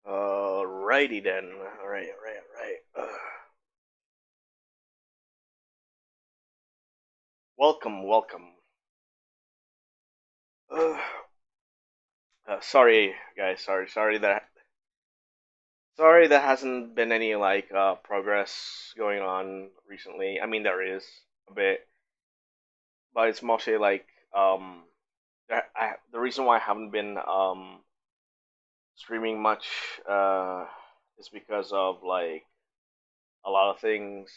Alrighty then. Alright. Welcome. Uh, Sorry, guys. Sorry that hasn't been any like progress going on recently. I mean, there is a bit, but it's mostly like the reason why I haven't been streaming much is because of like a lot of things.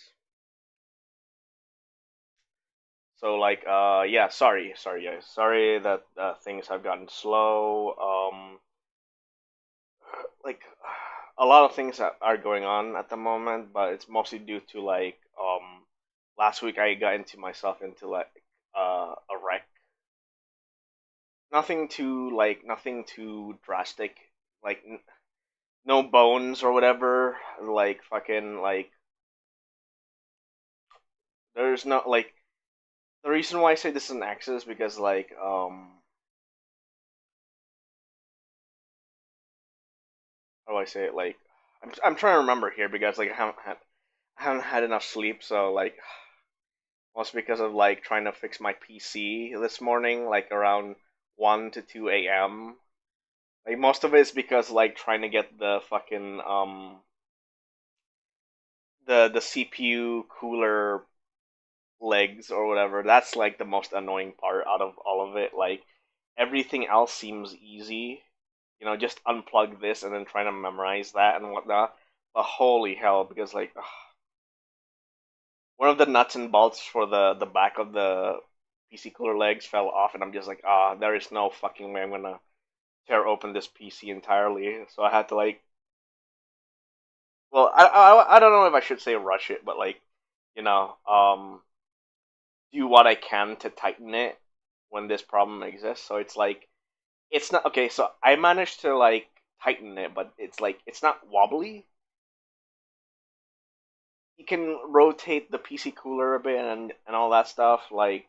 So like yeah, sorry guys. Sorry that things have gotten slow. Like a lot of things that are going on at the moment, but it's mostly due to like last week I got into myself into like a wreck. Nothing too drastic. Like no bones or whatever. Like fucking like there's no like the reason why I say this is an accident is because like how do I say it? Like I'm trying to remember here because like I haven't had enough sleep, so like also because of like trying to fix my PC this morning, like around 1 to 2 a.m. Like most of it is because like trying to get the fucking the CPU cooler legs or whatever. That's like the most annoying part out of all of it. Like everything else seems easy. You know, just unplug this and then trying to memorize that and whatnot. But holy hell, because like one of the nuts and bolts for the back of the PC cooler legs fell off, and I'm just like, there is no fucking way I'm gonna tear open this PC entirely. So I had to like, well, I don't know if I should say rush it, but like, you know, do what I can to tighten it when this problem exists. So it's like, it's not okay. So I managed to like tighten it, but it's like it's not wobbly. You can rotate the PC cooler a bit and all that stuff. Like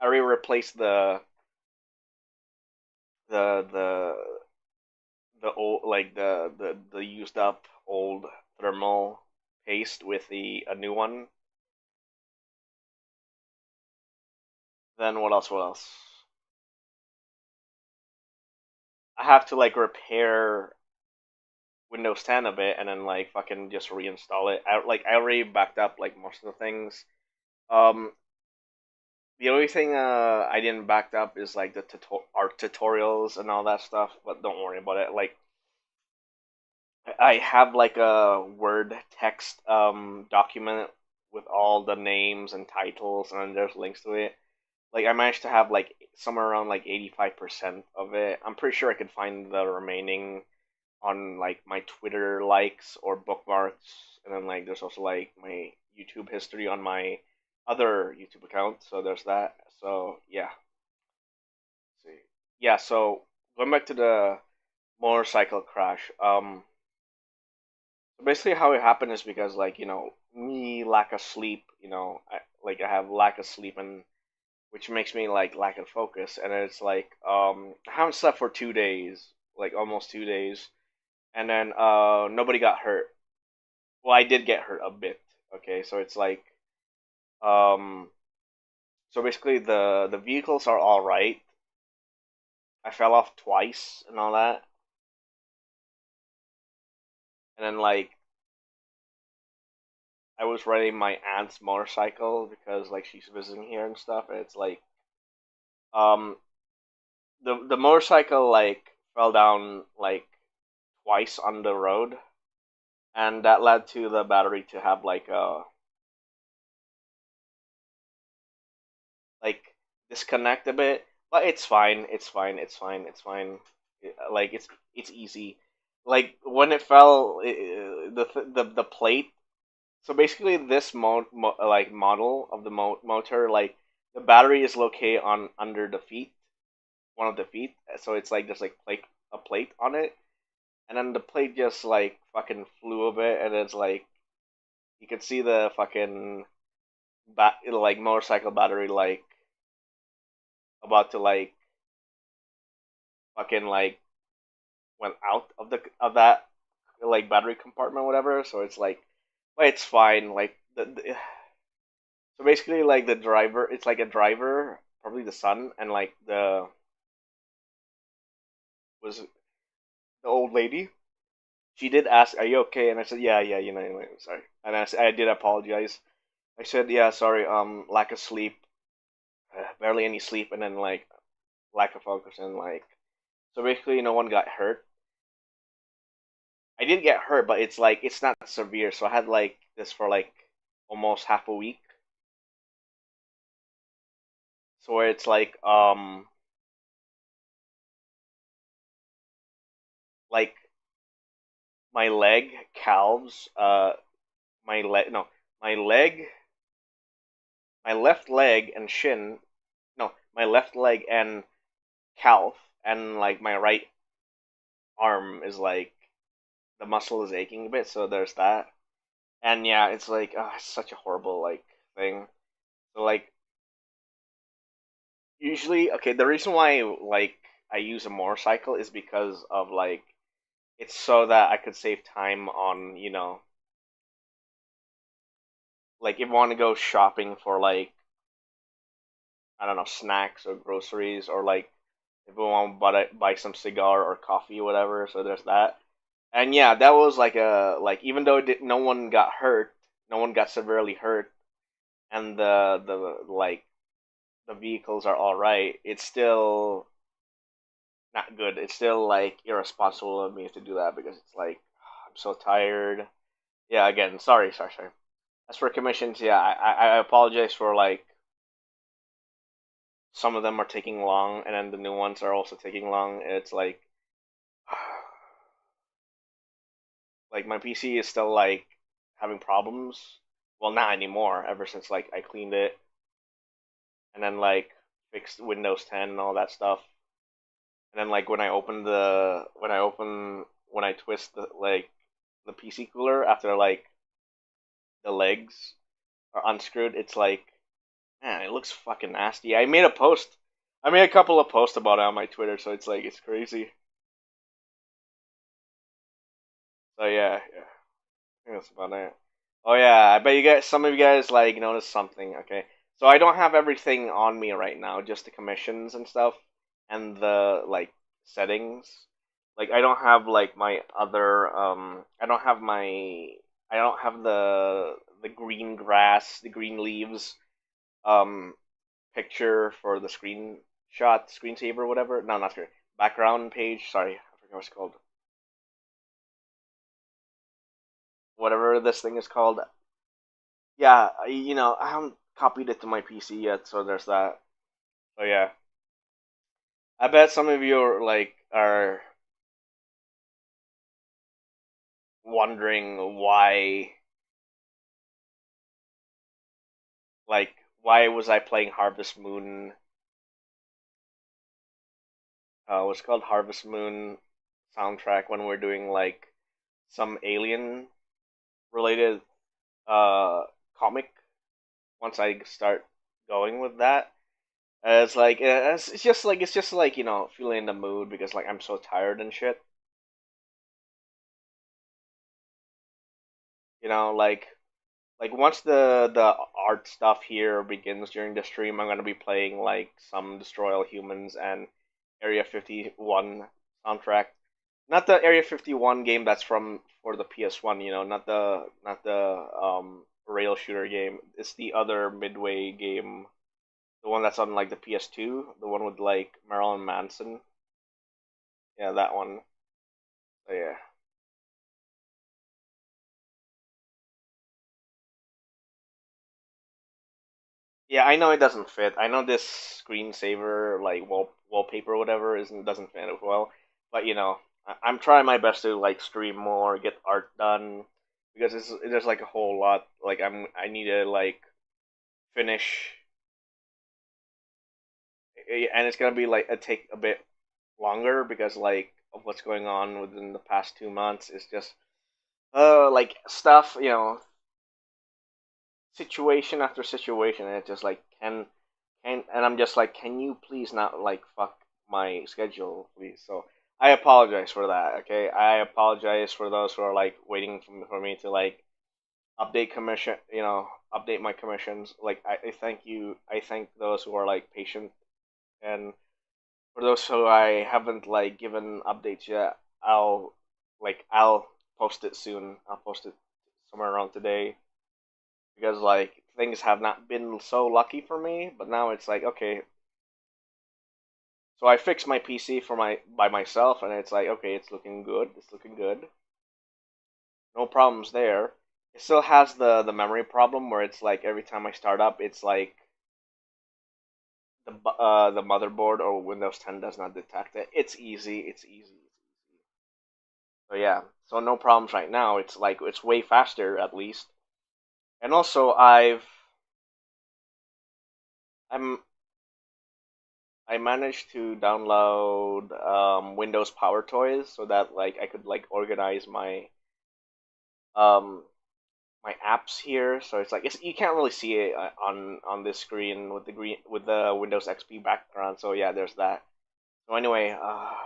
I already replaced the the old like the used up old thermal paste with the a new one. Then what else? I have to like repair Windows 10 a bit and then like fucking just reinstall it. I already backed up like most of the things. Um, the only thing I didn't back up is like the art tutorials and all that stuff. But don't worry about it. Like I have like a Word text document with all the names and titles, and then there's links to it. Like I managed to have like somewhere around like 85% of it. I'm pretty sure I could find the remaining on like my Twitter likes or bookmarks, and then like there's also like my YouTube history on my other YouTube account. So there's that. So yeah, see, yeah. So going back to the motorcycle crash. So basically how it happened is because like me lack of sleep. I have lack of sleep and which makes me like lack of focus, and it's like I haven't slept for 2 days, like almost 2 days, and then nobody got hurt. Well, I did get hurt a bit. Okay, so it's like um so basically the vehicles are all right. I fell off twice and all that, and then like I was riding my aunt's motorcycle because like she's visiting here and stuff, and it's like um the motorcycle like fell down like twice on the road, and that led to the battery to have like disconnect a bit. But it's fine. Like it's easy. Like when it fell, the plate. So basically, this like model of the motor, like the battery is located on under the feet, one of the feet. So it's like there's like a plate on it, and then the plate just like fucking flew a bit, and it's like you could see the fucking like motorcycle battery like about to like fucking like went out of that like battery compartment, whatever. So it's like, but it's fine. Like so basically, like the driver, it's like a driver, probably the son, and like the was the old lady. She did ask, "Are you okay?" And I said, "Yeah, yeah, anyway, sorry." And I did apologize. I said, "Yeah, sorry, lack of sleep, barely any sleep, and then like lack of focus, and like so basically, no one got hurt. I did get hurt, but it's like it's not severe. So I had like this for like almost half a week. So where it's like my leg, calves, my leg, no, my leg, my left leg and shin, no, my left leg and calf, and like my right arm is like the muscle is aching a bit. So there's that. And yeah, it's like it's such a horrible like thing. So like usually, okay, the reason why like I use a motorcycle is because of like it's so that I could save time on, like if I want to go shopping for like I don't know, snacks or groceries, or like if I want to buy some cigar or coffee or whatever. So there's that. And yeah, that was like a like even though no one got hurt, no one got severely hurt, and the like the vehicles are all right. It's still not good. It's still like irresponsible of me to do that because it's like I'm so tired. Yeah, again, sorry. As for commissions, yeah, I apologize for like some of them are taking long, and then the new ones are also taking long. It's like my PC is still like having problems. Well, not anymore. Ever since like I cleaned it and then like fixed Windows 10 and all that stuff. And then like when I twist the PC cooler after like the legs are unscrewed, it's like man, it looks fucking nasty. I made a post. I made a couple of posts about it on my Twitter, so it's like it's crazy. So yeah. I think that's about it. Oh yeah, I bet you guys, some of you guys like noticed something. Okay, so I don't have everything on me right now, just the commissions and stuff, and the like settings. Like I don't have like my other I don't have the green grass, the green leaves um picture for the screensaver, whatever. No, not screen background page. Sorry, I forgot what it's called. Whatever this thing is called. Yeah, I haven't copied it to my PC yet, so there's that. So yeah, I bet some of you are wondering like, why was I playing Harvest Moon? What's called Harvest Moon soundtrack when we're doing like some alien related uh comic. Once I start going with that, it's just like feeling in the mood because like I'm so tired and shit. You know, like once the art stuff here begins during the stream, I'm gonna be playing like some Destroy All Humans and Area 51 soundtrack. Not the Area 51 game that's from for the PS1, not the rail shooter game. It's the other Midway game, the one that's on like the PS2, the one with like Marilyn Manson. Yeah, that one. So yeah. Yeah, I know it doesn't fit. I know this screensaver, like wallpaper or whatever, isn't doesn't fit as well. But I'm trying my best to like stream more, get art done, because there's like a whole lot. Like I need to like finish, and it's gonna be like it take a bit longer because like of what's going on within the past 2 months. It's just like stuff, situation after situation, and it's just like and I'm just like, can you please not like fuck my schedule, please? So I apologize for that. Okay, I apologize for those who are like waiting for me to like update commission. Update my commissions. Like I thank you. I thank those who are like patient, and for those who I haven't like given updates yet, I'll post it soon. I'll post it somewhere around today because like things have not been so lucky for me, but now it's like okay. So I fixed my PC for my by myself, and it's like okay, it's looking good. It's looking good. No problems there. It still has the memory problem where it's like every time I start up, it's like the motherboard or Windows 10 does not detect it. It's easy. It's easy. It's easy. So yeah, so no problems right now. It's like it's way faster at least. And also I'm I managed to download Windows Power Toys so that like I could like organize um my apps here. So it's like you can't really see it on this screen with the green with the Windows XP background. So yeah, there's that. So anyway, how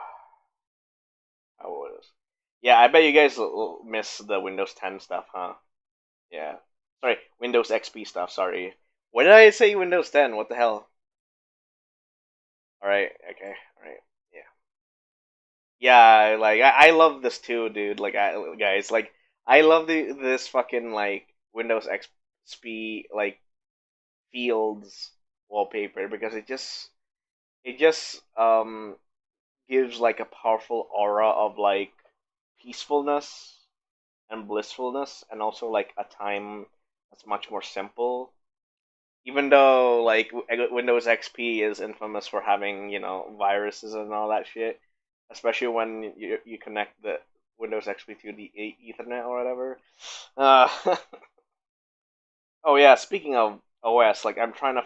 was? Yeah, I bet you guys miss the Windows 10 stuff, huh? Yeah. Sorry, Windows XP stuff. Sorry. What did I say? Windows 10? What the hell? All right. Okay. All right. Yeah. Yeah. Like I love this too, dude. Like guys, like I love this fucking like Windows XP like fields wallpaper because it just gives like a powerful aura of like peacefulness and blissfulness and also like a time that's much more simple. Even though like Windows XP is infamous for having, viruses and all that shit, especially when you connect the Windows XP to the Ethernet or whatever. Uh, oh yeah, speaking of OS, like I'm still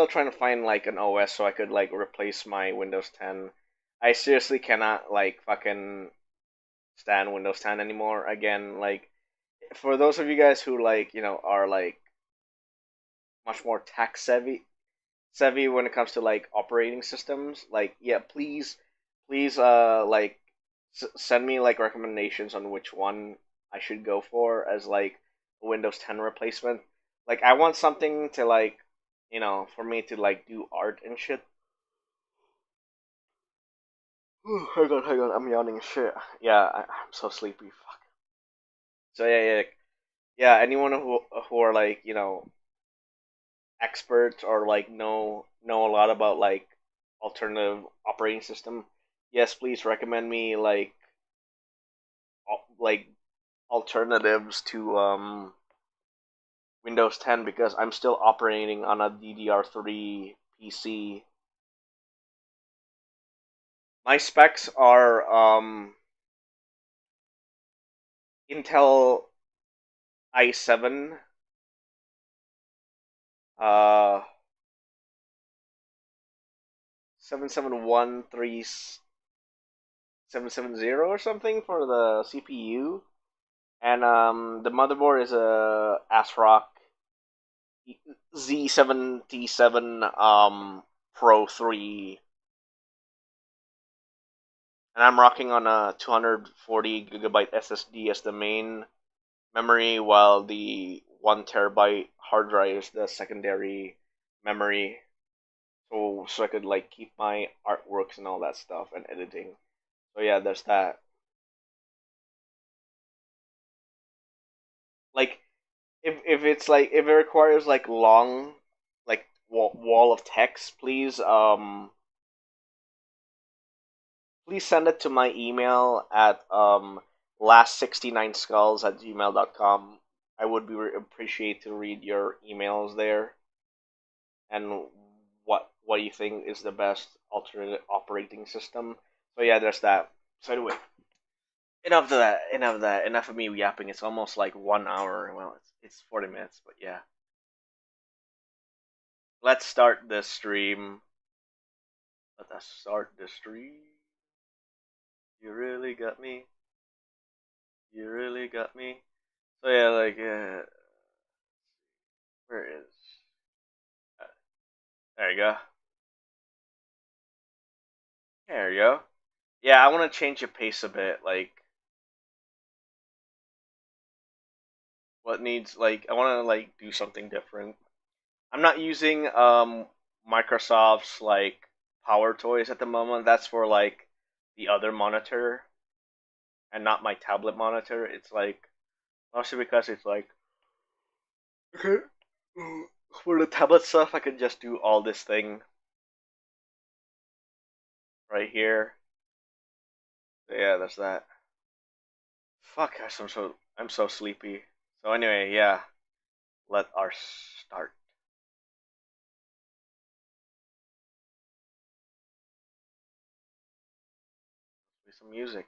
trying to find like an OS so I could like replace my Windows 10. I seriously cannot like fucking stand Windows 10 anymore. Again, like for those of you guys who like, are like much more tech savvy when it comes to like operating systems, like yeah, please like send me like recommendations on which one I should go for as like a Windows 10 replacement. Like I want something to like, for me to like do art and shit. Hang on, I'm yawning shit. Yeah, I'm so sleepy. Fuck. So yeah. Anyone who are like, experts or like know a lot about like alternative operating system, yes, please recommend me like alternatives to Windows 10 because I'm still operating on a DDR3 PC. My specs are Intel i7 uh 7713 or something for the CPU, and the motherboard is a ASRock Z77 Pro 3, and I'm rocking on a 240 gigabyte SSD as the main memory, while the 1 terabyte hard drive is the secondary memory. So I could like keep my artworks and all that stuff and editing. So yeah, there's that. Like if it's like if it requires like long like wall of text, please send it to my email at last69skulls at gmail.com. I would be appreciate to read your emails there and what you think is the best alternate operating system. So yeah, there's that. So anyway, enough of that. Enough of that. Enough of me yapping. It's almost like 1 hour. Well, it's 40 minutes, but yeah. Let's start the stream. Let us start the stream. You really got me. You really got me. So yeah, like where is? Uh, there you go. There you go. Yeah, I want to change the pace a bit. Like, what needs like I want to like do something different. I'm not using Microsoft's like Power Toys at the moment. That's for like the other monitor and not my tablet monitor. It's like mostly because it's like okay, for the tablet stuff I can just do all this thing right here. So yeah, that's that. Fuck, gosh, I'm so sleepy. So anyway, yeah, let our start. Play some music.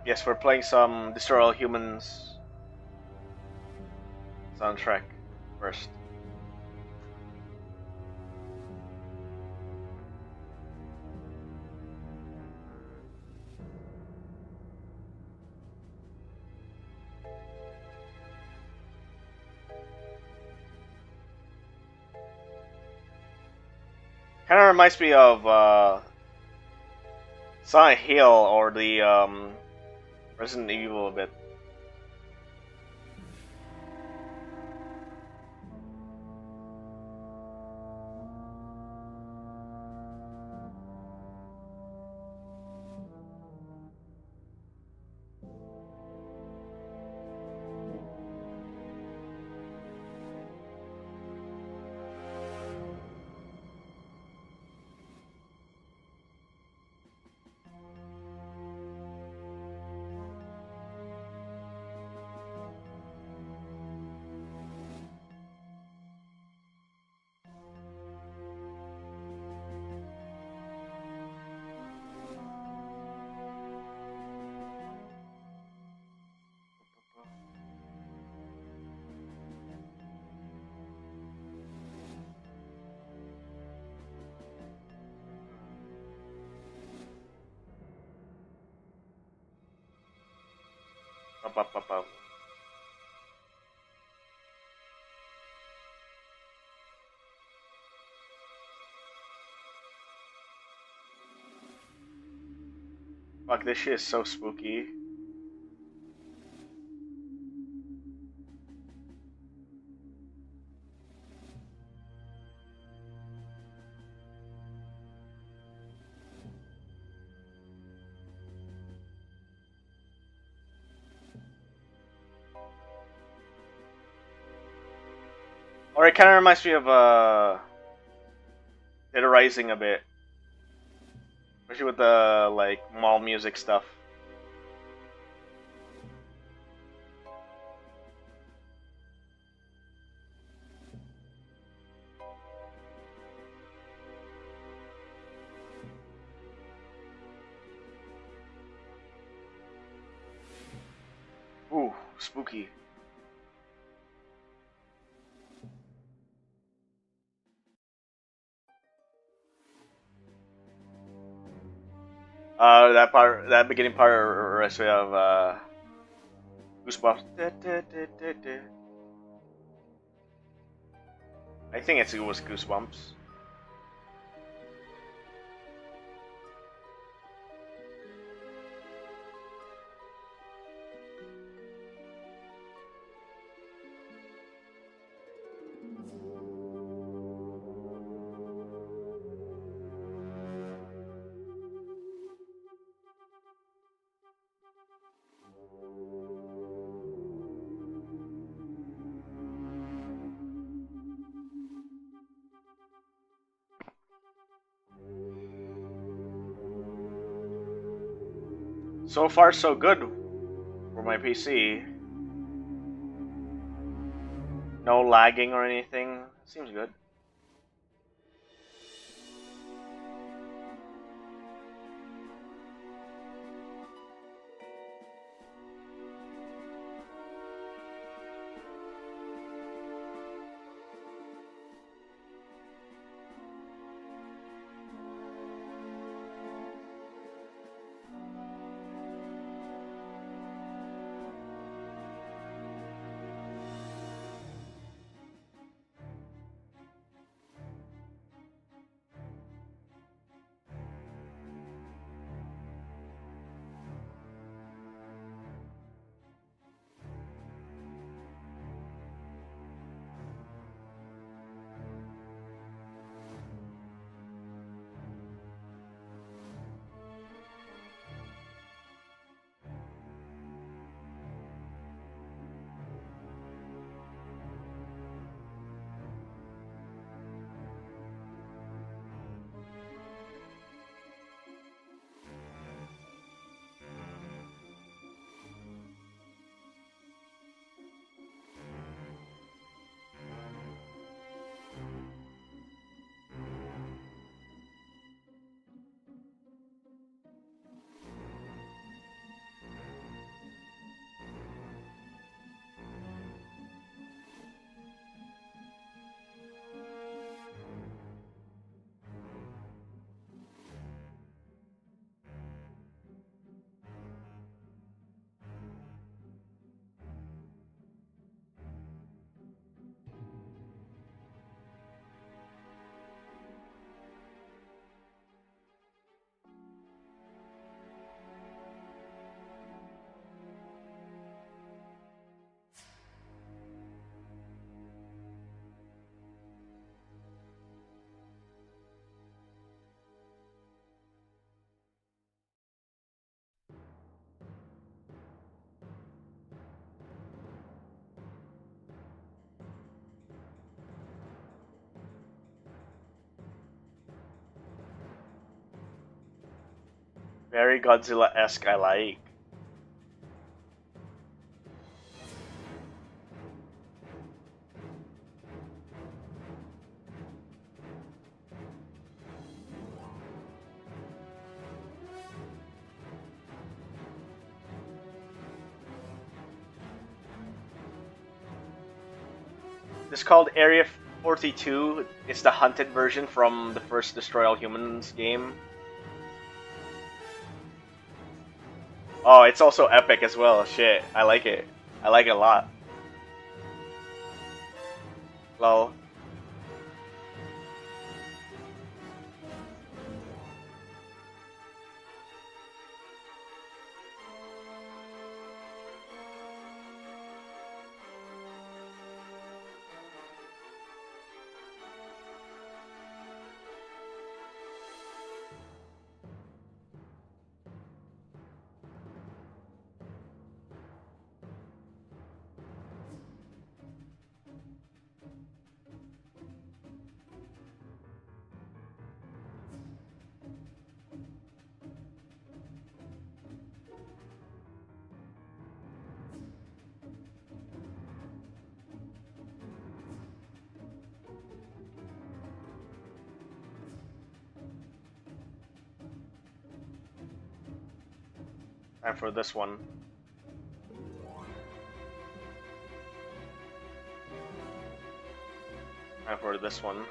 Yes, we're playing some Destroy All Humans soundtrack first. Kind of reminds me of Silent Hill or the Resident Evil a bit. Up, up, up, up. Fuck, this shit is so spooky. Or it kind of reminds me of Dead Rising a bit, especially with the like mall music stuff. Ooh, spooky. That part, that beginning part, reminds me of Goosebumps. I think it was Goosebumps. So far, so good for my PC. No lagging or anything. Seems good. Very Godzilla-esque, I like. It's called Area 42. It's the hunted version from the first Destroy All Humans game. Oh, it's also epic as well. Shit, I like it. I like it a lot. Lol. Time for this one. Time for this one.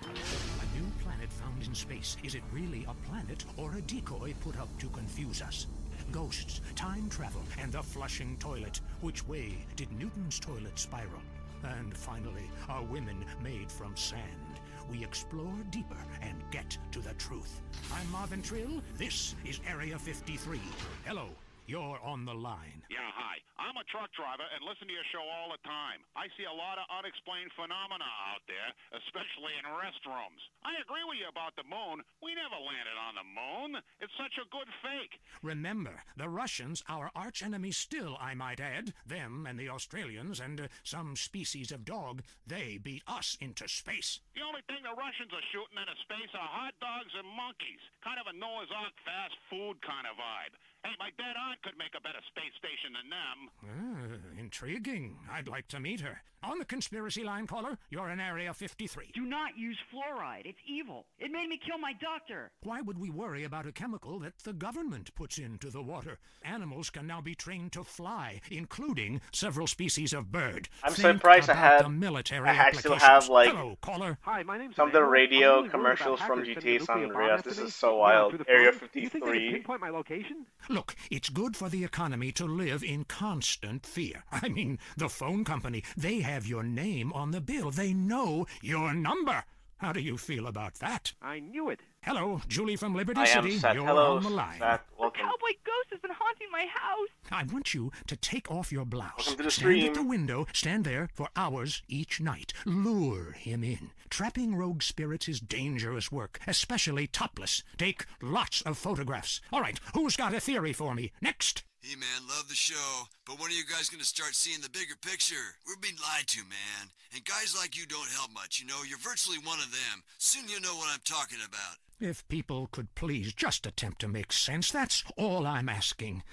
A new planet found in space. Is it really a planet or a decoy put up to confuse us? Ghosts, time travel, and the flushing toilet. Which way did Newton's toilet spiral? And finally, are women made from sand? We explore deeper and get to the truth. I'm Marvin Trill. This is Area 53. Hello. You're on the line. Yeah, hi. I'm a truck driver and listen to your show all the time. I see a lot of unexplained phenomena out there, especially in restrooms. I agree with you about the moon. We never landed on the moon. It's such a good fake. Remember, the Russians, our arch enemies still, I might add, them and the Australians and some species of dog, they beat us into space. The only thing the Russians are shooting into space are hot dogs and monkeys. Kind of a Noah's Ark fast food kind of vibe. Hey, my dead aunt could make a better space station than them. Intriguing. I'd like to meet her. On the conspiracy line, caller, you're in Area 53. Do not use fluoride. It's evil. It made me kill my doctor. Why would we worry about a chemical that the government puts into the water? Animals can now be trained to fly, including several species of bird. I'm surprised I still have like Hello, caller. Hi, my name's some of the Emmanuel. radio I'm really commercials worried from about hackers GTA sending San nuclear Andreas. bombs This to me, is so through wild. the Area phone. Do you think they 53. can pinpoint my location? Look, it's good for the economy to live in constant fear. I mean, the phone company, they have your name on the bill. They know your number. How do you feel about that? I knew it. Hello, Julie from Liberty I am City. Seth. You're Hello, on the line. Seth. A Welcome. cowboy ghost has been haunting my house. I want you to take off your blouse. Welcome to the Stand stream. at the window, stand there for hours each night. Lure him in. Trapping rogue spirits is dangerous work, especially topless. Take lots of photographs. All right, who's got a theory for me? Next. Hey man, love the show, but when are you guys gonna start seeing the bigger picture? We're being lied to, man. And guys like you don't help much, you know, you're virtually one of them. Soon you'll know what I'm talking about. If people could please just attempt to make sense, that's all I'm asking.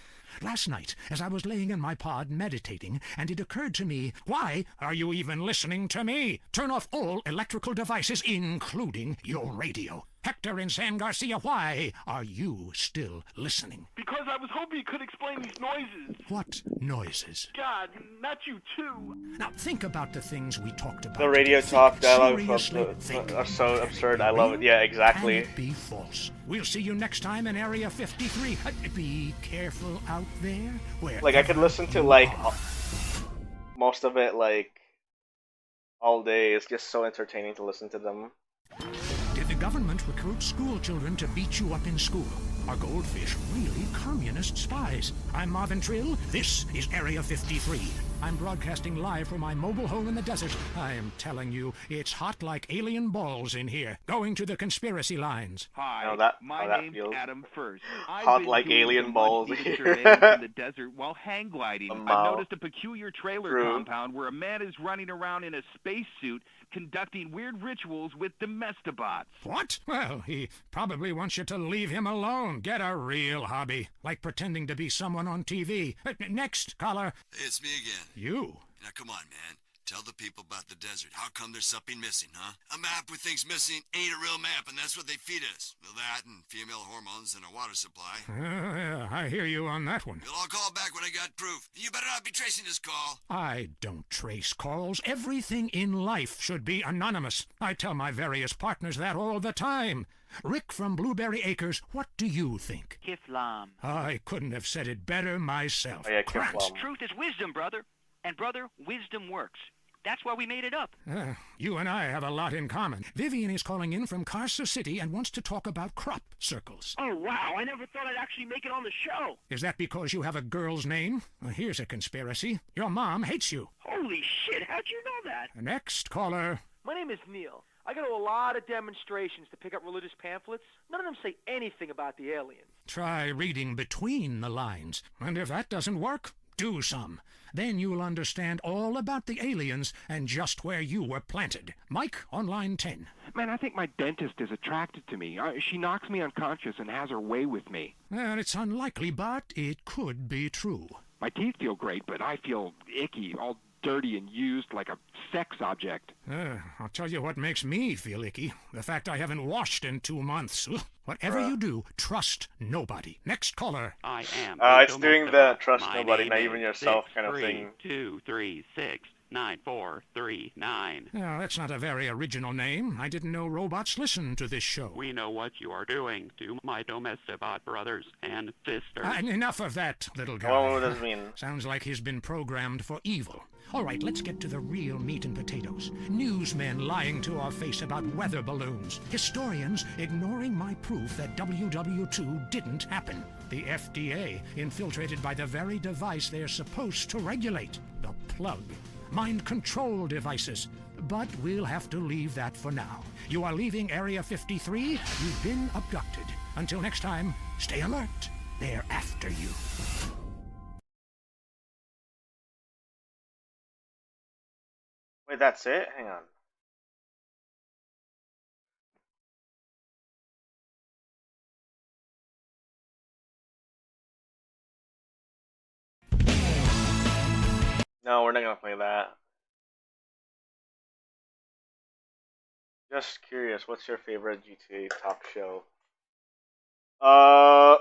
Last night, as I was laying in my pod meditating, and it occurred to me, why are you even listening to me? Turn off all electrical devices, including your radio. Hector in San Garcia, why are you still listening? Because I was hoping you could explain these noises. What noises? God, not you too. Now think about the things we talked about. The radio today. talk Think dialogue seriously, are so Can it absurd. be I love it. real? Yeah, exactly. Can it be false? We'll see you next time in Area 53. Be careful out there. Like I could listen to like most of it like all day. It's just so entertaining to listen to them. Did the government recruit school children to beat you up in school? Are goldfish really communist spies? I'm Marvin Trill. This is Area 53. I'm broadcasting live from my mobile home in the desert. I am telling you, it's hot like alien balls in here. Going to the conspiracy lines. Hi, How that name's feels. Adam First. I've Hot been like doing alien some balls. much-needed surveillance in the desert while hang gliding. I've Wow. noticed a peculiar trailer True. compound where a man is running around in a spacesuit conducting weird rituals with domestibots. What? Well, he probably wants you to leave him alone. Get a real hobby, like pretending to be someone on TV. Next, caller. Hey, it's me again. You. Now, come on, man. Tell the people about the desert. How come there's something missing, huh? A map with things missing ain't a real map, and that's what they feed us. Well, that and female hormones and a water supply. Yeah, I hear you on that one. You'll all call back when I got proof. You better not be tracing this call. I don't trace calls. Everything in life should be anonymous. I tell my various partners that all the time. Rick from Blueberry Acres, what do you think? Kiflam. I couldn't have said it better myself. Oh, yeah, Krantz. Kiflam. Truth is wisdom, brother. And, brother, wisdom works. That's why we made it up. You and I have a lot in common. Vivian is calling in from Carcer City and wants to talk about crop circles. Oh, wow. I never thought I'd actually make it on the show. Is that because you have a girl's name? Well, here's a conspiracy. Your mom hates you. Holy shit. How'd you know that? Next caller. My name is Neil. I go to a lot of demonstrations to pick up religious pamphlets. None of them say anything about the aliens. Try reading between the lines. And if that doesn't work, do some. Then you'll understand all about the aliens and just where you were planted. Mike on line 10. Man, I think my dentist is attracted to me. She knocks me unconscious and has her way with me. Well, it's unlikely, but it could be true. My teeth feel great, but I feel icky, all dirty and used like a sex object. I'll tell you what makes me feel icky. The fact I haven't washed in 2 months. Whatever you do, trust nobody. Next caller. I am. It's doing the trust nobody, not even yourself kind of thing. 236-9439. No, that's not a very original name. I didn't know robots listened to this show. We know what you are doing to my domesticbot brothers and sisters. Enough of that, little guy. What does it mean? Sounds like he's been programmed for evil. All right, let's get to the real meat and potatoes. Newsmen lying to our face about weather balloons. Historians ignoring my proof that WW2 didn't happen. The FDA infiltrated by the very device they're supposed to regulate. The plug. Mind control devices. But we'll have to leave that for now. You are leaving Area 53. You've been abducted. Until next time, stay alert. They're after you. Wait, that's it? Hang on. No, we're not gonna play that. Just curious, what's your favorite GTA talk show? Oh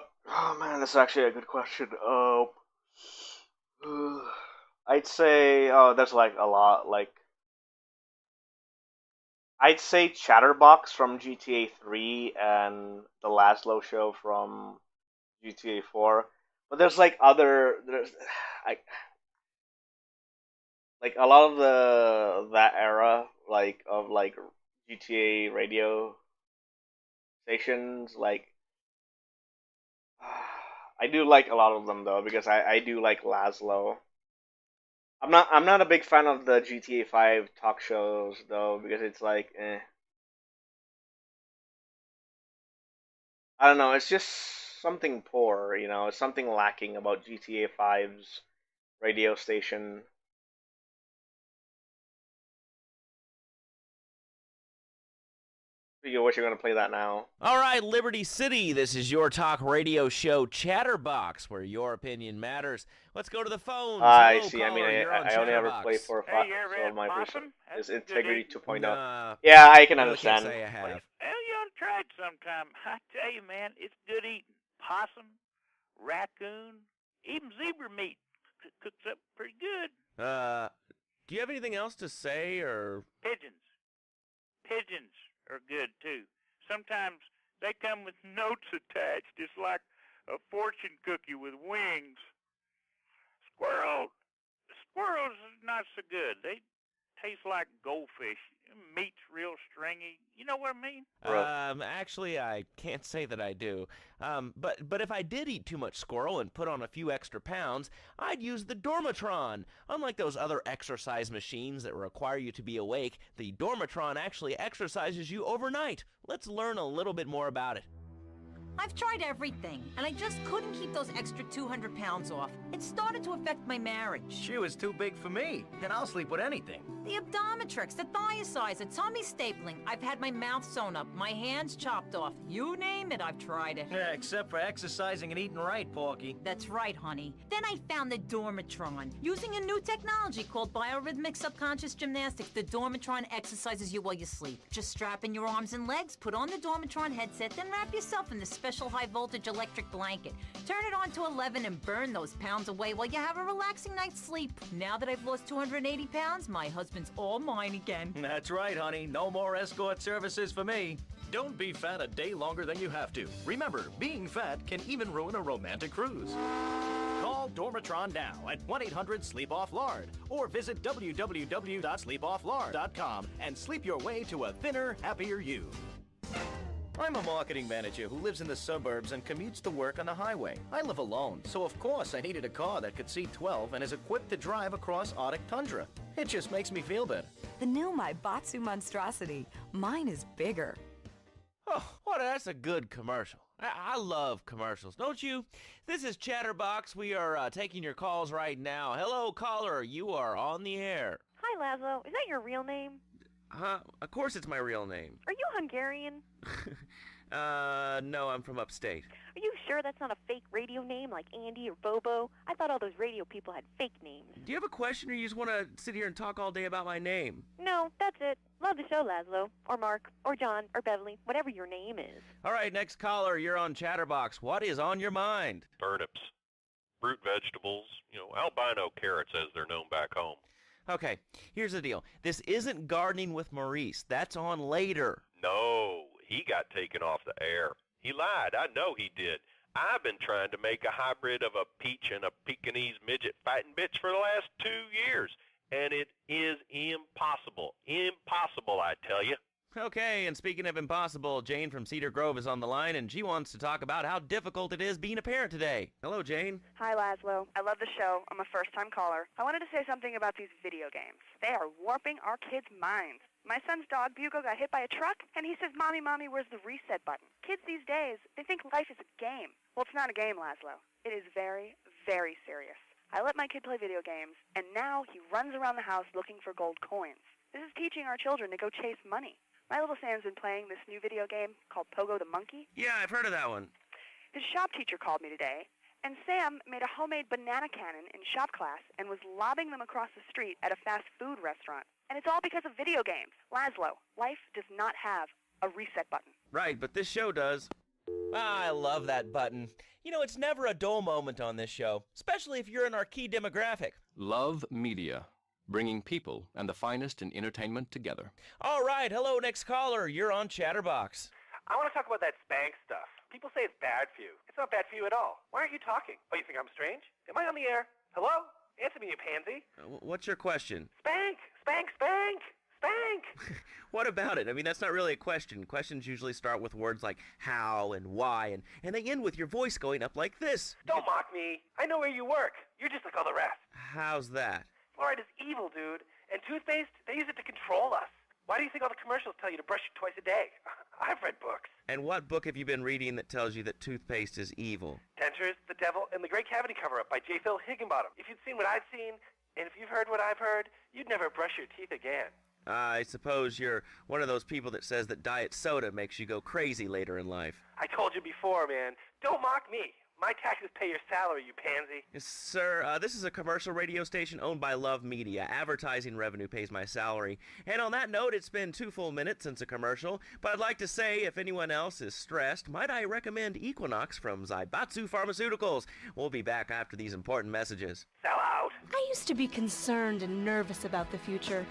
man, this is actually a good question. I'd say, there's like a lot, like, I'd say Chatterbox from GTA 3 and the Laszlo Show from GTA 4. But there's like like a lot of that era, like of like GTA radio stations, like I do like a lot of them though because I do like Laszlo. I'm not a big fan of the GTA 5 talk shows though because it's like I don't know, it's just something poor, you know, it's something lacking about GTA 5's radio station. Speaking of which, you're gonna play that now. All right, Liberty City, this is your talk radio show Chatterbox, where your opinion matters. Let's go to the phones. I Hello, see. I mean, caller, you're on I only ever Chatterbox. play 4 or 5, so my version is Integrity 2.0. Nah, Yeah, I can really understand. can't say I have. Well, you ought to try it sometime. I tell you, man, it's good eating. Possum, raccoon, even zebra meat cooks up pretty good. Do you have anything else to say, or? Pigeons. Pigeons are good, too. Sometimes they come with notes attached. It's like a fortune cookie with wings. Squirrels are not so good. They taste like goldfish. Meat's real stringy. You know what I mean? Actually, I can't say that I do. But if I did eat too much squirrel and put on a few extra pounds, I'd use the Dormatron. Unlike those other exercise machines that require you to be awake, the Dormatron actually exercises you overnight. Let's learn a little bit more about it. I've tried everything, and I just couldn't keep those extra 200 pounds off. It started to affect my marriage. She was too big for me, and I'll sleep with anything. The abdometrix, the thiasizer, tummy stapling. I've had my mouth sewn up, my hands chopped off. You name it, I've tried it. Yeah, except for exercising and eating right, Porky. That's right, honey. Then I found the Dormatron. Using a new technology called biorhythmic subconscious gymnastics, the Dormatron exercises you while you sleep. Just strap in your arms and legs, put on the Dormatron headset, then wrap yourself in the special high-voltage electric blanket. Turn it on to 11 and burn those pounds away while you have a relaxing night's sleep. Now that I've lost 280 pounds, my husband's all mine again. That's right, honey. No more escort services for me. Don't be fat a day longer than you have to. Remember, being fat can even ruin a romantic cruise. Call Dormatron now at 1-800-SLEEP-OFF-LARD or visit www.sleepofflard.com and sleep your way to a thinner, happier you. I'm a marketing manager who lives in the suburbs and commutes to work on the highway. I live alone, so of course I needed a car that could seat 12 and is equipped to drive across Arctic tundra. It just makes me feel better. The new Maibatsu monstrosity. Mine is bigger. Oh, well, that's a good commercial. I love commercials, don't you? This is Chatterbox. We are taking your calls right now. Hello, caller. You are on the air. Hi, Laszlo. Is that your real name? Of course it's my real name. Are you Hungarian? No, I'm from upstate. Are you sure that's not a fake radio name like Andy or Bobo? I thought all those radio people had fake names. Do you have a question or you just want to sit here and talk all day about my name? No, that's it. Love the show, Laszlo. Or Mark. Or John. Or Beverly. Whatever your name is. All right, next caller. You're on Chatterbox. What is on your mind? Turnips. Root vegetables. Albino carrots as they're known back home. Okay, here's the deal. This isn't Gardening with Maurice. That's on later. No, he got taken off the air. He lied. I know he did. I've been trying to make a hybrid of a peach and a Pekingese midget fighting bitch for the last 2 years, and it is impossible. Impossible, I tell you. Okay, and speaking of impossible, Jane from Cedar Grove is on the line, and she wants to talk about how difficult it is being a parent today. Hello, Jane. Hi, Laszlo. I love the show. I'm a first-time caller. I wanted to say something about these video games. They are warping our kids' minds. My son's dog, Bugo, got hit by a truck, and he says, Mommy, where's the reset button? Kids these days, they think life is a game. Well, it's not a game, Laszlo. It is very, very serious. I let my kid play video games, and now he runs around the house looking for gold coins. This is teaching our children to go chase money. My little Sam's been playing this new video game called Pogo the Monkey. Yeah, I've heard of that one. His shop teacher called me today, and Sam made a homemade banana cannon in shop class and was lobbing them across the street at a fast food restaurant. And it's all because of video games. Laszlo, life does not have a reset button. Right, but this show does. I love that button. It's never a dull moment on this show, especially if you're in our key demographic. Love Media. Bringing people and the finest in entertainment together. All right, hello, next caller. You're on Chatterbox. I want to talk about that spank stuff. People say it's bad for you. It's not bad for you at all. Why aren't you talking? Oh, you think I'm strange? Am I on the air? Hello? Answer me, you pansy. What's your question? Spank! Spank! Spank! Spank! What about it? I mean, that's not really a question. Questions usually start with words like how and why, and they end with your voice going up like this. Don't mock me. I know where you work. You're just like all the rest. How's that? Fluoride is evil, dude. And toothpaste, they use it to control us. Why do you think all the commercials tell you to brush it twice a day? I've read books. And what book have you been reading that tells you that toothpaste is evil? Dentures, the Devil, and the Great Cavity Cover-Up by J. Phil Higginbottom. If you'd seen what I've seen, and if you've heard what I've heard, you'd never brush your teeth again. I suppose you're one of those people that says that diet soda makes you go crazy later in life. I told you before, man. Don't mock me. My taxes pay your salary, you pansy. Yes, sir, this is a commercial radio station owned by Love Media. Advertising revenue pays my salary. And on that note, it's been 2 full minutes since a commercial. But I'd like to say, if anyone else is stressed, might I recommend Equinox from Zaibatsu Pharmaceuticals. We'll be back after these important messages. Sell out. I used to be concerned and nervous about the future.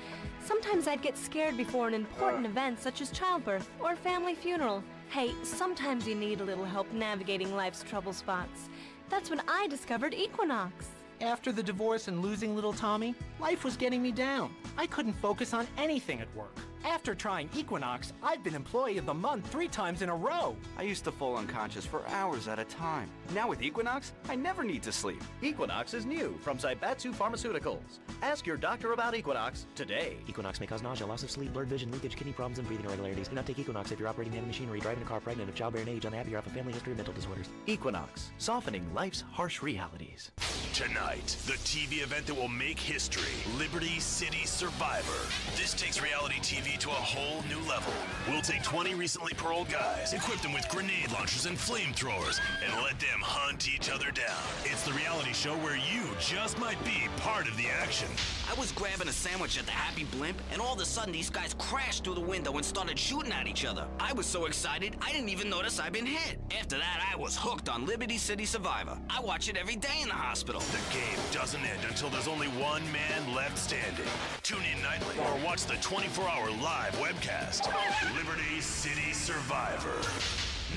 Sometimes I'd get scared before an important event such as childbirth or a family funeral. Hey, sometimes you need a little help navigating life's trouble spots. That's when I discovered Equinox. After the divorce and losing little Tommy, life was getting me down. I couldn't focus on anything at work. After trying Equinox, I've been Employee of the Month 3 times in a row. I used to fall unconscious for hours at a time. Now with Equinox, I never need to sleep. Equinox is new from Zaibatsu Pharmaceuticals. Ask your doctor about Equinox today. Equinox may cause nausea, loss of sleep, blurred vision, leakage, kidney problems, and breathing irregularities. Do not take Equinox if you're operating heavy machinery, driving a car, pregnant, of childbearing age, unhappy, or have a family history of mental disorders. Equinox, softening life's harsh realities. Tonight, the TV event that will make history, Liberty City Survivor. This takes reality TV to a whole new level. We'll take 20 recently paroled guys, equip them with grenade launchers and flamethrowers, and let them hunt each other down. It's the reality show where you just might be part of the action. I was grabbing a sandwich at the Happy Blimp, and all of a sudden these guys crashed through the window and started shooting at each other. I was so excited, I didn't even notice I'd been hit. After that, I was hooked on Liberty City Survivor. I watch it every day in the hospital. The game doesn't end until there's only one man left standing. Tune in nightly or watch the 24-hour live webcast. Liberty City Survivor.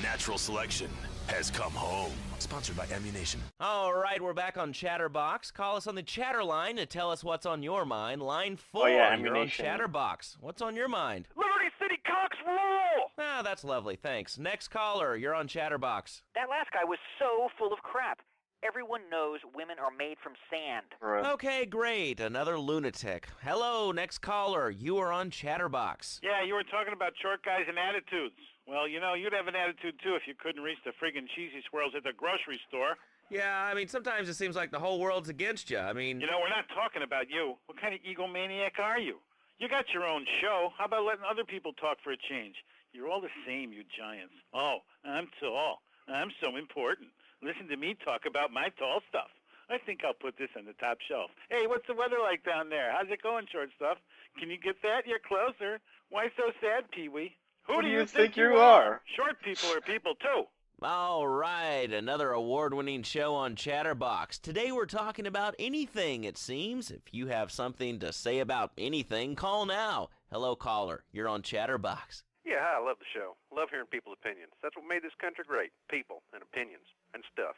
Natural selection has come home. Sponsored by Ammunition. All right, we're back on Chatterbox. Call us on the chatter line to tell us what's on your mind. Line 4, you're on Chatterbox. What's on your mind? Liberty City Cox rule! Ah, that's lovely, thanks. Next caller, you're on Chatterbox. That last guy was so full of crap. Everyone knows women are made from sand. Okay, great. Another lunatic. Hello, next caller. You are on Chatterbox. Yeah, you were talking about short guys and attitudes. Well, you know, you'd have an attitude, too, if you couldn't reach the friggin' cheesy swirls at the grocery store. Yeah, I mean, sometimes it seems like the whole world's against you. I mean... You know, we're not talking about you. What kind of egomaniac are you? You got your own show. How about letting other people talk for a change? You're all the same, you giants. Oh, I'm tall. I'm so important. Listen to me talk about my tall stuff. I think I'll put this on the top shelf. Hey, what's the weather like down there? How's it going, short stuff? Can you get that? You're closer. Why so sad, Pee-wee? Who do you think you are? Short people are people, too. All right, another award-winning show on Chatterbox. Today we're talking about anything, it seems. If you have something to say about anything, call now. Hello, caller. You're on Chatterbox. Yeah, hi, I love the show. Love hearing people's opinions. That's what made this country great. People and opinions and stuff.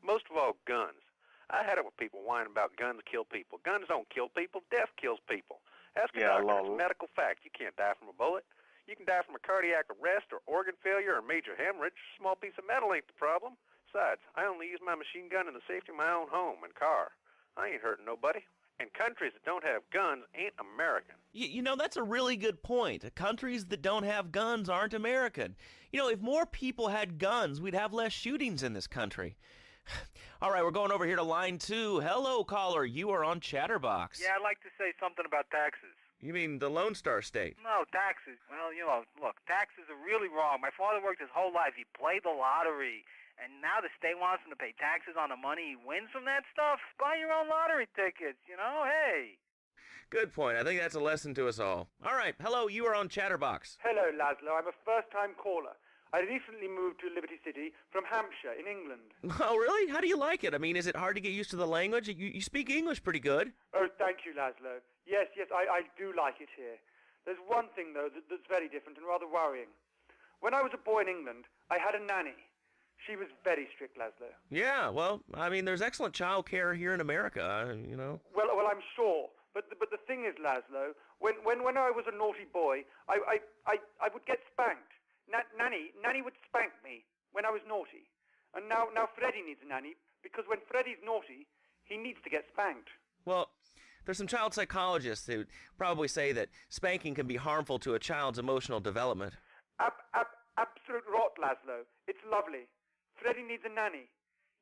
Most of all, guns. I had it with people whining about guns kill people. Guns don't kill people. Death kills people. Ask a doctor. It's a medical fact. You can't die from a bullet. You can die from a cardiac arrest or organ failure or major hemorrhage. A small piece of metal ain't the problem. Besides, I only use my machine gun in the safety of my own home and car. I ain't hurting nobody. And countries that don't have guns ain't American. You know, that's a really good point. Countries that don't have guns aren't American. You know, if more people had guns, we'd have less shootings in this country. All right, we're going over here to line 2. Hello, caller. You are on Chatterbox. Yeah, I'd like to say something about taxes. You mean the Lone Star State? No, taxes. Well, you know, look, taxes are really wrong. My father worked his whole life. He played the lottery. And now the state wants him to pay taxes on the money he wins from that stuff? Buy your own lottery tickets, you know? Hey. Good point. I think that's a lesson to us all. All right. Hello, you are on Chatterbox. Hello, Laszlo. I'm a first-time caller. I recently moved to Liberty City from Hampshire in England. Oh, really? How do you like it? I mean, is it hard to get used to the language? You speak English pretty good. Oh, thank you, Laszlo. Yes, I do like it here. There's one thing, though, that's very different and rather worrying. When I was a boy in England, I had a nanny. She was very strict, Laszlo. Yeah, well, I mean, there's excellent child care here in America, you know. Well, I'm sure. But the thing is, Laszlo, when I was a naughty boy, I would get spanked. Nanny would spank me when I was naughty. And now Freddie needs a nanny, because when Freddie's naughty, he needs to get spanked. Well, there's some child psychologists who probably say that spanking can be harmful to a child's emotional development. Absolute rot, Laszlo. It's lovely. Freddie needs a nanny.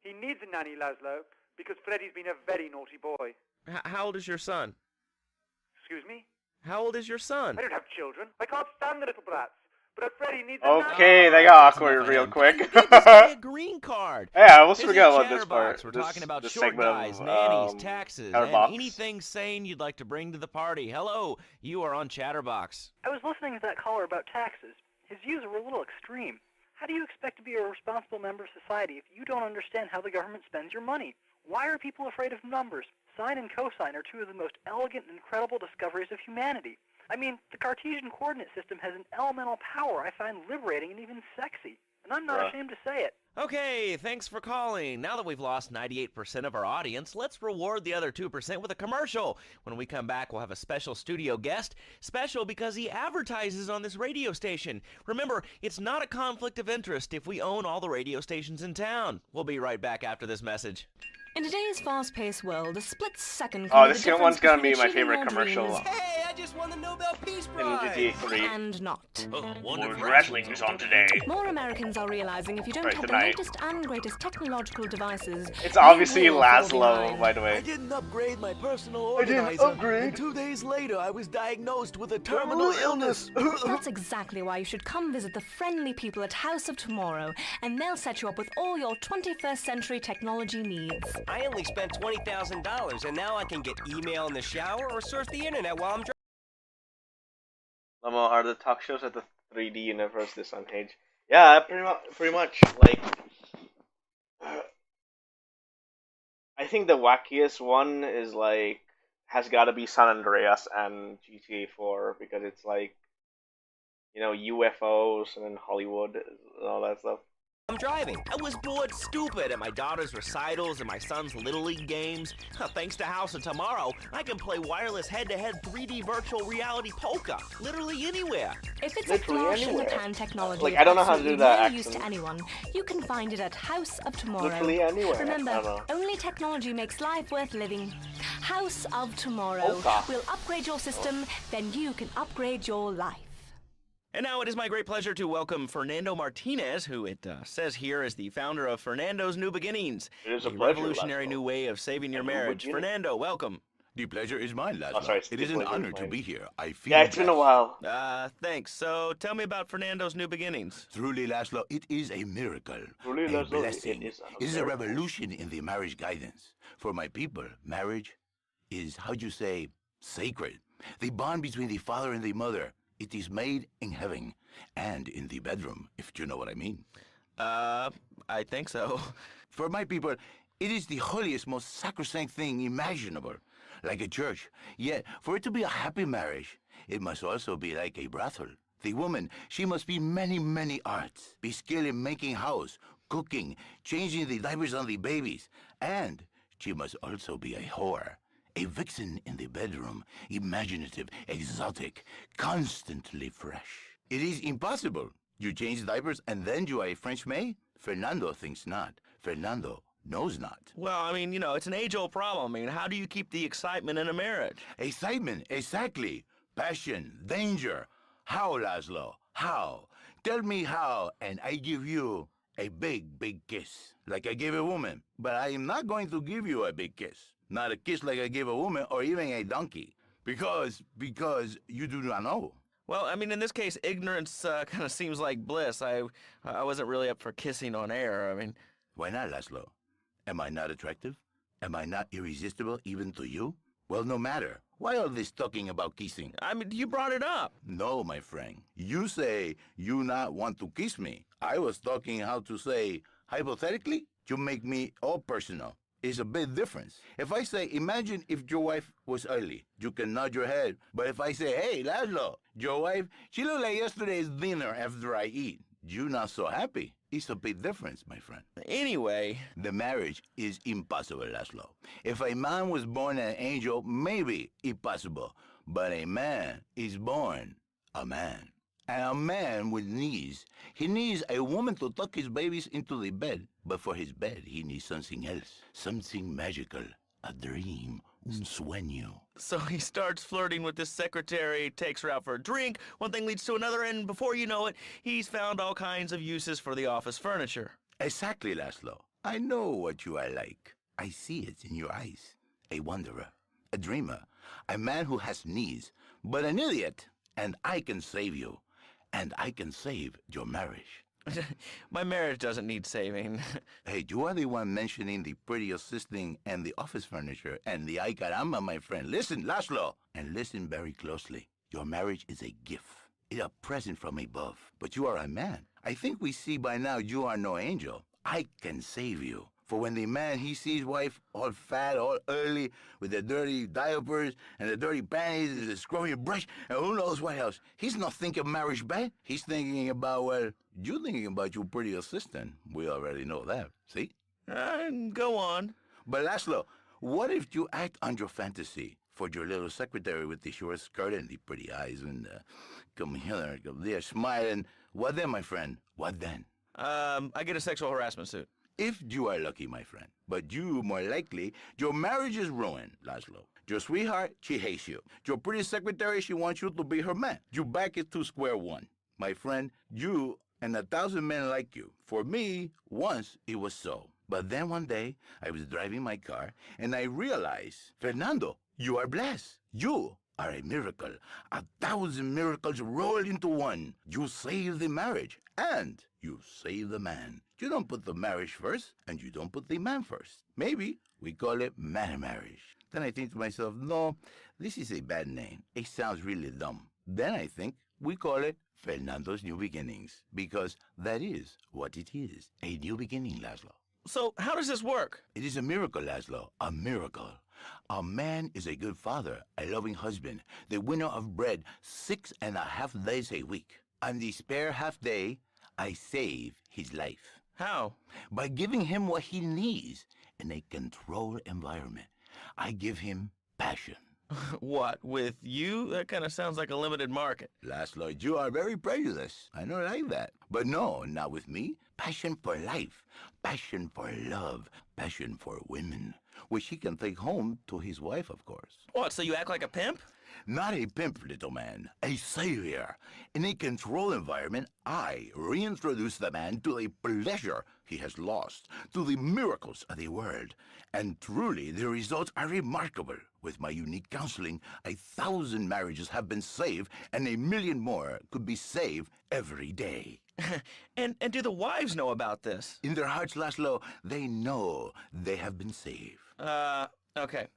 He needs a nanny, Laszlo, because Freddie's been a very naughty boy. How old is your son? Excuse me? How old is your son? I don't have children. I can't stand the little brats. But Freddie needs a Okay, they got awkward real quick. A green card. Yeah, I almost forgot about this part. We're talking about this short guys, nannies, taxes, and Chatterbox. anything sane you'd like to bring to the party. Hello, you are on Chatterbox. I was listening to that caller about taxes. His views were a little extreme. How do you expect to be a responsible member of society if you don't understand how the government spends your money? Why are people afraid of numbers? Sine and cosine are two of the most elegant and incredible discoveries of humanity. I mean, the Cartesian coordinate system has an elemental power I find liberating and even sexy. In I'm not ashamed to say it. Okay, thanks for calling. Now that we've lost 98% of our audience, let's reward the other 2% with a commercial. When we come back, we'll have a special studio guest. Special because he advertises on this radio station. Remember, it's not a conflict of interest if we own all the radio stations in town. We'll be right back after this message. In today's fast-paced world, a split second can Oh, be this the one's difference gonna be between my achieving favorite your commercial. dreams Hey, I just won the Nobel Peace In Prize. GTA 3. and not. Wrestling is on today. More Americans are realizing if you don't Right, have tonight. the latest and greatest technological devices, It's you obviously will fall Laszlo, behind. by the way. I didn't upgrade my personal I didn't organizer. upgrade. And 2 days later, I was diagnosed with a terminal illness. That's exactly why you should come visit the friendly people at House of Tomorrow, and they'll set you up with all your 21st century technology needs. I only spent $20,000, and now I can get email in the shower or surf the internet while I'm driving. Lamo, are the talk shows at the 3D universe this on page? Yeah, pretty much. Like, I think the wackiest one is like has got to be San Andreas and GTA 4 because it's like, you know, UFOs and then Hollywood and all that stuff. I'm driving. I was bored stupid at my daughter's recitals and my son's Little League games. Thanks to House of Tomorrow, I can play wireless head-to-head 3D virtual reality poker, literally anywhere. If it's Literally a flash-in-the-pan anywhere. technology Like, I don't know how to absolutely do that no use to accent. anyone, you can find it at House of Tomorrow. Literally anywhere. I Remember, don't know. only technology makes life worth living. House of Tomorrow. Oh, God. We'll upgrade your system, then you can upgrade your life. And now it is my great pleasure to welcome Fernando Martinez, who it says here is the founder of Fernando's New Beginnings, It is a pleasure, revolutionary Laszlo. new way of saving your A new marriage. beginning. Fernando, welcome. The pleasure is mine, Laszlo. Oh, sorry, it is the an pleasure honor is to mine. be here. I feel Yeah, it's been a blessed. while. Thanks. So tell me about Fernando's New Beginnings. Truly, Laszlo, it is a miracle. Truly, a Laszlo, blessing. it is a It is a miracle. revolution in the marriage guidance. For my people, marriage is, how'd you say, sacred. The bond between the father and the mother. It is made in heaven and in the bedroom, if you know what I mean. I think so. For my people, it is the holiest, most sacrosanct thing imaginable, like a church. Yet, for it to be a happy marriage, it must also be like a brothel. The woman, she must be many, many arts, be skilled in making house, cooking, changing the diapers on the babies, and she must also be a whore. A vixen in the bedroom, imaginative, exotic, constantly fresh. It is impossible. You change diapers and then you are a French maid? Fernando thinks not. Fernando knows not. Well, I mean, you know, it's an age-old problem. I mean, how do you keep the excitement in a marriage? Excitement, exactly. Passion, danger. How, Laszlo? How? Tell me how, and I give you a big, big kiss. Like I gave a woman. But I am not going to give you a big kiss. Not a kiss like I gave a woman or even a donkey. Because you do not know. Well, I mean, in this case, ignorance kind of seems like bliss. I wasn't really up for kissing on air. I mean... Why not, Laszlo? Am I not attractive? Am I not irresistible even to you? Well, no matter. Why all this talking about kissing? I mean, you brought it up. No, my friend. You say you not want to kiss me. I was talking how to say, hypothetically, you make me all personal. It's a big difference. If I say, imagine if your wife was early, you can nod your head. But if I say, hey, Laszlo, your wife, she looked like yesterday's dinner after I eat. You not so happy. It's a big difference, my friend. Anyway. The marriage is impossible, Laszlo. If a man was born an angel, maybe impossible. But a man is born a man. And a man with needs. He needs a woman to tuck his babies into the bed. But for his bed, he needs something else. Something magical. A dream. Un sueño. So he starts flirting with this secretary, takes her out for a drink, one thing leads to another, and before you know it, he's found all kinds of uses for the office furniture. Exactly, Laszlo. I know what you are like. I see it in your eyes. A wanderer. A dreamer. A man who has needs. But an idiot. And I can save you. And I can save your marriage. My marriage doesn't need saving. Hey, you are the one mentioning the pretty assisting and the office furniture and the ay caramba, my friend. Listen, Laszlo, and listen very closely. Your marriage is a gift. It's a present from above. But you are a man. I think we see by now you are no angel. I can save you. For when the man, he sees wife all fat, all early, with the dirty diapers and the dirty panties and the scrubby brush, and who knows what else, he's not thinking marriage bad. He's thinking about, well, you thinking about your pretty assistant. We already know that, see? Go on. But Laszlo, what if you act on your fantasy for your little secretary with the short skirt and the pretty eyes and come here, come there, smiling? What then, my friend? What then? I get a sexual harassment suit. If you are lucky, my friend. But you, more likely, your marriage is ruined, Laszlo. Your sweetheart, she hates you. Your pretty secretary, she wants you to be her man. You back it to square one. My friend, you and 1,000 men like you. For me, once it was so. But then one day, I was driving my car, and I realized, Fernando, you are blessed. You are a miracle. 1,000 miracles rolled into one. You save the marriage, and you save the man. You don't put the marriage first, and you don't put the man first. Maybe we call it man marriage. Then I think to myself, no, this is a bad name. It sounds really dumb. Then I think we call it Fernando's New Beginnings, because that is what it is, a new beginning, Laszlo. So how does this work? It is a miracle, Laszlo, a miracle. A man is a good father, a loving husband, the winner of bread 6.5 days a week. On the spare half day, I save his life. How? By giving him what he needs in a controlled environment. I give him passion. What, with you? That kind of sounds like a limited market. Laszlo, you are very prejudiced. I don't like that. But no, not with me. Passion for life, passion for love, passion for women, which he can take home to his wife, of course. What, so you act like a pimp? Not a pimp, little man, a savior. In a controlled environment, I reintroduce the man to the pleasure he has lost, to the miracles of the world. And truly, the results are remarkable. With my unique counseling, 1,000 marriages have been saved, and 1,000,000 more could be saved every day. And do the wives know about this? In their hearts, Laszlo, they know they have been saved. Okay.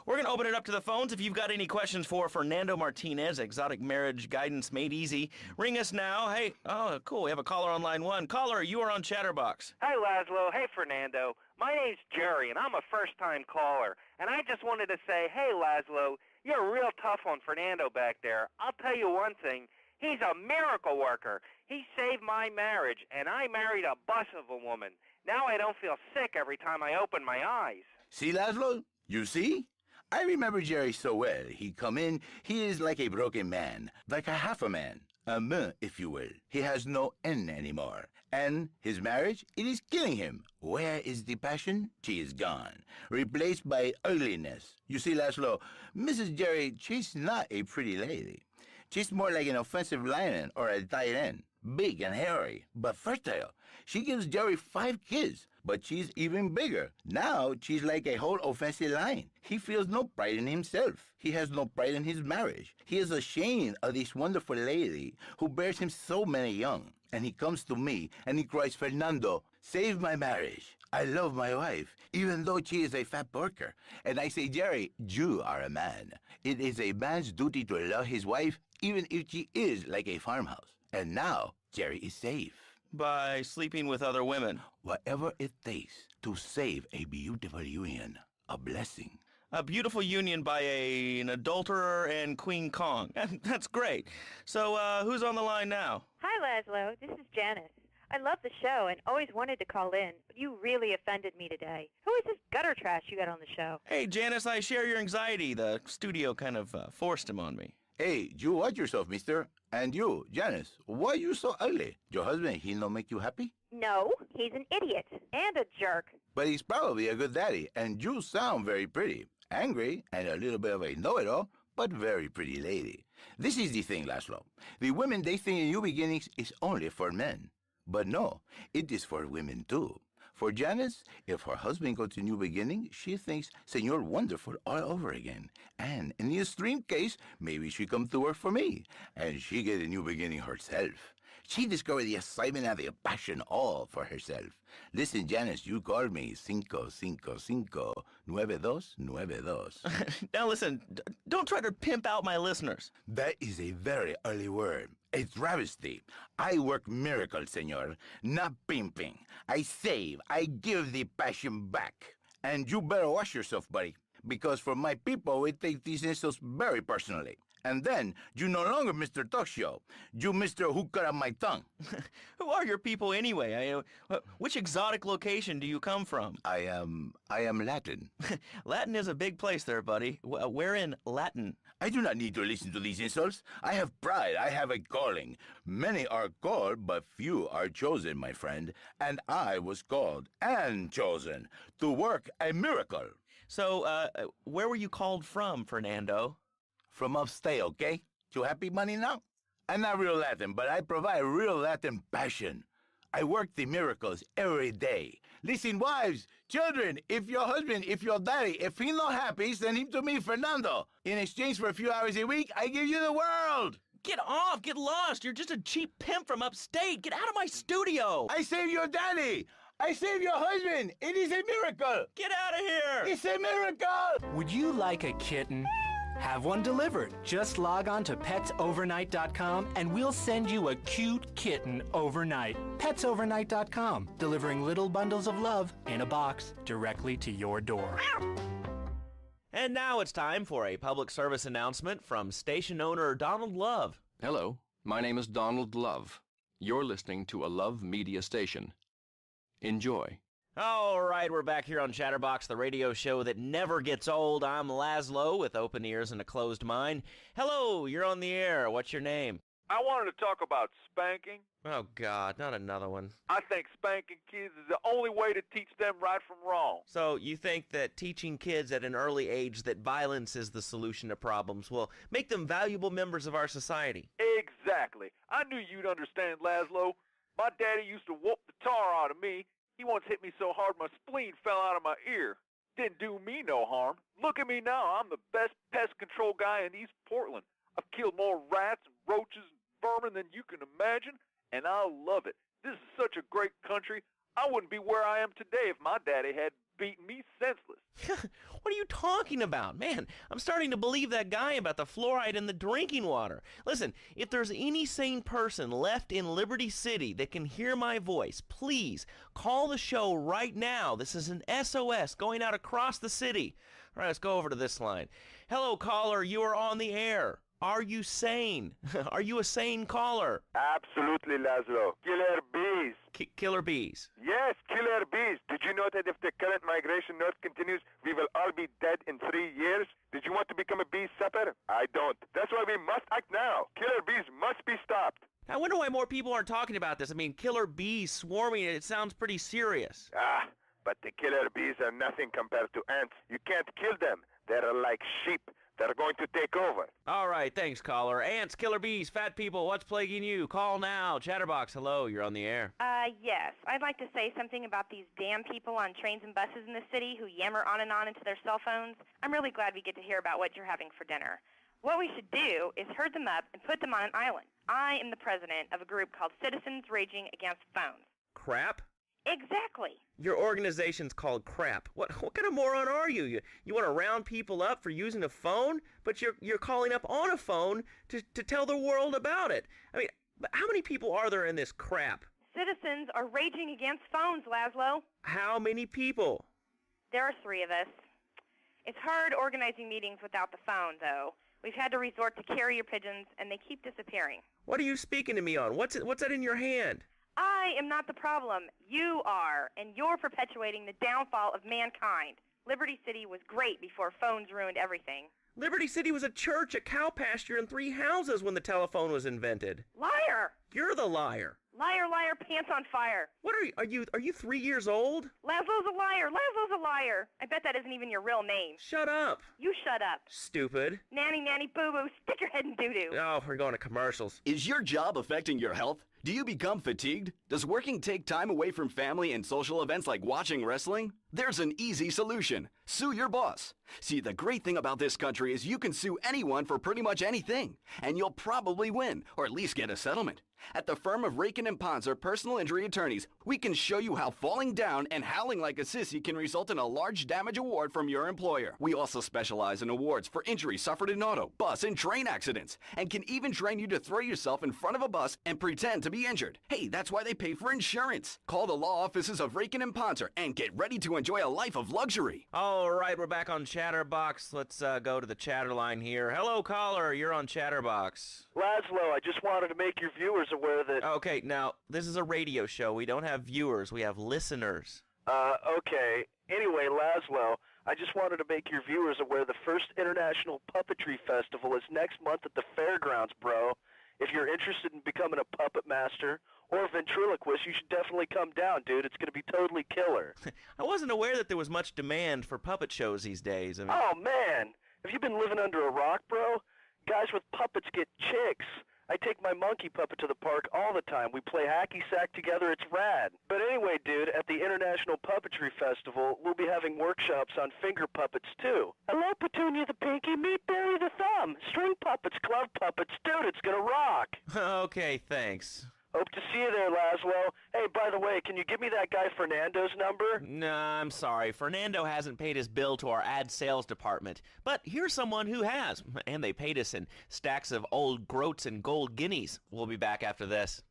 We're going to open it up to the phones. If you've got any questions for Fernando Martinez, Exotic Marriage Guidance Made Easy, ring us now. Hey, oh, cool. We have a caller on line one. Caller, you are on Chatterbox. Hi, Laszlo. Hey, Fernando. My name's Jerry, and I'm a first-time caller. And I just wanted to say, hey, Laszlo, you're real tough on Fernando back there. I'll tell you one thing. He's a miracle worker. He saved my marriage, and I married a bus of a woman. Now I don't feel sick every time I open my eyes. See, Laszlo? You see? I remember Jerry so well. He come in, he is like a broken man, like a half a man, a man, if you will. He has no N anymore. And his marriage, it is killing him. Where is the passion? She is gone, replaced by ugliness. You see, Laszlo, Mrs. Jerry, she's not a pretty lady. She's more like an offensive lion or a tight end. Big and hairy, but fertile. She gives Jerry 5 kids, but she's even bigger. Now she's like a whole offensive lion. He feels no pride in himself. He has no pride in his marriage. He is ashamed of this wonderful lady who bears him so many young. And he comes to me and he cries, Fernando, save my marriage. I love my wife, even though she is a fat porker. And I say, Jerry, you are a man. It is a man's duty to love his wife, even if she is like a farmhouse. And now, Jerry is safe. By sleeping with other women. Whatever it takes to save a beautiful union. A blessing. A beautiful union by an adulterer and Queen Kong. That's great. So, who's on the line now? Hi, Laszlo. This is Janice. I love the show and always wanted to call in, but you really offended me today. Who is this gutter trash you got on the show? Hey, Janice, I share your anxiety. The studio kind of forced him on me. Hey, you watch yourself, mister. And you, Janice, why are you so ugly? Your husband, he not make you happy? No, he's an idiot and a jerk. But he's probably a good daddy, and you sound very pretty. Angry, and a little bit of a know-it-all, but very pretty lady. This is the thing, Laszlo. The women they think in New Beginnings is only for men. But no, it is for women too. For Janice, if her husband goes to New Beginning, she thinks Senor Wonderful all over again. And in the extreme case, maybe she come to work for me, and she get a new beginning herself. She discovered the excitement and the passion all for herself. Listen, Janice, you called me 555-9292. Now listen, don't try to pimp out my listeners. That is a very early word. a travesty. I work miracles, senor, not pimping. I save, I give the passion back. And you better watch yourself, buddy, because for my people, we take these insults very personally. And then, you no longer Mr. Talk Show. You Mr. Who Cut Out My Tongue. Who are your people anyway? Which exotic location do you come from? I am Latin. Latin is a big place there, buddy. Where in Latin? I do not need to listen to these insults. I have pride. I have a calling. Many are called, but few are chosen, my friend. And I was called and chosen to work a miracle. So, where were you called from, Fernando? From upstate, okay? You happy, money, now? I'm not real Latin, but I provide real Latin passion. I work the miracles every day. Listen, wives, children, if your husband, if your daddy, if he's not happy, send him to me, Fernando. In exchange for a few hours a week, I give you the world. Get off! Get lost! You're just a cheap pimp from upstate! Get out of my studio! I save your daddy! I save your husband! It is a miracle! Get out of here! It's a miracle! Would you like a kitten? Have one delivered. Just log on to petsovernight.com and we'll send you a cute kitten overnight. Petsovernight.com, delivering little bundles of love in a box directly to your door. And now it's time for a public service announcement from station owner Donald Love. Hello, my name is Donald Love. You're listening to a Love Media station. Enjoy. All right, we're back here on Chatterbox, the radio show that never gets old. I'm Laszlo with open ears and a closed mind. Hello, you're on the air. What's your name? I wanted to talk about spanking. Oh, God, not another one. I think spanking kids is the only way to teach them right from wrong. So you think that teaching kids at an early age that violence is the solution to problems will make them valuable members of our society? Exactly. I knew you'd understand, Laszlo. My daddy used to whoop the tar out of me. He once hit me so hard my spleen fell out of my ear. Didn't do me no harm. Look at me now. I'm the best pest control guy in East Portland. I've killed more rats and roaches and vermin than you can imagine, and I love it. This is such a great country. I wouldn't be where I am today if my daddy had beaten me senseless. What are you talking about? Man, I'm starting to believe that guy about the fluoride in the drinking water. Listen, if there's any sane person left in Liberty City that can hear my voice, please call the show right now. This is an SOS going out across the city. All right, let's go over to this line. Hello, caller. You are on the air. Are you sane? Are you a sane caller? Absolutely, Laszlo. Killer bees. Killer bees. Yes, killer bees. Did you know that if the current migration north continues, we will all be dead in 3 years? Did you want to become a bee supper? I don't. That's why we must act now. Killer bees must be stopped. I wonder why more people aren't talking about this. I mean, killer bees swarming, it sounds pretty serious. But the killer bees are nothing compared to ants. You can't kill them. They're like sheep. They're going to take over. All right, thanks, caller. Ants, killer bees, fat people, what's plaguing you? Call now. Chatterbox, hello, you're on the air. Yes. I'd like to say something about these damn people on trains and buses in the city who yammer on and on into their cell phones. I'm really glad we get to hear about what you're having for dinner. What we should do is herd them up and put them on an island. I am the president of a group called Citizens Raging Against Phones. Crap? Exactly. Your organization's called crap. What kind of moron are you? You want to round people up for using a phone, but you're calling up on a phone to tell the world about it. I mean, how many people are there in this crap? Citizens are raging against phones, Laszlo. How many people? There are 3 of us. It's hard organizing meetings without the phone, though. We've had to resort to carrier pigeons, and they keep disappearing. What are you speaking to me on? What's that in your hand? I am not the problem. You are, and you're perpetuating the downfall of mankind. Liberty City was great before phones ruined everything. Liberty City was a church, a cow pasture, and 3 houses when the telephone was invented. Liar! You're the liar. Liar, liar, pants on fire. What are you 3 years old? Laszlo's a liar. Laszlo's a liar. I bet that isn't even your real name. Shut up. You shut up. Stupid. Nanny, nanny, boo-boo, stick your head in doo-doo. Oh, we're going to commercials. Is your job affecting your health? Do you become fatigued? Does working take time away from family and social events like watching wrestling? There's an easy solution. Sue your boss. See, the great thing about this country is you can sue anyone for pretty much anything, and you'll probably win, or at least get a settlement. At the firm of Rakin and Ponzer Personal Injury Attorneys, we can show you how falling down and howling like a sissy can result in a large damage award from your employer. We also specialize in awards for injuries suffered in auto, bus, and train accidents, and can even train you to throw yourself in front of a bus and pretend to be injured. Hey, that's why they pay for insurance. Call the law offices of Rakin and Ponzer and get ready to enjoy a life of luxury. All right, we're back on Chatterbox. Let's go to the chatter line here. Hello, caller. You're on Chatterbox. Laszlo, I just wanted to make your viewers aware that... Okay, now, this is a radio show. We don't have viewers. We have listeners. Okay. Anyway, Laszlo, I just wanted to make your viewers aware the first International Puppetry Festival is next month at the fairgrounds, bro. If you're interested in becoming a puppet master or a ventriloquist, you should definitely come down, dude. It's going to be totally killer. I wasn't aware that there was much demand for puppet shows these days. I mean... Oh, man. Have you been living under a rock, bro? Guys with puppets get chicks. I take my monkey puppet to the park all the time. We play hacky sack together. It's rad. But anyway, dude, at the International Puppetry Festival, we'll be having workshops on finger puppets, too. Hello, Petunia the Pinky. Meet Barry the Thumb. String puppets, glove puppets. Dude, it's gonna rock. Okay, thanks. Hope to see you there, Laszlo. Hey, by the way, can you give me that guy Fernando's number? Nah, I'm sorry. Fernando hasn't paid his bill to our ad sales department. But here's someone who has. And they paid us in stacks of old groats and gold guineas. We'll be back after this.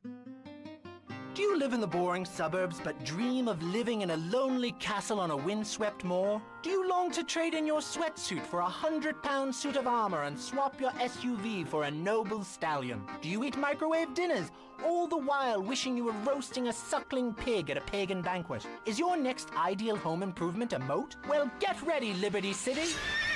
Do you live in the boring suburbs but dream of living in a lonely castle on a windswept moor? Do you long to trade in your sweatsuit for a 100-pound suit of armor and swap your SUV for a noble stallion? Do you eat microwave dinners, all the while wishing you were roasting a suckling pig at a pagan banquet? Is your next ideal home improvement a moat? Well, get ready, Liberty City!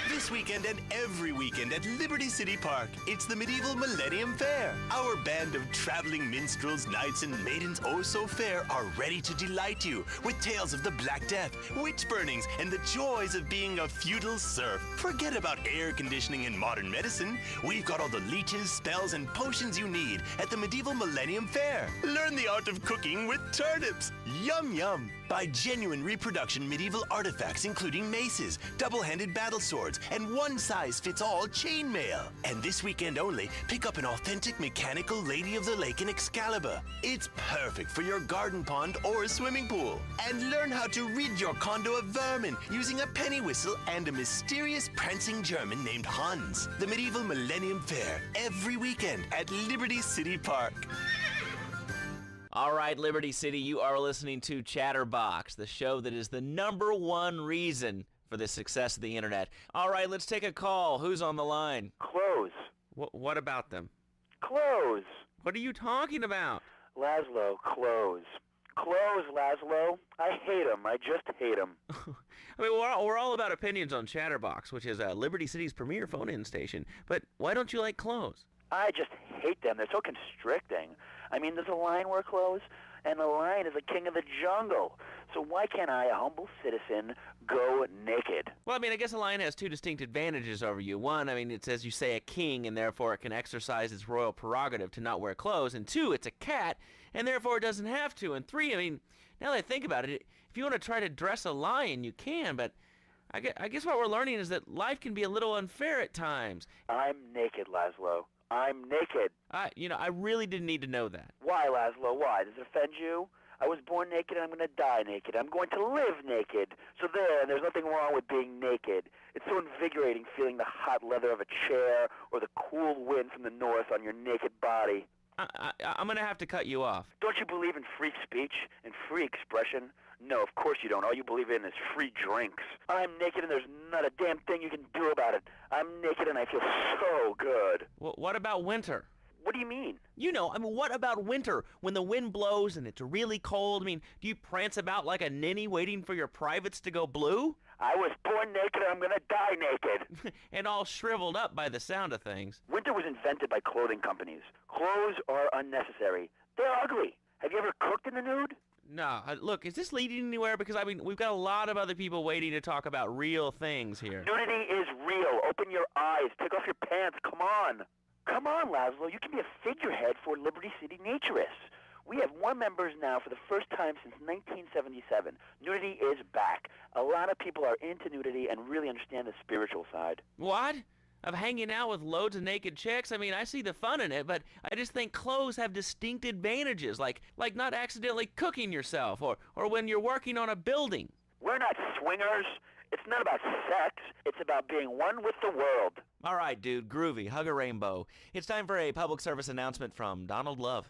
This weekend and every weekend at Liberty City Park, it's the Medieval Millennium Fair. Our band of traveling minstrels, knights, and maidens oh so fair are ready to delight you with tales of the Black Death, witch burnings, and the joys of being a feudal serf. Forget about air conditioning and modern medicine. We've got all the leeches, spells, and potions you need at the Medieval Millennium Fair. Learn the art of cooking with turnips. Yum yum. Buy genuine reproduction medieval artifacts including maces, double-handed battle swords, and one-size-fits-all chainmail. And this weekend only, pick up an authentic mechanical Lady of the Lake in Excalibur. It's perfect for your garden pond or swimming pool. And learn how to rid your condo of vermin using a penny whistle and a mysterious prancing German named Hans. The Medieval Millennium Fair, every weekend at Liberty City Park. All right, Liberty City, you are listening to Chatterbox, the show that is the #1 reason for the success of the internet. All right, let's take a call. Who's on the line? Clothes. What about them? Clothes. What are you talking about? Laszlo, clothes. Clothes, Laszlo. I hate them. I just hate them. I mean, we're all about opinions on Chatterbox, which is Liberty City's premier phone-in station. But why don't you like clothes? I just hate them. They're so constricting. I mean, there's a lion wear clothes, and the lion is the king of the jungle. So why can't I, a humble citizen, go naked? Well, I mean, I guess a lion has two distinct advantages over you. One, I mean, it's, as you say, a king, and therefore it can exercise its royal prerogative to not wear clothes. And two, it's a cat, and therefore it doesn't have to. And three, I mean, now that I think about it, if you want to try to dress a lion, you can, but I guess what we're learning is that life can be a little unfair at times. I'm naked, Laszlo. I'm naked. I really didn't need to know that. Why, Laszlo? Why? Does it offend you? I was born naked and I'm going to die naked. I'm going to live naked. So there's nothing wrong with being naked. It's so invigorating feeling the hot leather of a chair or the cool wind from the north on your naked body. I'm going to have to cut you off. Don't you believe in free speech and free expression? No, of course you don't. All you believe in is free drinks. I'm naked and there's not a damn thing you can do about it. I'm naked and I feel so good. Well, what about winter? What do you mean? You know, I mean, what about winter? When the wind blows and it's really cold, I mean, do you prance about like a ninny waiting for your privates to go blue? I was born naked and I'm gonna die naked. And all shriveled up by the sound of things. Winter was invented by clothing companies. Clothes are unnecessary. They're ugly. Have you ever cooked in the nude? No, look, is this leading anywhere? Because, I mean, we've got a lot of other people waiting to talk about real things here. Nudity is real. Open your eyes. Take off your pants. Come on. Come on, Laszlo. You can be a figurehead for Liberty City Naturists. We have more members now for the first time since 1977. Nudity is back. A lot of people are into nudity and really understand the spiritual side. What? of hanging out with loads of naked chicks. I mean, I see the fun in it, but I just think clothes have distinct advantages, like not accidentally cooking yourself or when you're working on a building. We're not swingers. It's not about sex. It's about being one with the world. All right, dude, groovy. Hug a rainbow. It's time for a public service announcement from Donald Love.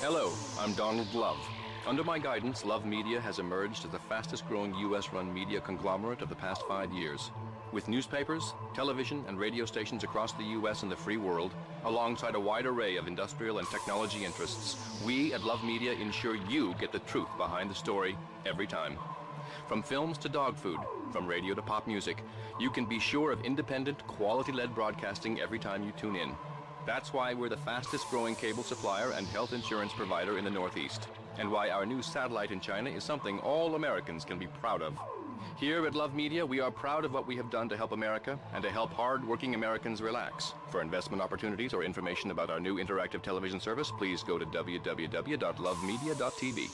Hello, I'm Donald Love. Under my guidance, Love Media has emerged as the fastest-growing U.S.-run media conglomerate of the past 5 years. With newspapers, television, and radio stations across the U.S. and the free world, alongside a wide array of industrial and technology interests, we at Love Media ensure you get the truth behind the story every time. From films to dog food, from radio to pop music, you can be sure of independent, quality-led broadcasting every time you tune in. That's why we're the fastest-growing cable supplier and health insurance provider in the Northeast, and why our new satellite in China is something all Americans can be proud of. Here at Love Media, we are proud of what we have done to help America and to help hard-working Americans relax. For investment opportunities or information about our new interactive television service, please go to www.lovemedia.tv.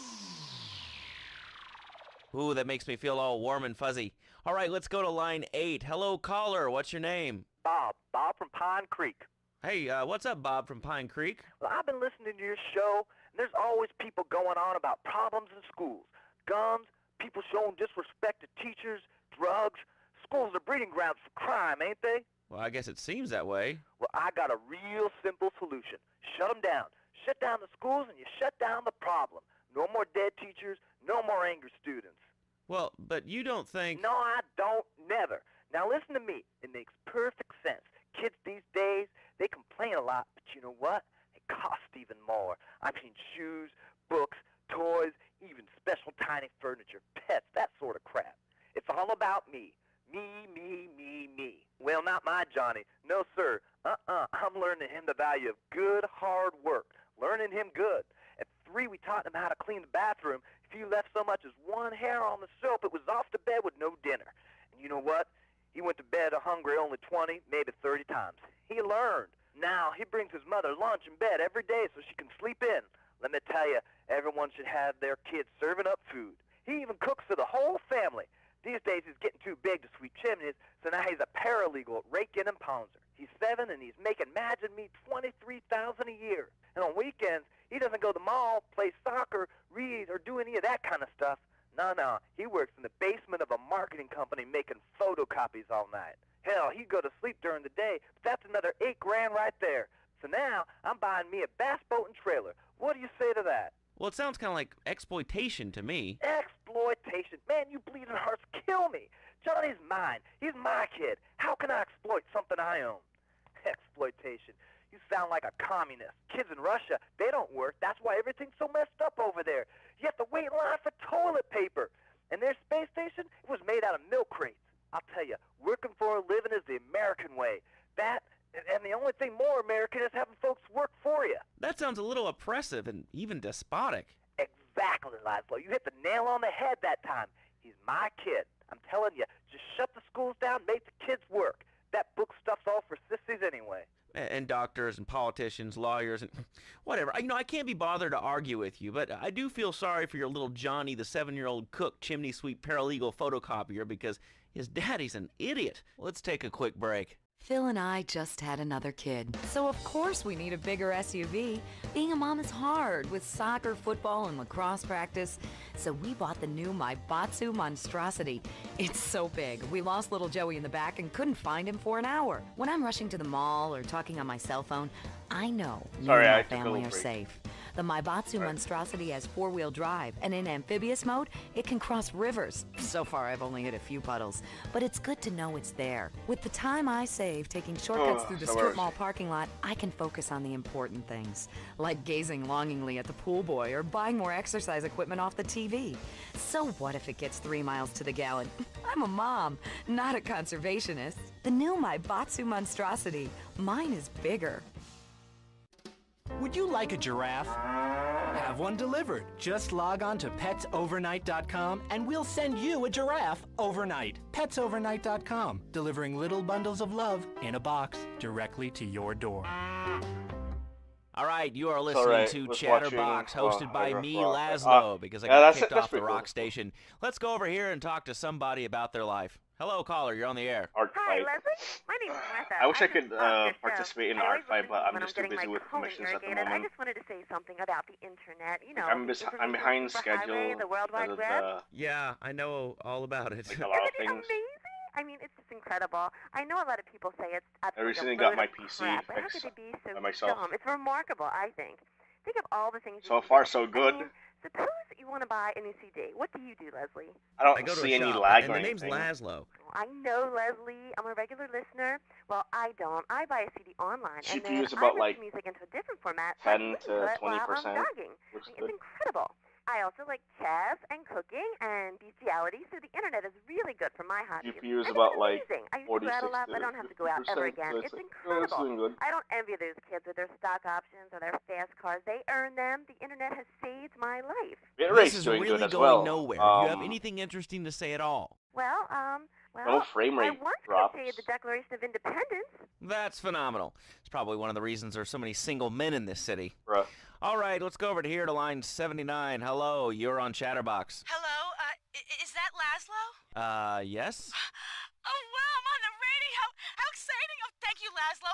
Ooh, that makes me feel all warm and fuzzy. All right, let's go to line 8. Hello, caller. What's your name? Bob from Pine Creek. Hey, what's up, Bob from Pine Creek? Well, I've been listening to your show, and there's always people going on about problems in schools. Guns, people showing disrespect to teachers, drugs. Schools are breeding grounds for crime, ain't they? Well, I guess it seems that way. Well, I got a real simple solution. Shut them down. Shut down the schools, and you shut down the problem. No more dead teachers, no more angry students. Well, but you don't think... No, I don't, never. Now listen to me. It makes perfect sense. Kids these days, they complain a lot, but you know what? It costs even more. I mean shoes, books, toys, even special tiny furniture, pets, that sort of crap. It's all about me. Me. Well, not my Johnny. No, sir. I'm learning him the value of good, hard work. Learning him good. At 3, we taught him how to clean the bathroom. If he left so much as one hair on the soap, it was off to bed with no dinner. And you know what? He went to bed hungry only 20, maybe 30 times. He learned. Now, he brings his mother lunch in bed every day so she can sleep in. Let me tell you, everyone should have their kids serving up food. He even cooks for the whole family. These days, he's getting too big to sweep chimneys, so now he's a paralegal at Rake-In and Pouncer. He's 7, and he's making Imagine Me $23,000 a year. And on weekends, he doesn't go to the mall, play soccer, read, or do any of that kind of stuff. No. He works in the basement of a marketing company making photocopies all night. Hell, he'd go to sleep during the day, but that's another $8,000 right there. So now, I'm buying me a bass boat and trailer. What do you say to that? Well, it sounds kind of like exploitation to me. Exploitation? Man, you bleeding hearts kill me. Johnny's mine. He's my kid. How can I exploit something I own? Exploitation. You sound like a communist. Kids in Russia, they don't work. That's why everything's so messed up over there. You have to wait in line for toilet paper. And their space station, it was made out of milk crates. I'll tell you, working for a living is the American way. That, and the only thing more American is having folks work for you. That sounds a little oppressive and even despotic. Exactly, Laszlo. You hit the nail on the head that time. He's my kid. I'm telling you, just shut the schools down, make the kids work. That book stuff's all for sissies anyway. And doctors and politicians, lawyers, and whatever. I can't be bothered to argue with you, but I do feel sorry for your little Johnny, the 7-year-old cook, chimney sweep, paralegal photocopier, because his daddy's an idiot. Let's take a quick break. Phil and I just had another kid, so of course we need a bigger SUV. Being a mom is hard with soccer, football, and lacrosse practice, so we bought the new Maibatsu Monstrosity. It's so big, we lost little Joey in the back and couldn't find him for an hour. When I'm rushing to the mall or talking on my cell phone, I know me and my family are safe. The Maibatsu Monstrosity has 4-wheel drive, and in amphibious mode, it can cross rivers. So far, I've only hit a few puddles, but it's good to know it's there. With the time I save taking shortcuts through the strip mall parking lot, I can focus on the important things, like gazing longingly at the pool boy or buying more exercise equipment off the TV. So what if it gets 3 miles to the gallon? I'm a mom, not a conservationist. The new Maibatsu Monstrosity. Mine is bigger. Would you like a giraffe? Have one delivered. Just log on to petsovernight.com and we'll send you a giraffe overnight. Petsovernight.com, delivering little bundles of love in a box directly to your door. All right, you are listening to Chatterbox, hosted by me, Laszlo, because I got kicked off the rock station. Let's go over here and talk to somebody about their life. Hello, caller. You're on the air. Art Hi, fight. Leslie. My name's Martha. I wish I could your participate in show. the I art always fight, listen but to you I'm when just too getting busy my with colon commissions at the irrigated. I moment. just wanted to say something about the internet. You know, I'm the I'm behind superhighway, schedule the World because Wide of Web. the Yeah, I know all about it. like a lot of Isn't it things. amazing? I mean, it's just incredible. I know a lot of people say it's I absolutely recently a got load my of PC crap, but how fixed could they be so by myself. dumb? It's remarkable, I think. Think of all the things you So can far, do. so good. I mean, suppose you want to buy a new CD. What do you do, Leslie? I don't go to see a any shop, lag and or the name's anything. Laszlo. I know, Leslie. I'm a regular listener. Well, I don't. I buy a CD online, and then CPU's I about listen like to music into a different format, so I can 10 listen to to it while I'm 20%, jogging. which is It's good. incredible. I also like chess and cooking and bestiality, so the internet is really good for my hobbies. GPU is And about it's like amazing. I used to 46 go out a lot, but I don't have to go out ever 50%, again. so It's it's incredible. doing good. I don't envy those kids with their stock options or their fast cars. They earn them. The internet has saved my life. Bitrate's This is doing really good as going well. nowhere. Do you have anything interesting to say at all? Well, No frame I rate once drops. critiqued the Declaration of Independence. That's phenomenal. It's probably one of the reasons there's so many single men in this city. Bruh. All right, let's go over to here to line 79. Hello, you're on Chatterbox. Hello, is that Laszlo? Yes? Oh, wow, I'm on the radio. How exciting. Oh, thank you, Laszlo.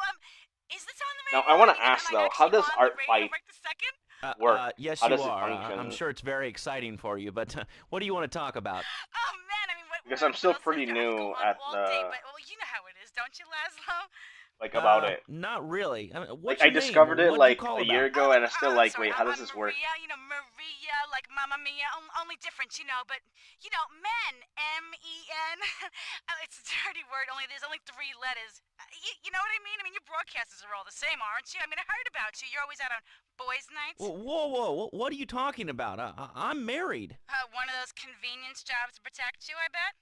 Is this on the Now, radio? I want to Am ask I though, actually how does on art the radio fight right this second? work? Yes, How you does it are. function? I'm sure it's very exciting for you, but what do you want to talk about? Oh, man, I mean, Because I'm still pretty new at all the day, but, well, you know how it is, don't you,Laszlo? like about it. Not really. I mean, Like what's I your name? discovered it What'd you like call a year about? ago, and I'm still like, Sorry, wait, how I'm does this work? Maria, you know, Maria, like Mamma Mia, only different, you know, but, you know, men, M-E-N, it's a dirty word, there's only 3 letters. You know what I mean? I mean, your broadcasters are all the same, aren't you? I mean, I heard about you. You're always out on boys' nights. Whoa, what are you talking about? I'm married. One of those convenience jobs to protect you, I bet?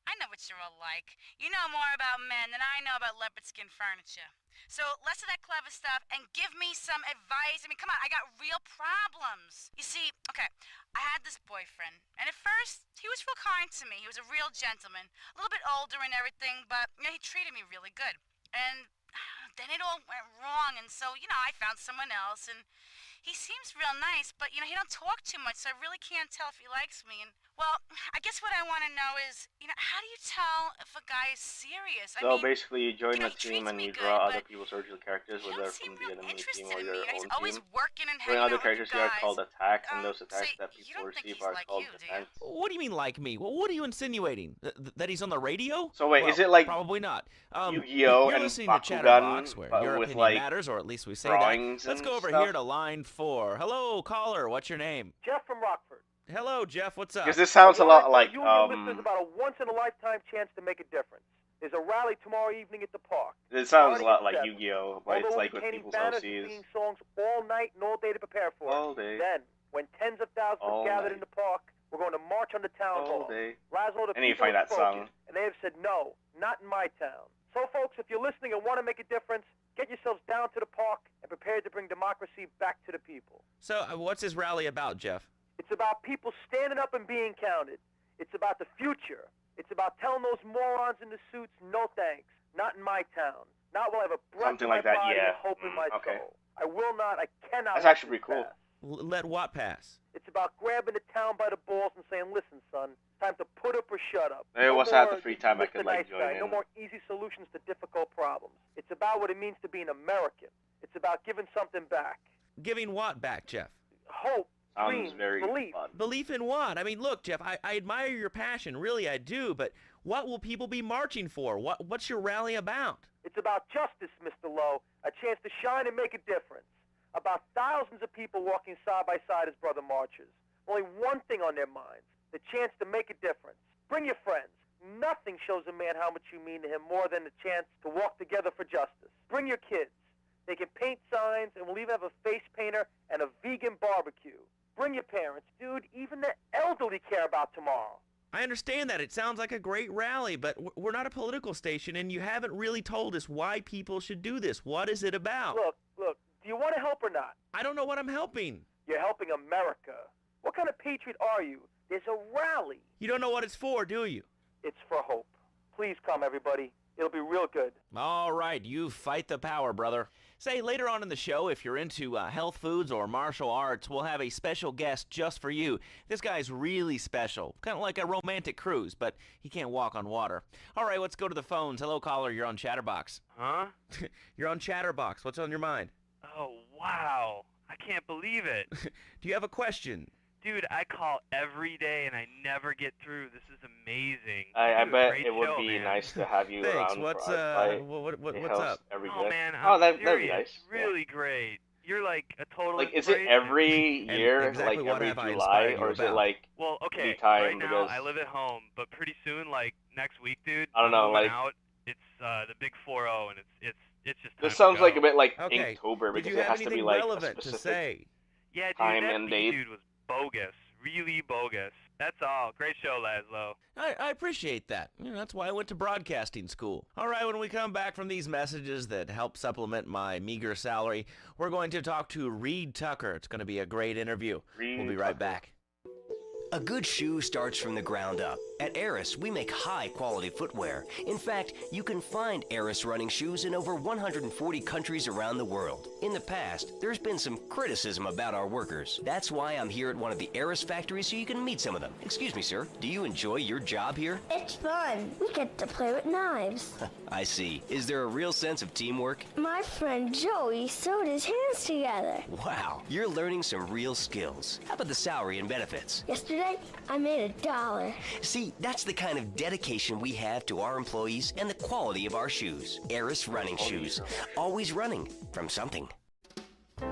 I know what you're all like. You know more about men than I know about leopard skin furniture. So less of that clever stuff and give me some advice. I mean, come on, I got real problems. You see, okay, I had this boyfriend, and at first, he was real kind to me. He was a real gentleman, a little bit older and everything, but you know, he treated me really good. And then it all went wrong, and so, you know, I found someone else, and he seems real nice, but, you know, he don't talk too much, so I really can't tell if he likes me. And, well, I guess what I want to know is, you know, how do you tell if a guy is serious? I So mean, basically, you join you know, a he team treats and me you draw good, other but people's original characters, whether they're from the enemy team or in me. your He's own always team. working and Join hanging other out with characters the here are guys. called attacks, and those So attacks that you people don't think receive he's are like called you, do you? defense. What do you mean like me? What are you insinuating? That he's on the radio? So wait, Well, is it like probably not. Yu-Gi-Oh You're and listening to Bakugan, Chatterbox, where but your with, opinion like, matters, or at least we say drawings that. Let's and go over stuff? here to line 4. Hello, caller. What's your name? Jeff from Rockford. Hello, Jeff. What's up? Because this sounds a lot like you and your listeners about a once-in-a-lifetime chance to make a difference. There's a rally tomorrow evening at the park. It sounds a Starting lot at like 7. Yu-Gi-Oh, but it's Although like with containing people's banners OCs. and singing songs all night and all day to prepare for All it. day. Then, when tens of thousands All are gathered night. in the park, we're going to march on the town All hall. day. Laszlo, the And you people find have that song. spoken, and they have said no, not in my town. So, folks, if you're listening and want to make a difference, get yourselves down to the park and prepare to bring democracy back to the people. So, what's this rally about, Jeff? It's about people standing up and being counted. It's about the future. It's about telling those morons in the suits, no thanks, not in my town. Not while I have a breath Something in my like that, body yeah. and hope in my okay. soul. I will not, I cannot That's let actually this pretty cool. pass. Let what pass? It's about grabbing the town by the balls and saying, listen, son, time to put up or shut up. Maybe No once I have more the free time, I Mr. could, like, nice join guy. in. No more easy solutions to difficult problems. It's about what it means to be an American. It's about giving something back. Giving what back, Jeff? Hope, Sounds dreams, very belief. fun. Belief in what? I mean, look, Jeff, I admire your passion. Really, I do. But what will people be marching for? What's your rally about? It's about justice, Mr. Lowe, a chance to shine and make a difference. About thousands of people walking side by side as brother marchers. Only one thing on their minds, the chance to make a difference. Bring your friends. Nothing shows a man how much you mean to him more than the chance to walk together for justice. Bring your kids. They can paint signs, and we'll even have a face painter and a vegan barbecue. Bring your parents. Dude, even the elderly care about tomorrow. I understand that. It sounds like a great rally, but we're not a political station, and you haven't really told us why people should do this. What is it about? Look, do you want to help or not? I don't know what I'm helping. You're helping America. What kind of patriot are you? There's a rally. You don't know what it's for, do you? It's for hope. Please come, everybody. It'll be real good. All right, you fight the power, brother. Say, later on in the show, if you're into health foods or martial arts, we'll have a special guest just for you. This guy's really special, kind of like a romantic cruise, but he can't walk on water. All right, let's go to the phones. Hello, caller, you're on Chatterbox. Huh? You're on Chatterbox. What's on your mind? Oh, wow. I can't believe it. Do you have a question? Dude, I call every day and I never get through. This is amazing. I You do a bet great it would show, be man. nice to have you Thanks. around. What's for our what's up? Every Oh, bit. man, Oh, I'm that'd be serious. nice. Really great. You're like a total Like, is it inspiration. every year, exactly like what every have I July, inspired you or is it about? like Well, okay, anytime? right now Because I live at home, but pretty soon, like next week, dude, I don't know, I'm moving like out. It's the big 4-0, and it's just time this to sounds go. like a bit like Okay. Inktober Did because you it have has to be anything like a relevant to specific say? Yeah, dude, time that and B date. dude was bogus. Really bogus. That's all. Great show, Laszlo. I appreciate that. You know, that's why I went to broadcasting school. All right, when we come back from these messages that help supplement my meager salary, we're going to talk to Reed Tucker. It's going to be a great interview. We'll be right back. A good shoe starts from the ground up. At Eris, we make high-quality footwear. In fact, you can find Eris running shoes in over 140 countries around the world. In the past, there's been some criticism about our workers. That's why I'm here at one of the Eris factories so you can meet some of them. Excuse me, sir. Do you enjoy your job here? It's fun. We get to play with knives. I see. Is there a real sense of teamwork? My friend Joey sewed his hands together. Wow, you're learning some real skills. How about the salary and benefits? Yesterday, I made $1. See, that's the kind of dedication we have to our employees and the quality of our shoes. Eris running shoes. Always running from something.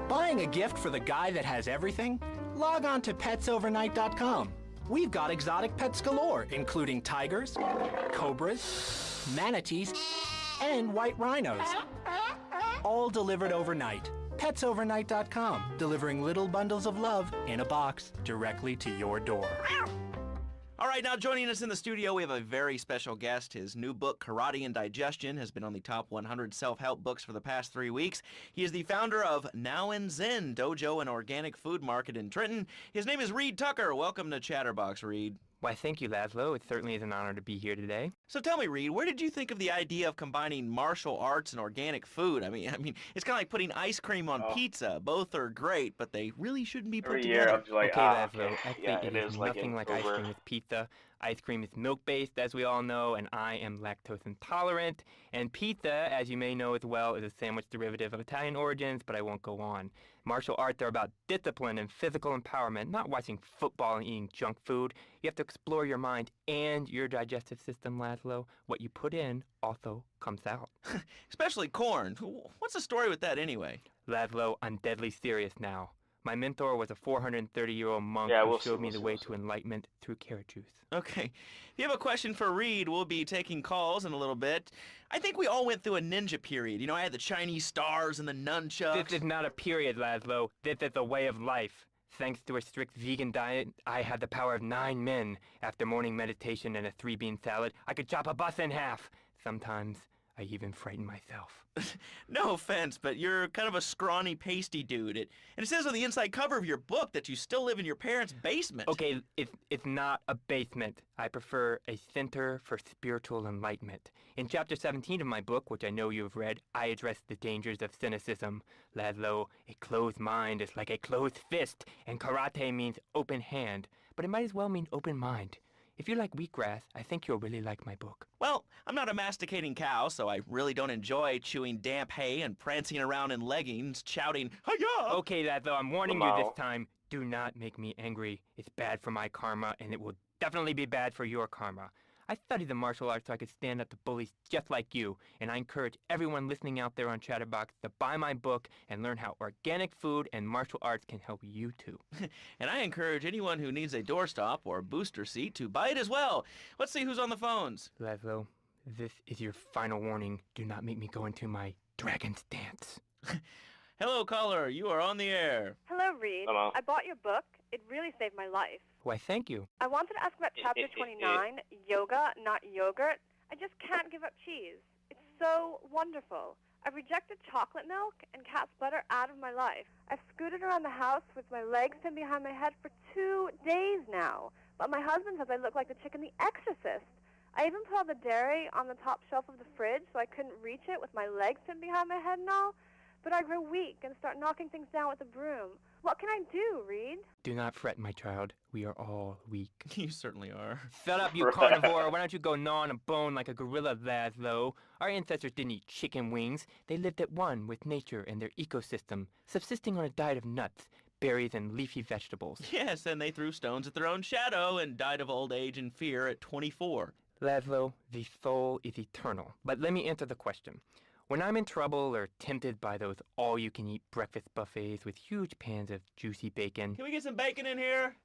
Buying a gift for the guy that has everything? Log on to petsovernight.com. We've got exotic pets galore, including tigers, cobras, manatees, and white rhinos. All delivered overnight. petsovernight.com, delivering little bundles of love in a box directly to your door. All right, now joining us in the studio, we have a very special guest. His new book, Karate and Digestion, has been on the top 100 self-help books for the past 3 weeks. He is the founder of Now and Zen Dojo and Organic Food Market in Trenton. His name is Reed Tucker. Welcome to Chatterbox, Reed. Why, thank you, Laszlo. It certainly is an honor to be here today. So tell me, Reed, where did you think of the idea of combining martial arts and organic food? I mean, it's kind of like putting ice cream on pizza. Both are great, but they really shouldn't be put Every together. year I'm just like, Okay, Laszlo, I think yeah, it it is is like nothing like ice Inktober. cream with pizza. Ice cream is milk-based, as we all know, and I am lactose intolerant. And pizza, as you may know as well, is a sandwich derivative of Italian origins, but I won't go on. Martial arts are about discipline and physical empowerment, not watching football and eating junk food. You have to explore your mind and your digestive system, Laszlo. What you put in also comes out. Especially corn. What's the story with that anyway? Laszlo, I'm deadly serious now. My mentor was a 430-year-old monk Yeah, who we'll see, showed me we'll the see, way we'll to enlightenment through carrot juice. Okay. If you have a question for Reed, we'll be taking calls in a little bit. I think we all went through a ninja period. You know, I had the Chinese stars and the nunchucks. This is not a period, Laszlo. This is a way of life. Thanks to a strict vegan diet, I had the power of 9 men. After morning meditation and a 3-bean salad, I could chop a bus in half. Sometimes I even frighten myself. No offense, but you're kind of a scrawny, pasty dude. And it says on the inside cover of your book that you still live in your parents' basement. Okay, it's not a basement. I prefer a center for spiritual enlightenment. In chapter 17 of my book, which I know you have read, I address the dangers of cynicism. Laszlo, a closed mind is like a closed fist, and karate means open hand, but it might as well mean open mind. If you like wheatgrass, I think you'll really like my book. Well, I'm not a masticating cow, so I really don't enjoy chewing damp hay and prancing around in leggings, shouting, "Hi-ya!" Okay, Laszlo, I'm warning you this time. Do not make me angry. It's bad for my karma, and it will definitely be bad for your karma. I studied the martial arts so I could stand up to bullies just like you, and I encourage everyone listening out there on Chatterbox to buy my book and learn how organic food and martial arts can help you too. And I encourage anyone who needs a doorstop or booster seat to buy it as well. Let's see who's on the phones. Laszlo, this is your final warning. Do not make me go into my dragon's dance. Hello, caller. You are on the air. Hello, Reed. Hello. I bought your book. It really saved my life. Why, thank you. I wanted to ask about chapter 29, yoga, not yogurt. I just can't give up cheese. It's so wonderful. I've rejected chocolate milk and cat's butter out of my life. I've scooted around the house with my legs pinned behind my head for 2 days now. But my husband says I look like the chick in The Exorcist. I even put all the dairy on the top shelf of the fridge so I couldn't reach it with my legs pinned behind my head and all. but I grow weak and start knocking things down with a broom. What can I do, Reed? Do not fret, my child. We are all weak. You certainly are. Shut up, you carnivore. Why don't you go gnaw on a bone like a gorilla, Laszlo? Our ancestors didn't eat chicken wings. They lived at one with nature and their ecosystem, subsisting on a diet of nuts, berries, and leafy vegetables. Yes, and they threw stones at their own shadow and died of old age and fear at 24. Laszlo, the soul is eternal. But let me answer the question. When I'm in trouble or tempted by those all-you-can-eat breakfast buffets with huge pans of juicy bacon... Can we get some bacon in here?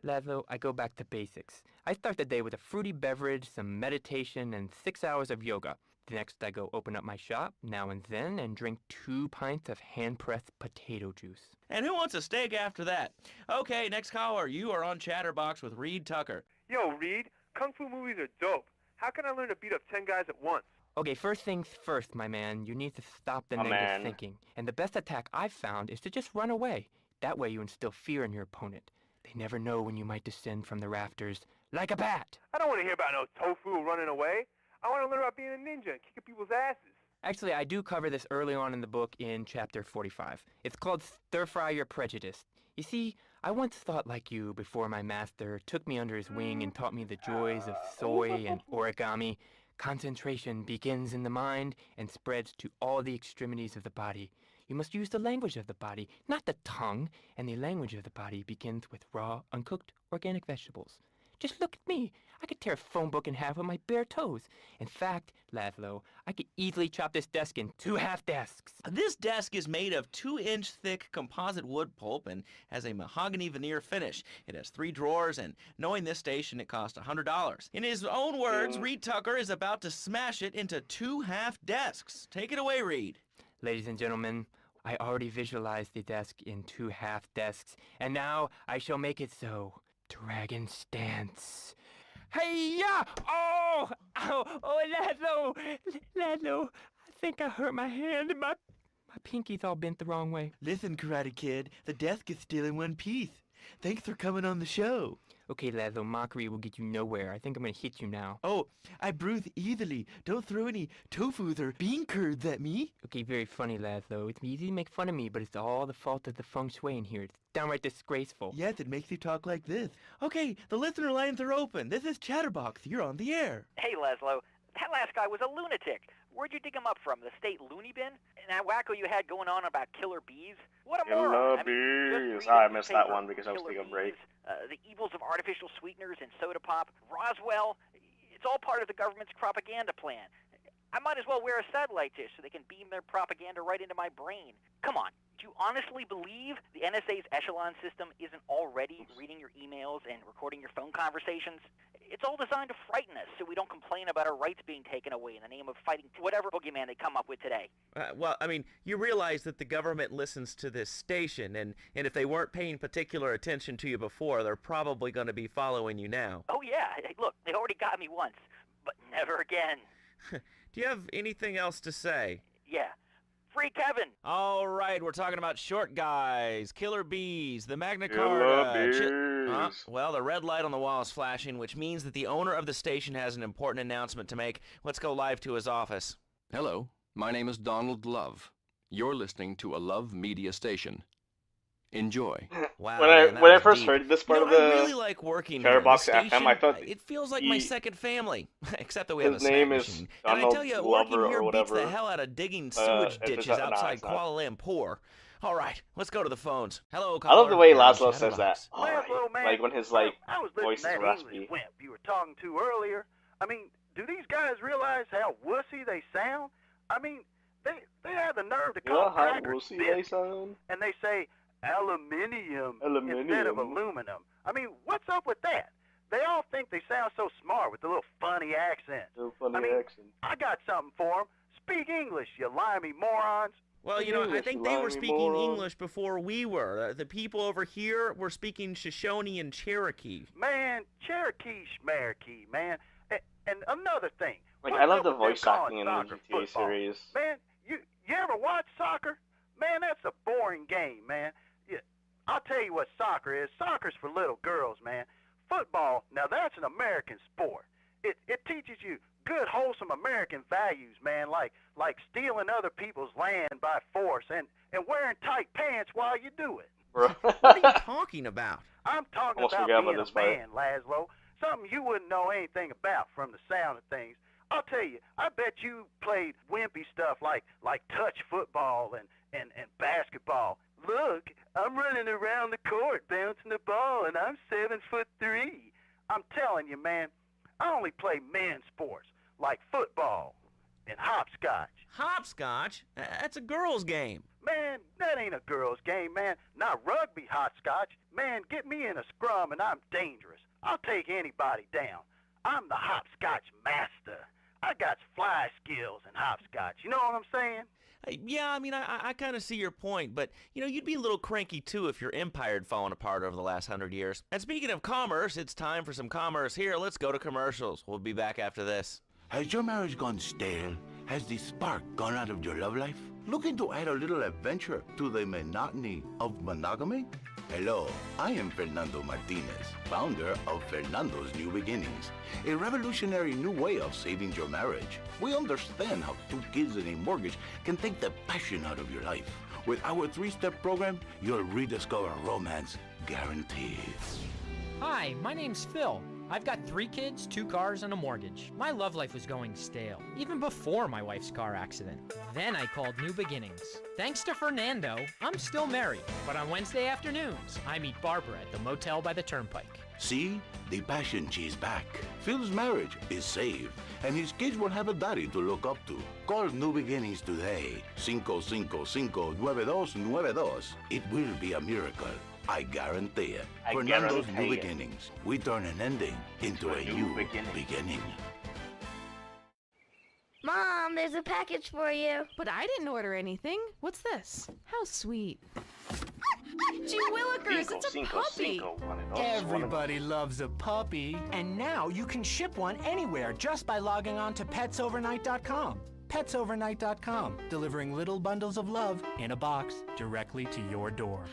Laszlo, I go back to basics. I start the day with a fruity beverage, some meditation, and 6 hours of yoga. Next, I go open up my shop, now and then, and drink 2 pints of hand-pressed potato juice. And who wants a steak after that? Okay, next caller. You are on Chatterbox with Reed Tucker. Yo, Reed, Kung Fu movies are dope. How can I learn to beat up 10 guys at once? Okay, first things first, my man. You need to stop the negative thinking. And the best attack I've found is to just run away. That way you instill fear in your opponent. They never know when you might descend from the rafters like a bat. I don't want to hear about no tofu running away. I want to learn about being a ninja and kicking people's asses. Actually, I do cover this early on in the book in chapter 45. It's called Stir Fry Your Prejudice. You see, I once thought like you before my master took me under his wing and taught me the joys of soy and origami. Concentration begins in the mind and spreads to all the extremities of the body. You must use the language of the body, not the tongue, and the language of the body begins with raw, uncooked, organic vegetables. Just look at me. I could tear a phone book in half with my bare toes. In fact, Laszlo, I could easily chop this desk in 2 half desks. This desk is made of 2-inch thick composite wood pulp and has a mahogany veneer finish. It has 3 drawers, and knowing this station, it cost $100. In his own words, Reed Tucker is about to smash it into 2 half desks. Take it away, Reed. Ladies and gentlemen, I already visualized the desk in 2 half desks, and now I shall make it so. Dragon stance. Hey-ya! Oh! Ow! Oh, Laszlo, I think I hurt my hand and my pinky's all bent the wrong way. Listen, Karate Kid, the desk is still in one piece. Thanks for coming on the show. Okay, Laszlo, mockery will get you nowhere. I think I'm gonna hit you now. Oh, I bruise easily. Don't throw any tofus or bean curds at me. Okay, very funny, Laszlo. It's easy to make fun of me, but it's all the fault of the feng shui in here. It's downright disgraceful. Yes, it makes you talk like this. Okay, the listener lines are open. This is Chatterbox. You're on the air. Hey, Laszlo. That last guy was a lunatic. Where'd you dig him up from? The state loony bin? And that wacko you had going on about killer bees? What a moron. Bees. I missed that one because I was taking a break. The evils of artificial sweeteners and soda pop. Roswell. It's all part of the government's propaganda plan. I might as well wear a satellite dish so they can beam their propaganda right into my brain. Come on. Do you honestly believe the NSA's echelon system isn't already reading your emails and recording your phone conversations? It's all designed to frighten us so we don't complain about our rights being taken away in the name of fighting whatever boogeyman they come up with today. Well, I mean, you realize that the government listens to this station, and if they weren't paying particular attention to you before, they're probably going to be following you now. Oh, yeah. Hey, look, they already got me once, but never again. Do you have anything else to say? Yeah. Free Kevin! All right, we're talking about short guys, killer bees, the Magna Carta. Well, the red light on the wall is flashing, which means that the owner of the station has an important announcement to make. Let's go live to his office. Hello, my name is Donald Love. You're listening to a Love Media station. Enjoy. Wow. When I first heard this part of the I really like working Chatterbox here. The station, FM, I thought it feels like my second family, except that we have a his snack name is machine. Donald And I tell you, working Glover here or beats whatever. the hell out of digging sewage ditches outside it's not. Kuala Lumpur. All right, let's go to the phones. Hello, I love the way caller. Laszlo says that. Laszlo, man. Like when his like I was voice is listening to that raspy. English wimp you were talking to earlier. I mean, do these guys realize how wussy they sound? I mean, they have the nerve to You know call how crackers wussy they biscuits, sound? and they say aluminium instead of aluminum. I mean, what's up with that? They all think they sound so smart with the little funny accent. I got something for them. Speak English, you limey morons. Well, you know, I think they were speaking English before we were. The people over here were speaking Shoshone and Cherokee. Man, Cherokee schmarokee, man. And another thing. Like, what's I love up the with them voice calling acting in the soccer GTA football? series. Man, you ever watch soccer? Man, that's a boring game, man. I'll tell you what soccer is. Soccer's for little girls, man. Football, now that's an American sport. It teaches you good, wholesome American values, man, like stealing other people's land by force and wearing tight pants while you do it. What are you talking about? I'm talking Almost about forgot being about this a part. man, Laszlo. Something you wouldn't know anything about from the sound of things. I'll tell you, I bet you played wimpy stuff like touch football and basketball. Look, I'm running around the court bouncing the ball, and I'm 7'3". I'm telling you, man, I only play men's sports like football and hopscotch. Hopscotch? That's a girl's game. Man, that ain't a girl's game, man. Not rugby hopscotch. Man, get me in a scrum and I'm dangerous. I'll take anybody down. I'm the hopscotch master. I got fly skills in hopscotch. You know what I'm saying? Yeah, I mean, I kind of see your point, but, you'd be a little cranky, too, if your empire had fallen apart over the last 100 years. And speaking of commerce, it's time for some commerce here. Let's go to commercials. We'll be back after this. Has your marriage gone stale? Has the spark gone out of your love life? Looking to add a little adventure to the monotony of monogamy? Hello, I am Fernando Martinez, founder of Fernando's New Beginnings, a revolutionary new way of saving your marriage. We understand how 2 kids and a mortgage can take the passion out of your life. With our 3-step program, you'll rediscover romance guaranteed. Hi, my name's Phil. I've got 3 kids, 2 cars, and a mortgage. My love life was going stale, even before my wife's car accident. Then I called New Beginnings. Thanks to Fernando, I'm still married, but on Wednesday afternoons, I meet Barbara at the motel by the turnpike. See? The passion she's back. Phil's marriage is saved, and his kids will have a daddy to look up to. Call New Beginnings today. 555-9292. It will be a miracle. I guarantee it. Fernando's New Beginnings. We turn an ending into a new beginning. Mom, there's a package for you. But I didn't order anything. What's this? How sweet. Gee willikers, it's a puppy. Everybody loves a puppy. And now you can ship one anywhere just by logging on to petsovernight.com. Petsovernight.com, delivering little bundles of love in a box directly to your door.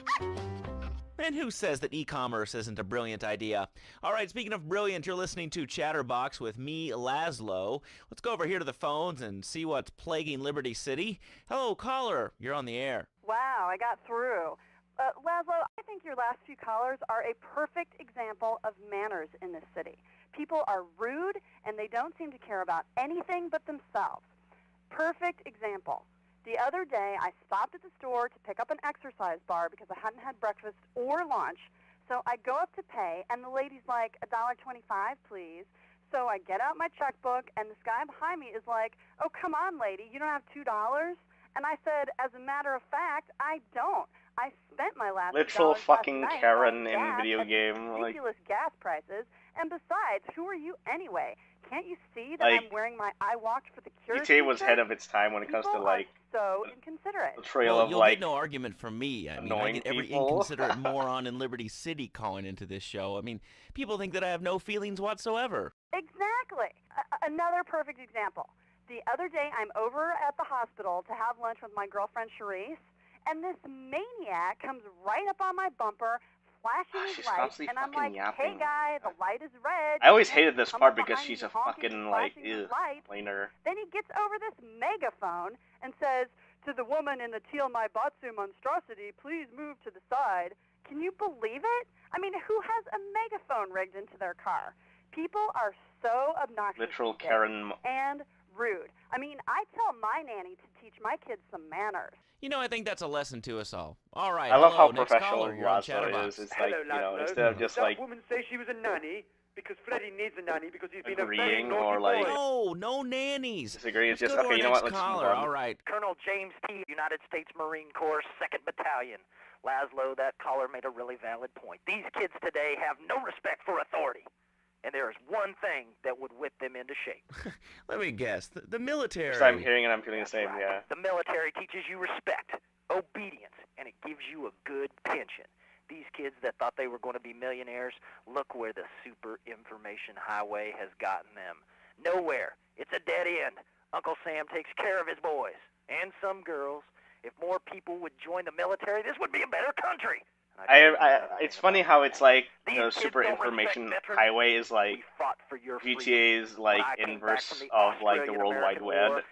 And who says that e-commerce isn't a brilliant idea? All right, speaking of brilliant, you're listening to Chatterbox with me, Laszlo. Let's go over here to the phones and see what's plaguing Liberty City. Hello, caller. You're on the air. Wow, I got through. Laszlo, I think your last few callers are a perfect example of manners in this city. People are rude, and they don't seem to care about anything but themselves. Perfect example. The other day, I stopped at the store to pick up an exercise bar because I hadn't had breakfast or lunch. So I go up to pay, and the lady's like, $1.25, please. So I get out my checkbook, and this guy behind me is like, oh, come on, lady, you don't have $2? And I said, as a matter of fact, I don't. I spent my last literal $2 fucking last night Karen on in gas video at game. ridiculous gas prices. And besides, who are you anyway? Can't you see that Like, I'm wearing my I walked for the cure GTA was t-shirt? ahead of its time when it comes to People like are so inconsiderate. the trail Well, of you'll like get no argument from me. I mean, I annoying get every people. inconsiderate moron in Liberty City calling into this show. I mean, people think that I have no feelings whatsoever. Exactly. Another perfect example. The other day, I'm over at the hospital to have lunch with my girlfriend Charisse, and this maniac comes right up on my bumper, flashing his she's lights, constantly and I'm fucking like, hey yapping. guy, the light is red. I always Can't hated you this come part up because behind she's me a honking fucking and like flashing his lights? plainer. Then he gets over this megaphone and says, to the woman in the teal Maibatsu monstrosity, please move to the side. Can you believe it? I mean, who has a megaphone rigged into their car? People are so obnoxious Literal these days Karen. and rude. I mean, I tell my nanny to teach my kids some manners. You know, I think that's a lesson to us all. All right, I love hello, how next professional caller, you're on Laszlo Chatterbox. is. It's like, you know, instead of just like That woman say she was a nanny because Freddie needs a nanny because he's been a very agreeing naughty or like boy. No nannies. disagree. It's Let's just go to okay. our You know what? next Let's move caller. on. All right. Colonel James T., United States Marine Corps, 2nd Battalion. Laszlo, that caller made a really valid point. These kids today have no respect for authority. And there is one thing that would whip them into shape. Let me guess. The military. Yes, I'm hearing and I'm feeling the same. Right. Yeah. The military teaches you respect, obedience, and it gives you a good pension. These kids that thought they were going to be millionaires, look where the super information highway has gotten them. Nowhere. It's a dead end. Uncle Sam takes care of his boys and some girls. If more people would join the military, this would be a better country. It's funny how it's like the Super Information Highway is like GTA's like inverse of like the World Wide Web.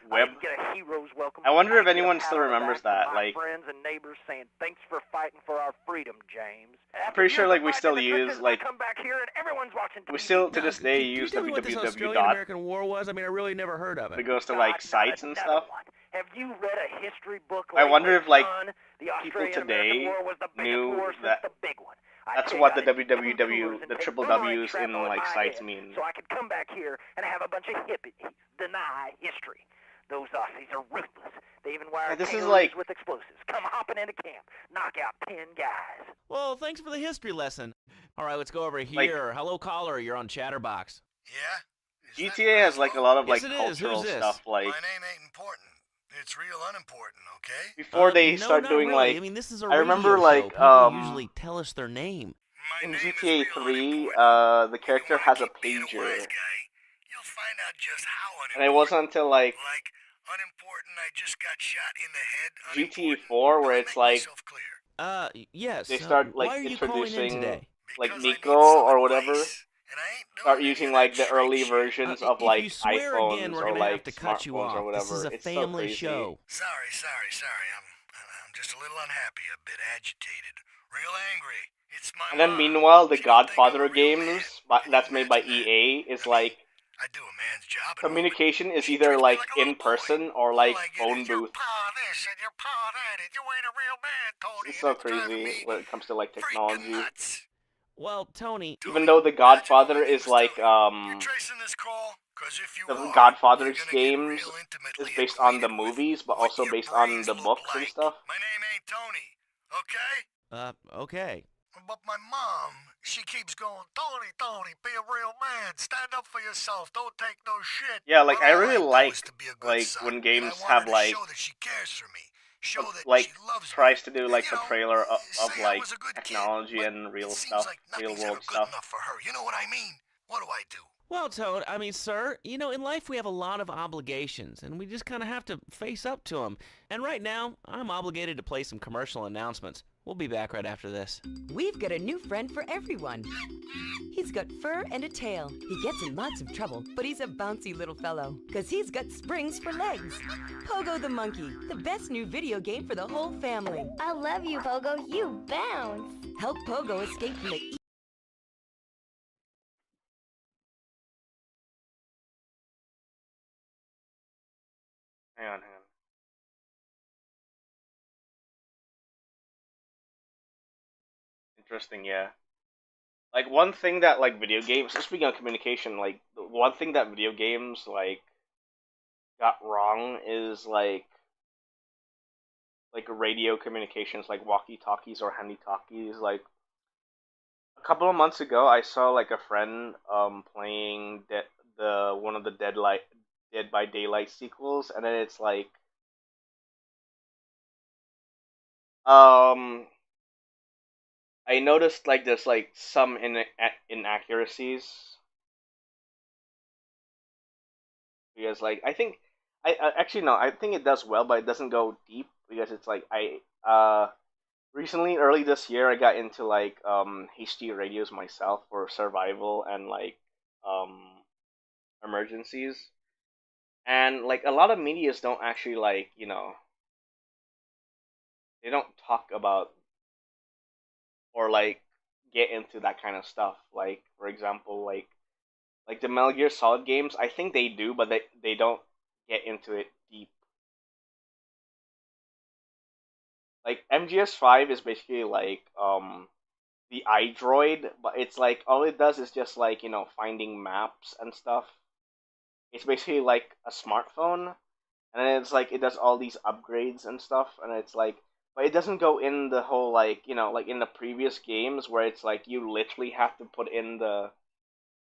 I wonder if anyone still remembers that. Like, friends and neighbors saying thanks for fighting for our freedom, James. I'm pretty sure like we still use like come back here and everyone's watching TV. we still to this day Can you use tell me what this www. Australian-American War was? I mean, I really never heard of it. It goes to like sites and stuff. Have you read a history book? I wonder if like the people Australian-American today War was the biggest knew war since that the big one. that's what the www, the triple W's in like sites mean. So I could come back here and have a bunch of hippies deny history. Those Aussies are ruthless. They even wire this is kangaroos like with explosives. Come hopping into camp, knock out 10 guys. Well, thanks for the history lesson. All right, let's go over here. Hello, caller. You're on Chatterbox. Yeah? GTA has like a lot of like Yes, it is. cultural Who's this? stuff. Like My name ain't important. It's real unimportant, okay? before they no, start not doing really. like I mean, this is a I remember radio like show. People usually tell us their name. in GTA 3, the character has a pager. And it wasn't until like GTA 4 where it's like Yes. they start why like are you calling in introducing today? like Nico or whatever. Start using like the early versions of like if you swear iPhones again, we're or gonna like have to cut you smartphones off. or whatever. This is a It's so family crazy. show. Sorry. I'm just a little unhappy, a bit agitated, real angry. It's my And then mom. meanwhile, the Godfather games that's made by EA is like communication is either like in person or like phone booth. It's so crazy when it comes to like technology. Well, Tony, Even though the Godfather is like the Godfather's games is based on the movies, but also based on the books and stuff. My name ain't Tony, okay? Okay. But my mom, she keeps going, Tony, be a real man. Stand up for yourself. Don't take no shit. Yeah, like But I all really know like is to be a good son, when and games I have wanted to like show that she cares for me. Show that like she loves tries to do like the trailer of say I like was a good kid, technology and real stuff, real world stuff. for her. You know what I mean? What do I do? Well, Toad, I mean, sir, you know, in life we have a lot of obligations, and we just kind of have to face up to them. And right now, I'm obligated to play some commercial announcements. We'll be back right after this. We've got a new friend for everyone. He's got fur and a tail. He gets in lots of trouble, but he's a bouncy little fellow, 'cause he's got springs for legs. Pogo the Monkey, the best new video game for the whole family. I love you, Pogo. You bounce. Help Pogo escape from the Hang on. Interesting, yeah. Like one thing that like video games, speaking of communication, like the one thing that video games like got wrong is like radio communications, like walkie-talkies or handy-talkies. Like a couple of months ago, I saw like a friend playing the one of the Dead by Daylight sequels, and then it's like um I noticed like there's like some inaccuracies because like I think I actually no I think it does well, but it doesn't go deep because it's like I recently early this year I got into like HD radios myself for survival and like um emergencies, and like a lot of medias don't actually like they don't talk about or like get into that kind of stuff. Like for example, like the Metal Gear Solid games, I think they do, but they don't get into it deep. Like MGS5 is basically like the iDroid, but it's like all it does is just like finding maps and stuff. It's basically like a smartphone, and then it's like it does all these upgrades and stuff, and it's like but it doesn't go in the whole like like in the previous games where it's like you literally have to put in the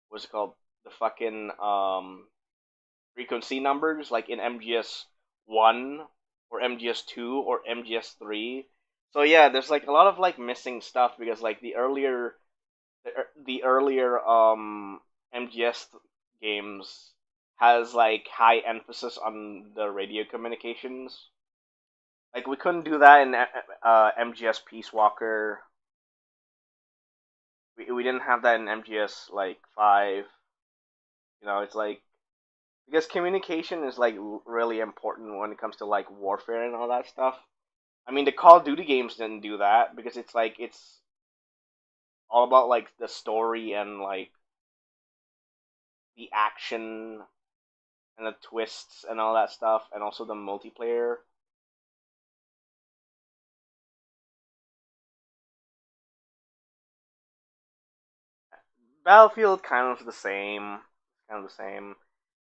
what's it called the fucking frequency numbers like in MGS1 or MGS2 or MGS3. So yeah, there's like a lot of like missing stuff because like the earlier MGS games has like high emphasis on the radio communications. Like we couldn't do that in MGS Peace Walker we didn't have that in MGS like 5. It's like because communication is like really important when it comes to like warfare and all that stuff. I mean, the Call of Duty games didn't do that because it's like it's all about like the story and like the action and the twists and all that stuff, and also the multiplayer. Battlefield kind of the same, kind of the same.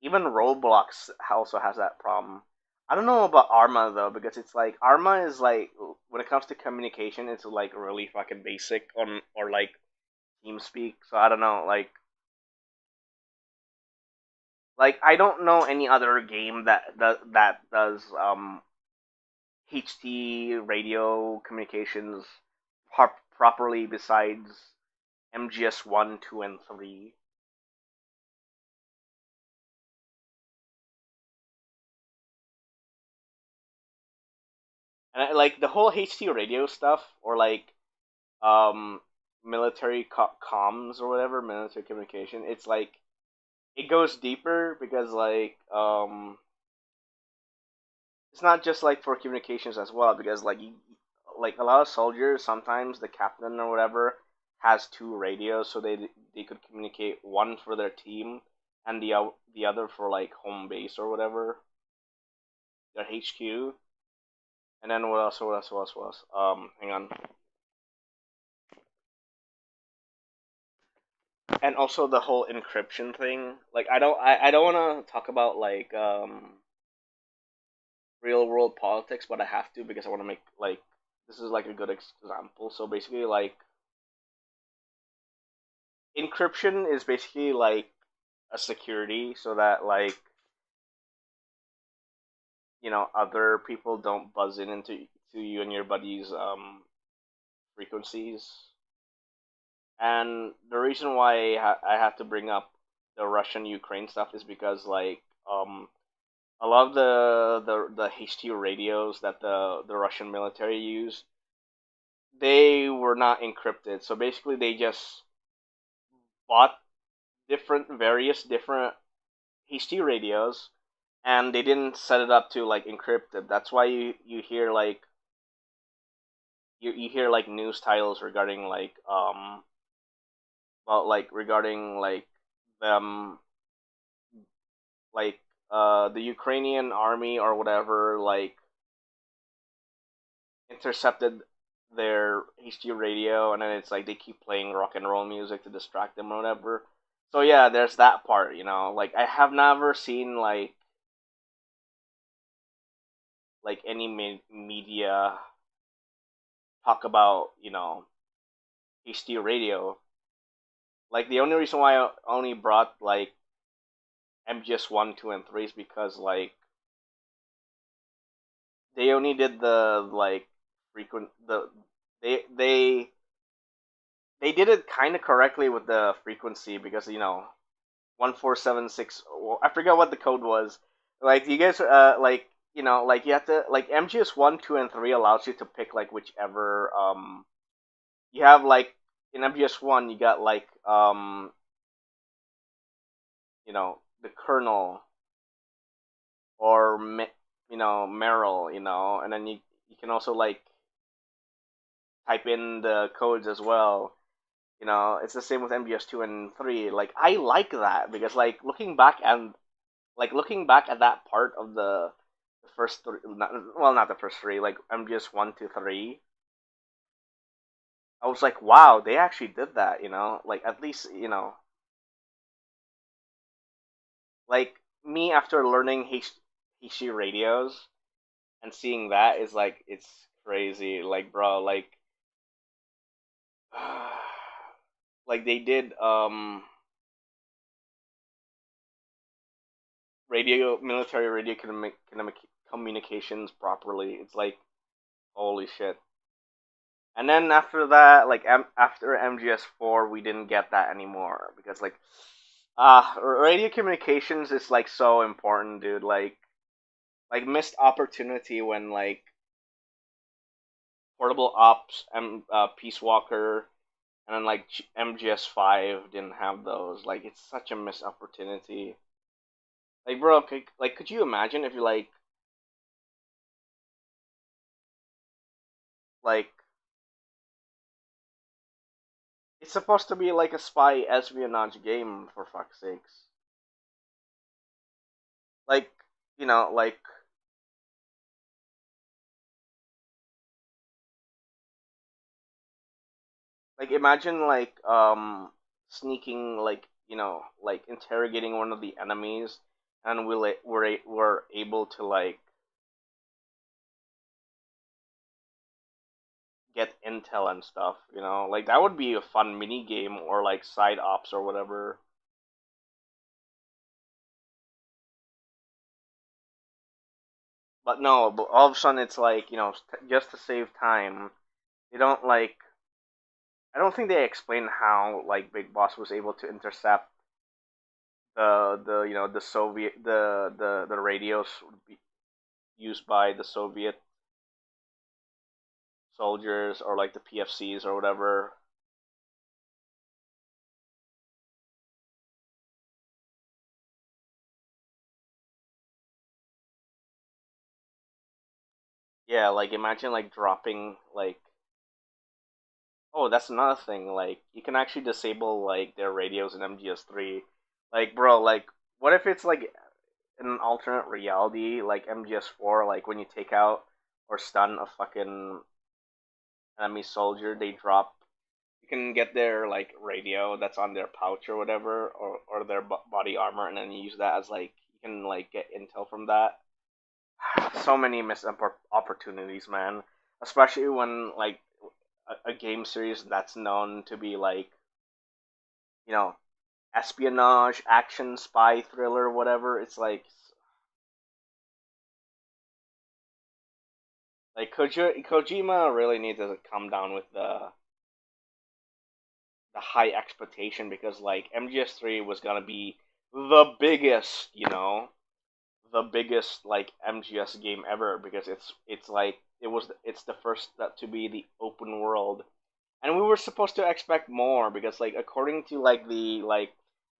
Even Roblox also has that problem. I don't know about Arma though, because it's like Arma is like when it comes to communication, it's like really fucking basic on or like TeamSpeak. So I don't know, like I don't know any other game that does HT radio communications properly besides MGS 1, 2, and 3. And like the whole HT radio stuff, or like um, military comms or whatever, military communication, it's like it goes deeper because it's not just like for communications as well, because like a lot of soldiers, sometimes the captain or whatever has two radios, so they could communicate one for their team and the other for like home base or whatever, their HQ. And then what else? What else? What else? What else? Hang on. And also the whole encryption thing. Like I don't want to talk about like real world politics, but I have to because I want to make like this is like a good example. So basically, like encryption is basically like a security so that like other people don't buzz in into to you and your buddies frequencies. And the reason why I have to bring up the Russian Ukraine stuff is because like a lot of the HT radios that the Russian military use, they were not encrypted. So basically, they just bought various different HT radios, and they didn't set it up to like encrypt it. That's why you hear like you hear like news titles regarding like well like regarding like them like the Ukrainian army or whatever like intercepted their HT radio, and then it's like they keep playing rock and roll music to distract them or whatever. So yeah, there's that part, Like I have never seen like any media talk about HT radio. Like the only reason why I only brought like MGS 1, 2, and 3 is because like they only did the like frequent the they they did it kind of correctly with the frequency because 1476. Well, I forgot what the code was. Like you guys, like like you have to like MGS 1, 2, and 3 allows you to pick like whichever you have like in MGS 1 you got like the kernel or Merrill, and then you can also like type in the codes as well. It's the same with MGS 2 and 3. Like I like that because like looking back at that part of the first three, not the first three, like MGS 1 to 3, I was like, wow, they actually did that, like at least, like me after learning Heishi radios and seeing that is like it's crazy, like bro, like like they did military radio communications properly. It's like holy shit. And then after that, like after MGS4, we didn't get that anymore because like radio communications is like so important, dude. Like missed opportunity when like Portable Ops and Peace Walker and then like MGS5 didn't have those. Like it's such a missed opportunity. Like bro, could you imagine if you like it's supposed to be like a spy espionage game for fuck's sakes. Like like imagine like sneaking like like interrogating one of the enemies, and we're able to like get intel and stuff. Like that would be a fun mini game or like side ops or whatever. But no, but all of a sudden it's like just to save time, they don't like. I don't think they explain how like Big Boss was able to intercept the the Soviet the radios used by the Soviet soldiers or like the PFCs or whatever. Yeah, like imagine like dropping like oh, that's another thing. Like you can actually disable like their radios in MGS3. Like bro, like what if it's like in an alternate reality like MGS4 like when you take out or stun a fucking enemy soldier, they drop you can get their like radio that's on their pouch or whatever or their body armor and then you use that as like you can like get intel from that. So many missed opportunities, man. Especially when like a game series that's known to be like you know espionage, action, spy, thriller, whatever. It's like Kojima really needs to come down with the high expectation because like MGS3 was gonna be the biggest, the biggest like MGS game ever because it's like it's the first that to be the open world, and we were supposed to expect more because like according to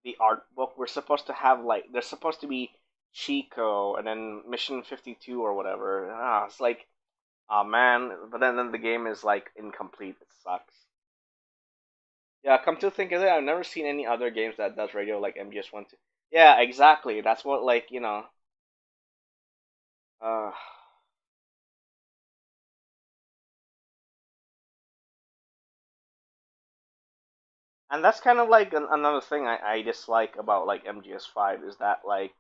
the art book we're supposed to have like there's supposed to be Chico and then Mission 52 or whatever. It's like oh man, but then the game is like incomplete. It sucks. Yeah, come to think of it, I've never seen any other games that does radio like MGS One. Two. Yeah, exactly. That's what Uh, and that's kind of like another thing I dislike about like MGS5 is that like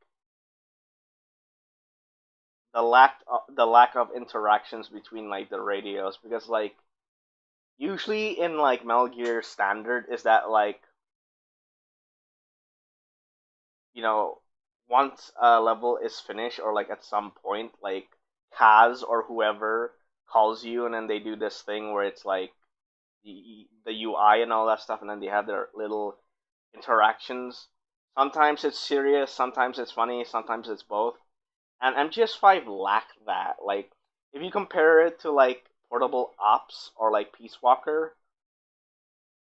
the lack of interactions between like the radios because like usually in like Metal Gear Standard is that like you know once a level is finished or like at some point like Kaz or whoever calls you and then they do this thing where it's like the UI and all that stuff and then they have their little interactions. Sometimes it's serious, sometimes it's funny, sometimes it's both. And MGS5 lacked that. Like if you compare it to like Portable Ops or like Peace Walker,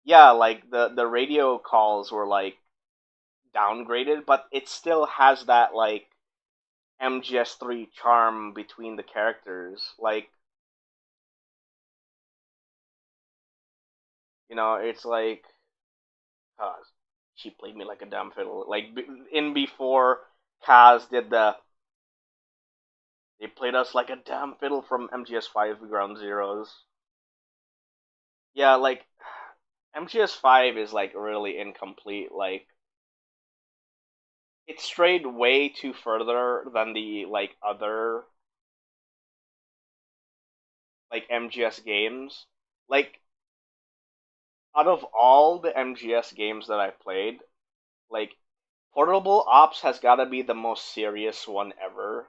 yeah, like the radio calls were like downgraded, but it still has that like MGS3 charm between the characters. Like it's like uh, she played me like a damn fiddle. Like in before Kaz did they played us like a damn fiddle from MGS5 Ground Zeroes. Yeah, like MGS5 is like really incomplete. Like it strayed way too further than the like other like MGS games. Like out of all the MGS games that I played, like Portable Ops has got to be the most serious one ever.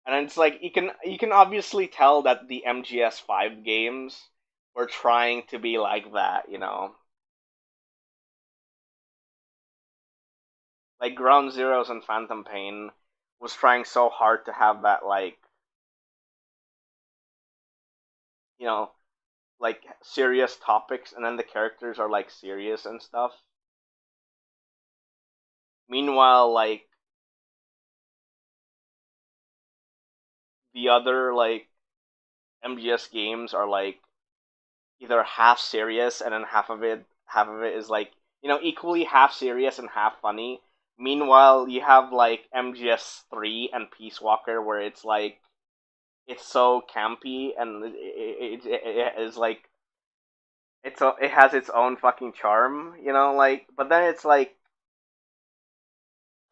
And it's like you can obviously tell that the MGS5 games were trying to be like that. Like Ground Zeroes and Phantom Pain was trying so hard to have that like you know like serious topics, and then the characters are like serious and stuff. Meanwhile, like the other like MGS games are like either half serious and then half of it is like equally half serious and half funny. Meanwhile, you have like MGS3 and Peace Walker where it's like it's so campy and it is like it has its own fucking charm, like but then it's like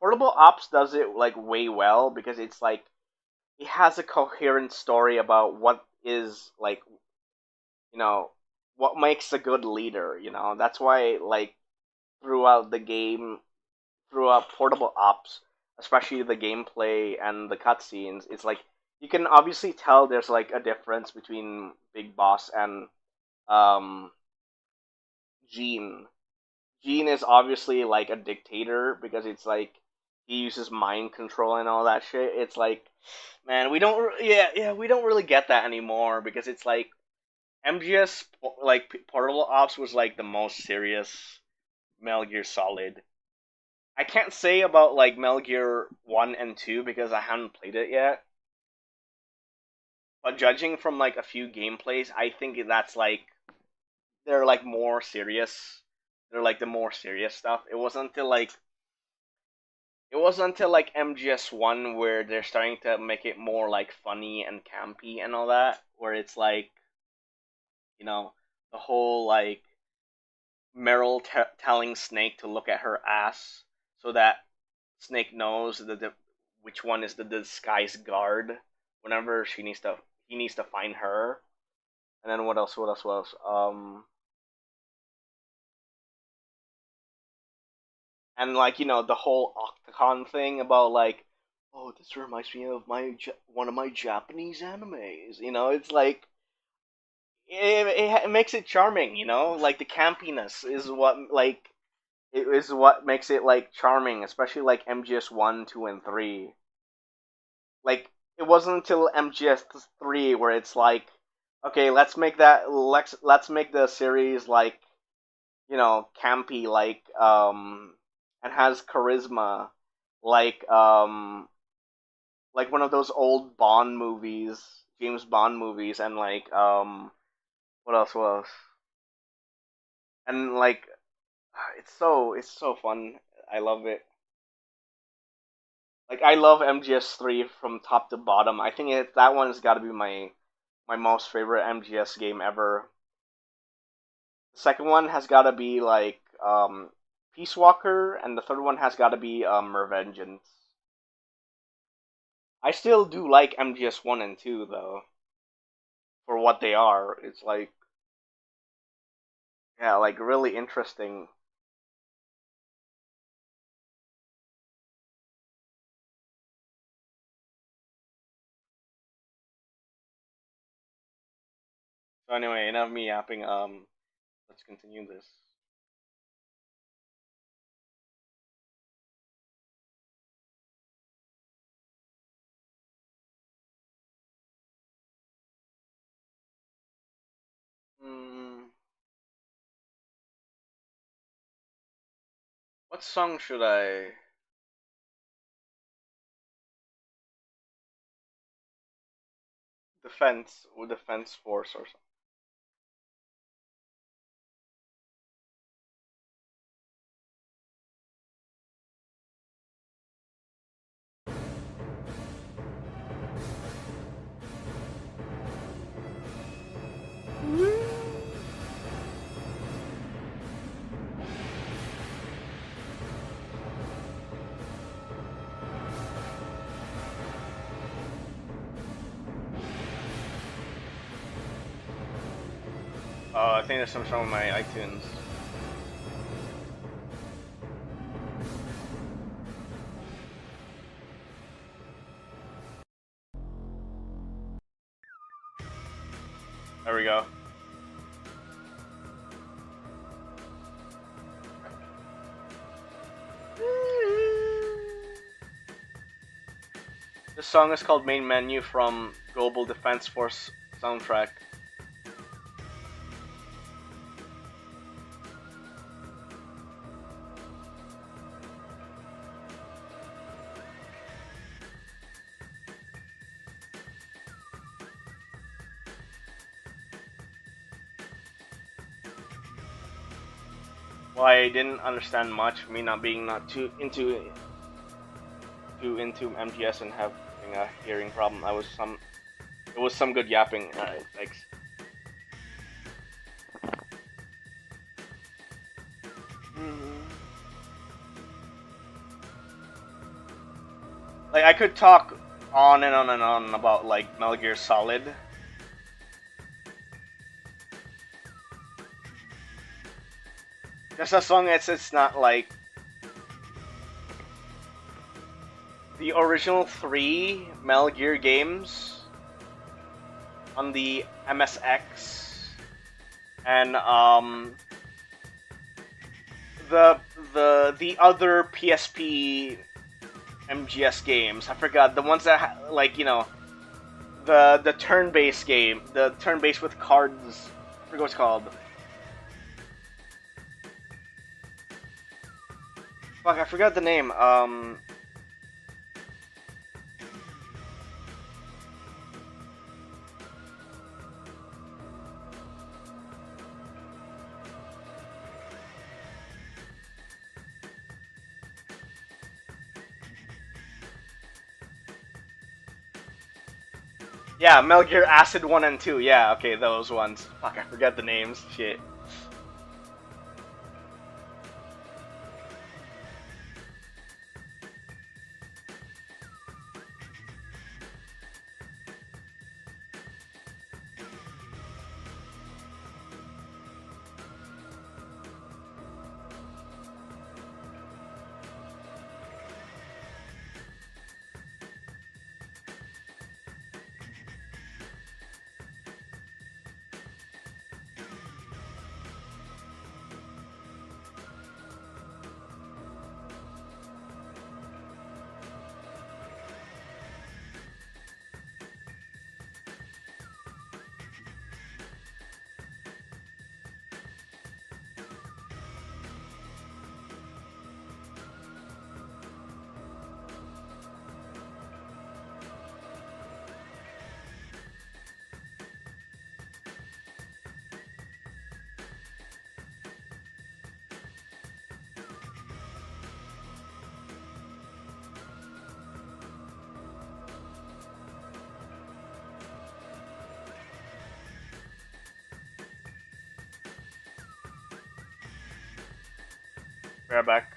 Portable Ops does it like way well because it's like it has a coherent story about what is like you know what makes a good leader. That's why like throughout the game, throughout Portable Ops, especially the gameplay and the cutscenes, it's like you can obviously tell there's like a difference between Big Boss and um Gene. Gene is obviously like a dictator because it's like he uses mind control and all that shit. It's like, man, we don't really get that anymore because it's like MGS like Portable Ops was like the most serious Metal Gear Solid. I can't say about like Metal Gear 1 and 2 because I haven't played it yet. But judging from like a few gameplays, I think that's like they're like more serious. They're like the more serious stuff. It wasn't until like MGS1 where they're starting to make it more like funny and campy and all that, where it's like the whole like Meryl telling Snake to look at her ass so that Snake knows which one is the disguised guard whenever he needs to find her. And then what else? What else? What else? And like the whole Octocon thing about like, oh, this reminds me of one of my Japanese animes. It's like it makes it charming. Like the campiness is what makes it like charming, especially like MGS 1, 2, and 3. Like it wasn't until MGS 3 where it's like, okay, let's make the series like campy, and has charisma, like like one of those old Bond movies, James Bond movies, and like what else? What else? And like it's so fun. I love it. Like I love MGS3 from top to bottom. I think that one's got to be my most favorite MGS game ever. The second one has got to be like Peace Walker, and the third one has got to be Revengeance. I still do like MGS 1 and 2 though, for what they are. It's like yeah, like really interesting. So anyway, enough of me yapping. Let's continue this. Hmm. What song should I? Defense or Defense Force or something. I think there's some song on my iTunes. There we go. This song is called Main Menu from Global Defense Force soundtrack. Well, I didn't understand much. Me not being not too into MGS and having a hearing problem. It was some good yapping. Alright, thanks. Like I could talk on and on and on about like Metal Gear Solid. Just as long as it's not like the original 3 Metal Gear games on the MSX and the other PSP MGS games. I forgot the ones that like, you know, the turn-based game, the turn-based with cards. I forget what it's called. Fuck, I forgot the name. Yeah, Metal Gear Acid 1 and 2. Yeah, okay, those ones. Fuck, I forgot the names. Shit. Right back.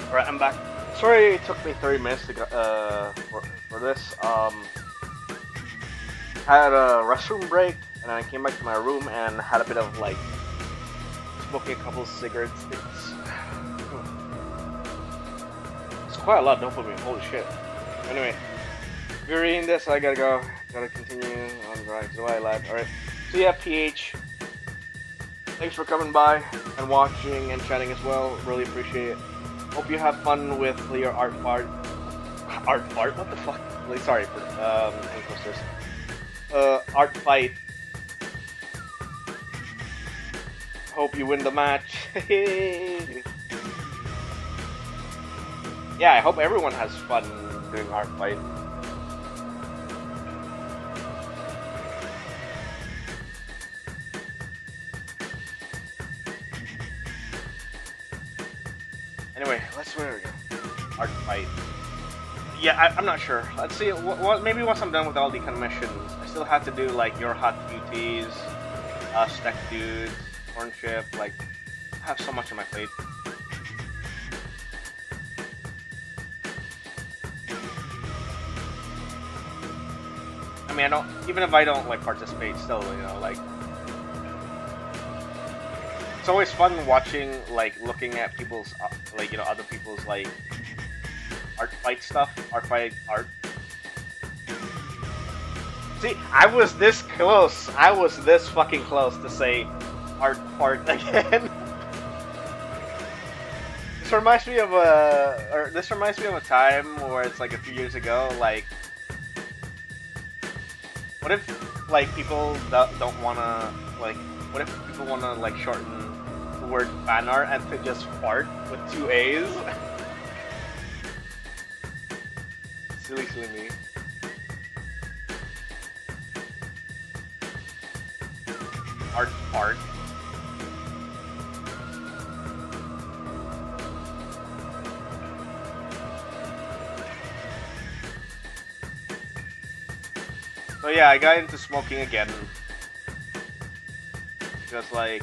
Alright, I'm back. Sorry it took me 30 minutes to go, for this. Had a restroom break, and then I came back to my room and had a bit of like smoking a couple of cigarette sticks. It's quite a lot of dopamine, holy shit. Anyway, if you're reading this, I gotta go. Gotta continue on the right. So I lad. Alright. So yeah, PH. Thanks for coming by and watching and chatting as well. Really appreciate it. Hope you have fun with your art fart. Art fart? What the fuck? Really sorry for posters. Art fight. Hope you win the match. Yeah, I hope everyone has fun doing art fight. Anyway, let's where we go. Art fight. Yeah, I'm not sure. Let's see. Maybe once I'm done with all the kind of missions, I still have to do like your hot QTs, stack dudes, corn chip. Like, I have so much on my plate. I mean, I don't. Even if I don't like participate, still, you know, like. It's always fun watching, like, looking at people's, like, you know, other people's, like, art fight stuff, art. See, I was this close. I was this fucking close to say art part again. This reminds me of a time where it's like a few years ago. Like, what if like people don't wanna like? What if people wanna like shorten the word fan art and to just fart with 2 A's? Silly me. Art. So yeah, I got into smoking again. Because like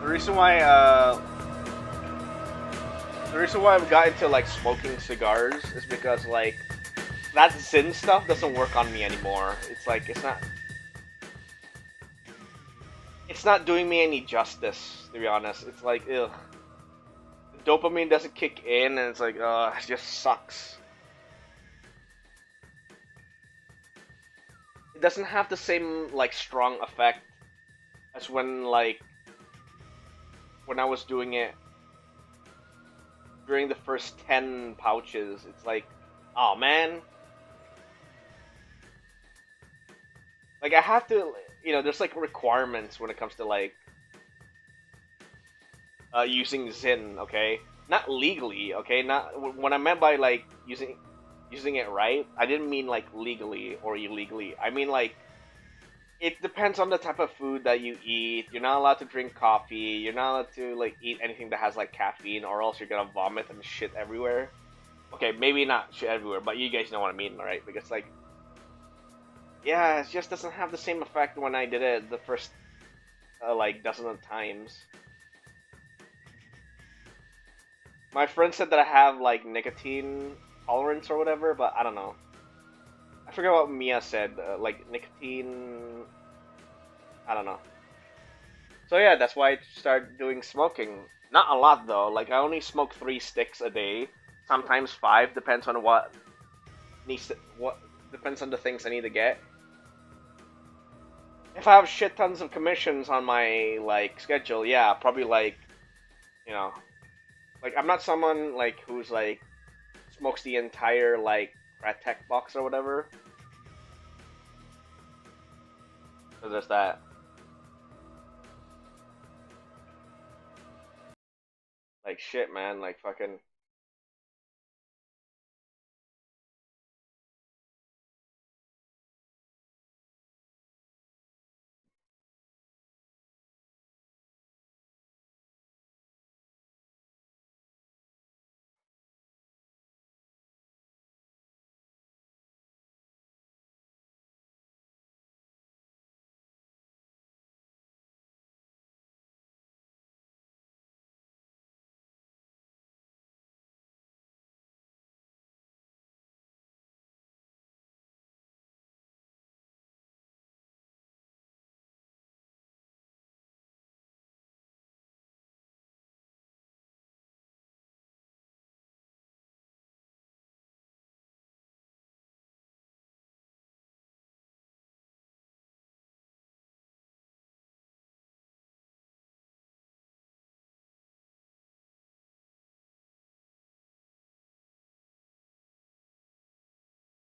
the reason why I've got into like smoking cigars is because like that Zyn stuff doesn't work on me anymore. It's like it's not doing me any justice, to be honest. It's like, ugh. The dopamine doesn't kick in, and it's like, it just sucks. It doesn't have the same like strong effect as when I was doing it during the first 10 pouches. It's like, oh man. Like, I have to, you know, there's like requirements when it comes to like using Zyn, okay? Not legally, okay? Not when I meant by like using it right, I didn't mean like legally or illegally. I mean like it depends on the type of food that you eat. You're not allowed to drink coffee. You're not allowed to like eat anything that has like caffeine, or else you're gonna vomit and shit everywhere. Okay, maybe not shit everywhere, but you guys know what I mean, right? Because like, yeah, it just doesn't have the same effect when I did it the first like dozen of times. My friend said that I have like nicotine tolerance or whatever, but I don't know. I forget what Mia said. Like nicotine, I don't know. So yeah, that's why I started doing smoking. Not a lot though. Like, I only smoke 3 sticks a day. Sometimes 5, depends on what depends on the things I need to get. If I have shit tons of commissions on my like schedule, yeah, probably like, you know, like I'm not someone like who's like smokes the entire like rat tech box or whatever. So there's that. Like shit, man. Like fucking.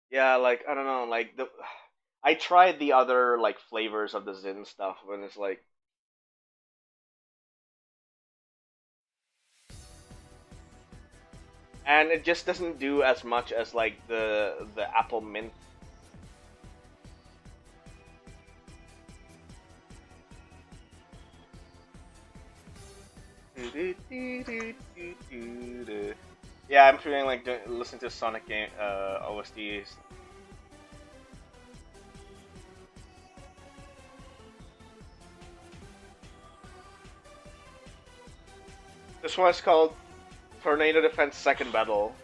Yeah, like I don't know, like the I tried the other like flavors of the Zin stuff, and it's like and it just doesn't do as much as like the apple mint. Yeah, I'm feeling like listening to Sonic game OSTs. This one's called Tornado Defense Second Battle.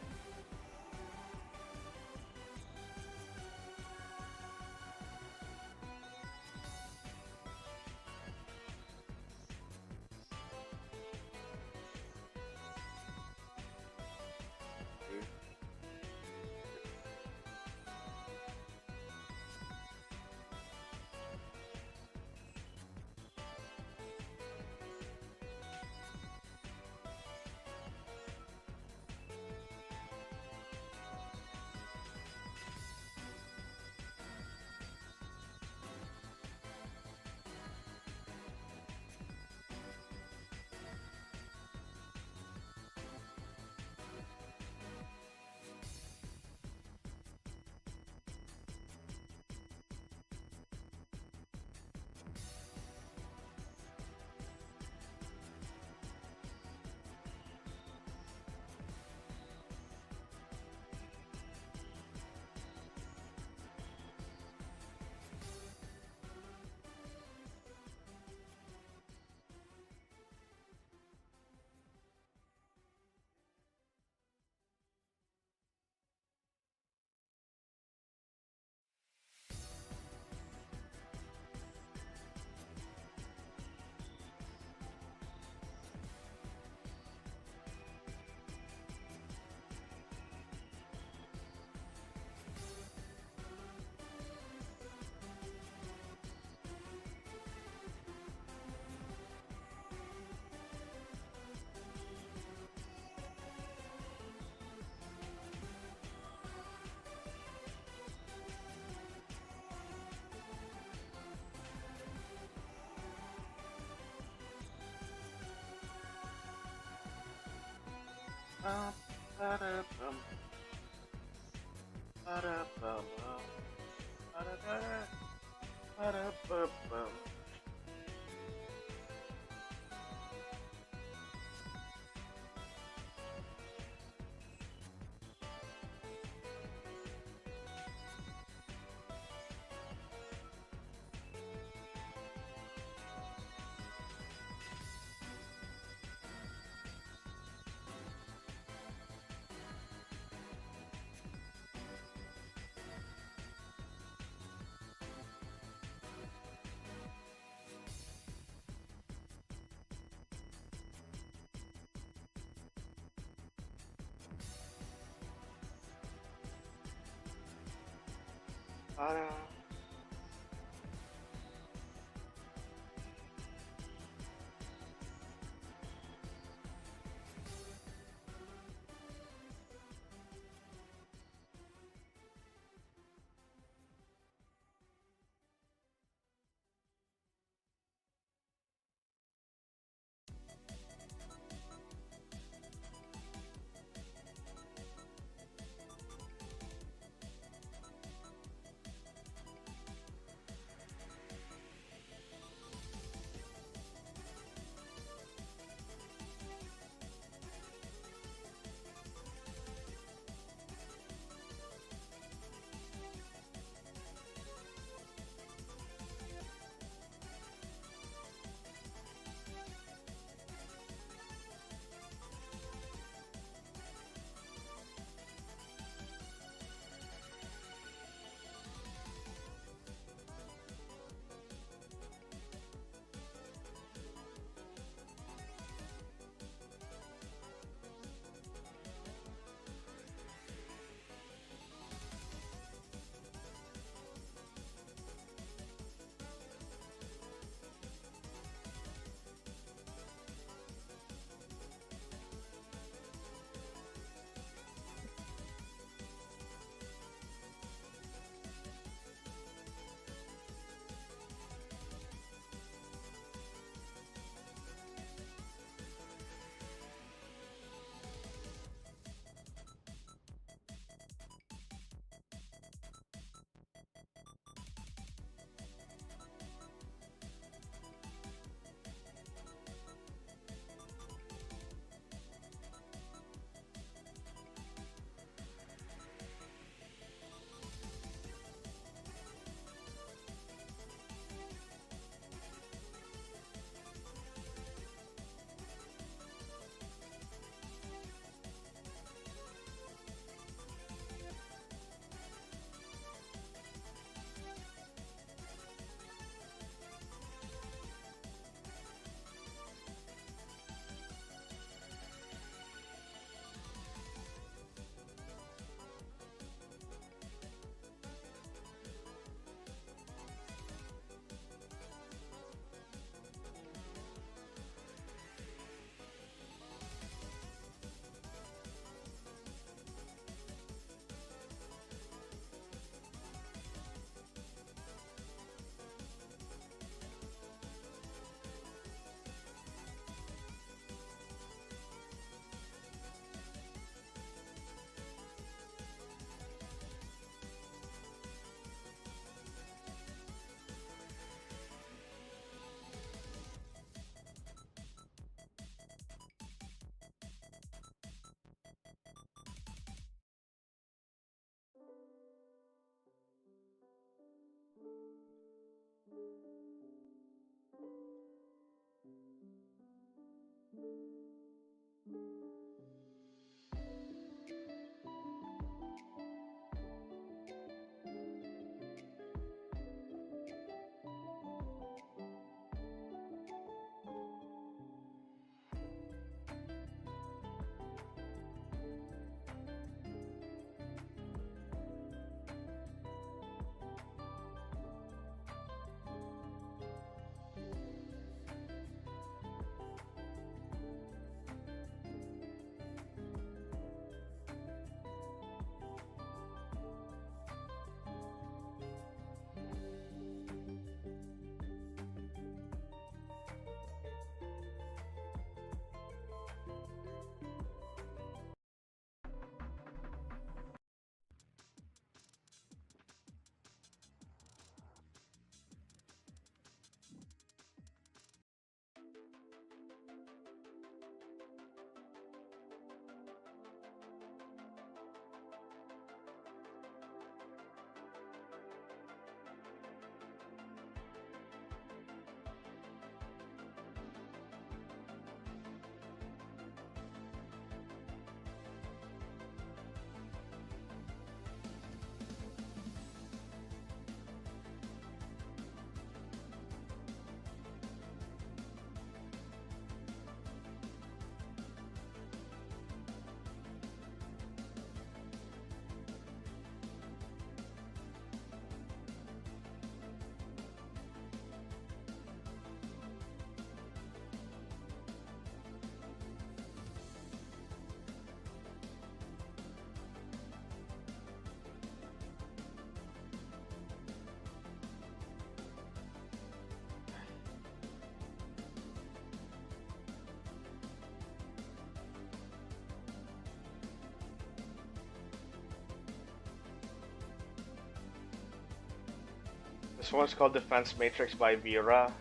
This one's called Defense Matrix by Vera.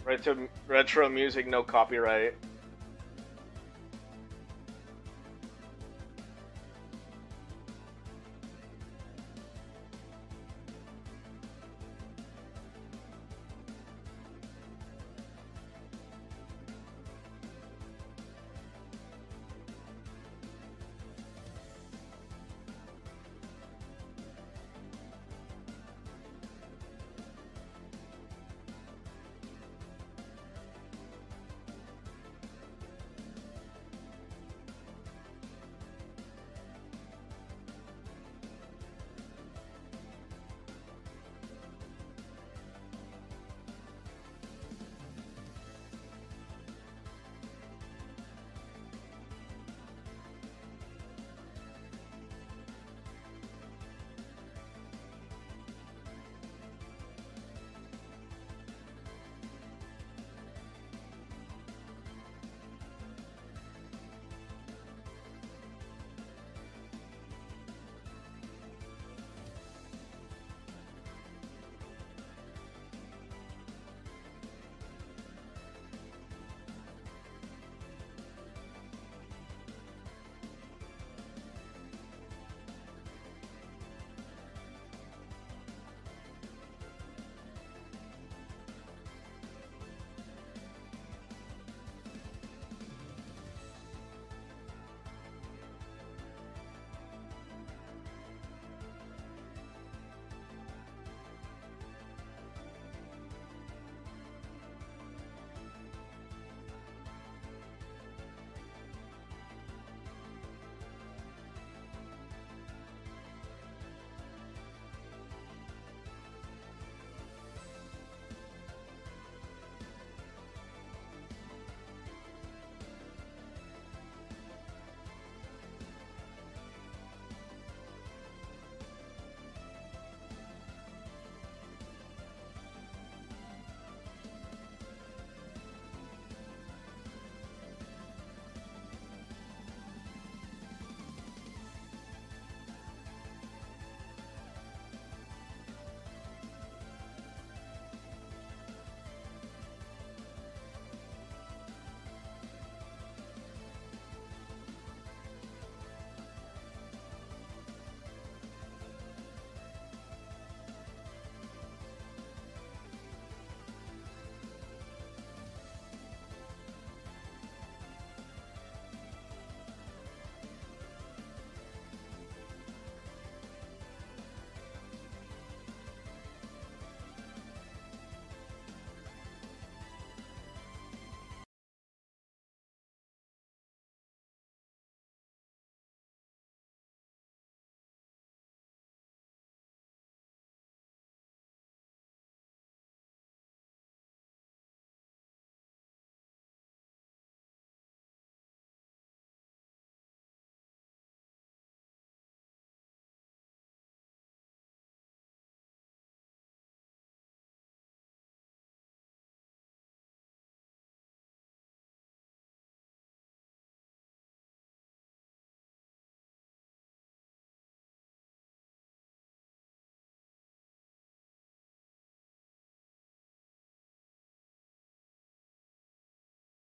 Retro music, no copyright.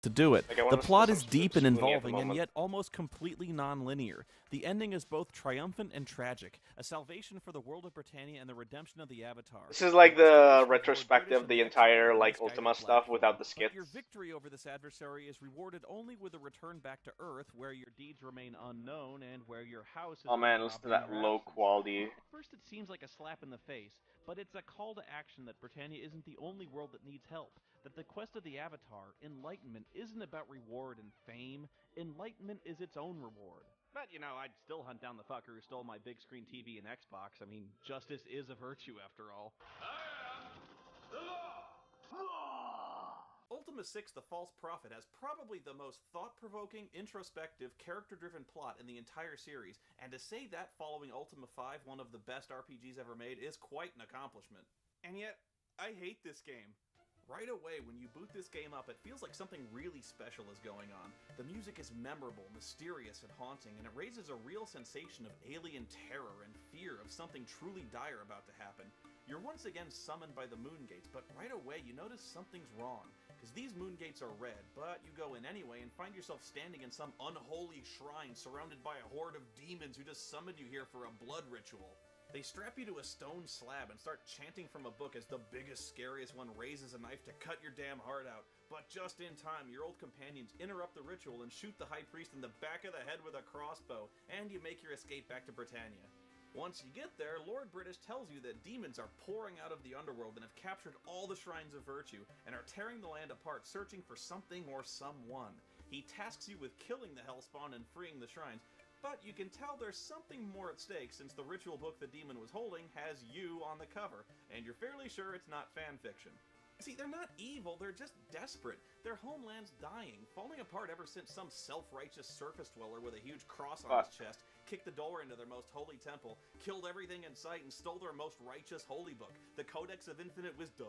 To do it. Like, I The wanna plot some is deep and spoonie at the involving, and moment. yet almost completely non-linear. The ending is both triumphant and tragic, a salvation for the world of Britannia and the redemption of the Avatar. This is like the retrospective, the entire like Ultima stuff without the skits. But your victory over this adversary is rewarded only with a return back to Earth, where your deeds remain unknown and where your house is Oh man, listen to that low quality. At first it seems like a slap in the face, but it's a call to action that Britannia isn't the only world that needs help. That the quest of the Avatar, enlightenment, isn't about reward and fame. Enlightenment is its own reward. But, you know, I'd still hunt down the fucker who stole my big screen TV and Xbox. I mean, justice is a virtue after all. Ultima 6 The False Prophet has probably the most thought-provoking, introspective, character-driven plot in the entire series, and to say that following Ultima 5, one of the best RPGs ever made, is quite an accomplishment. And yet, I hate this game. Right away, when you boot this game up, it feels like something really special is going on. The music is memorable, mysterious, and haunting, and it raises a real sensation of alien terror and fear of something truly dire about to happen. You're once again summoned by the moon gates, but right away you notice something's wrong, because these moon gates are red, but you go in anyway and find yourself standing in some unholy shrine surrounded by a horde of demons who just summoned you here for a blood ritual. They strap you to a stone slab and start chanting from a book as the biggest, scariest one raises a knife to cut your damn heart out. But just in time, your old companions interrupt the ritual and shoot the High Priest in the back of the head with a crossbow, and you make your escape back to Britannia. Once you get there, Lord British tells you that demons are pouring out of the underworld and have captured all the shrines of virtue, and are tearing the land apart searching for something or someone. He tasks you with killing the Hellspawn and freeing the shrines, but you can tell there's something more at stake since the ritual book the demon was holding has you on the cover, and you're fairly sure it's not fan fiction. See, they're not evil, they're just desperate. Their homeland's dying, falling apart ever since some self-righteous surface dweller with a huge cross on his chest kicked the door into their most holy temple, killed everything in sight, and stole their most righteous holy book, the Codex of Infinite Wisdom.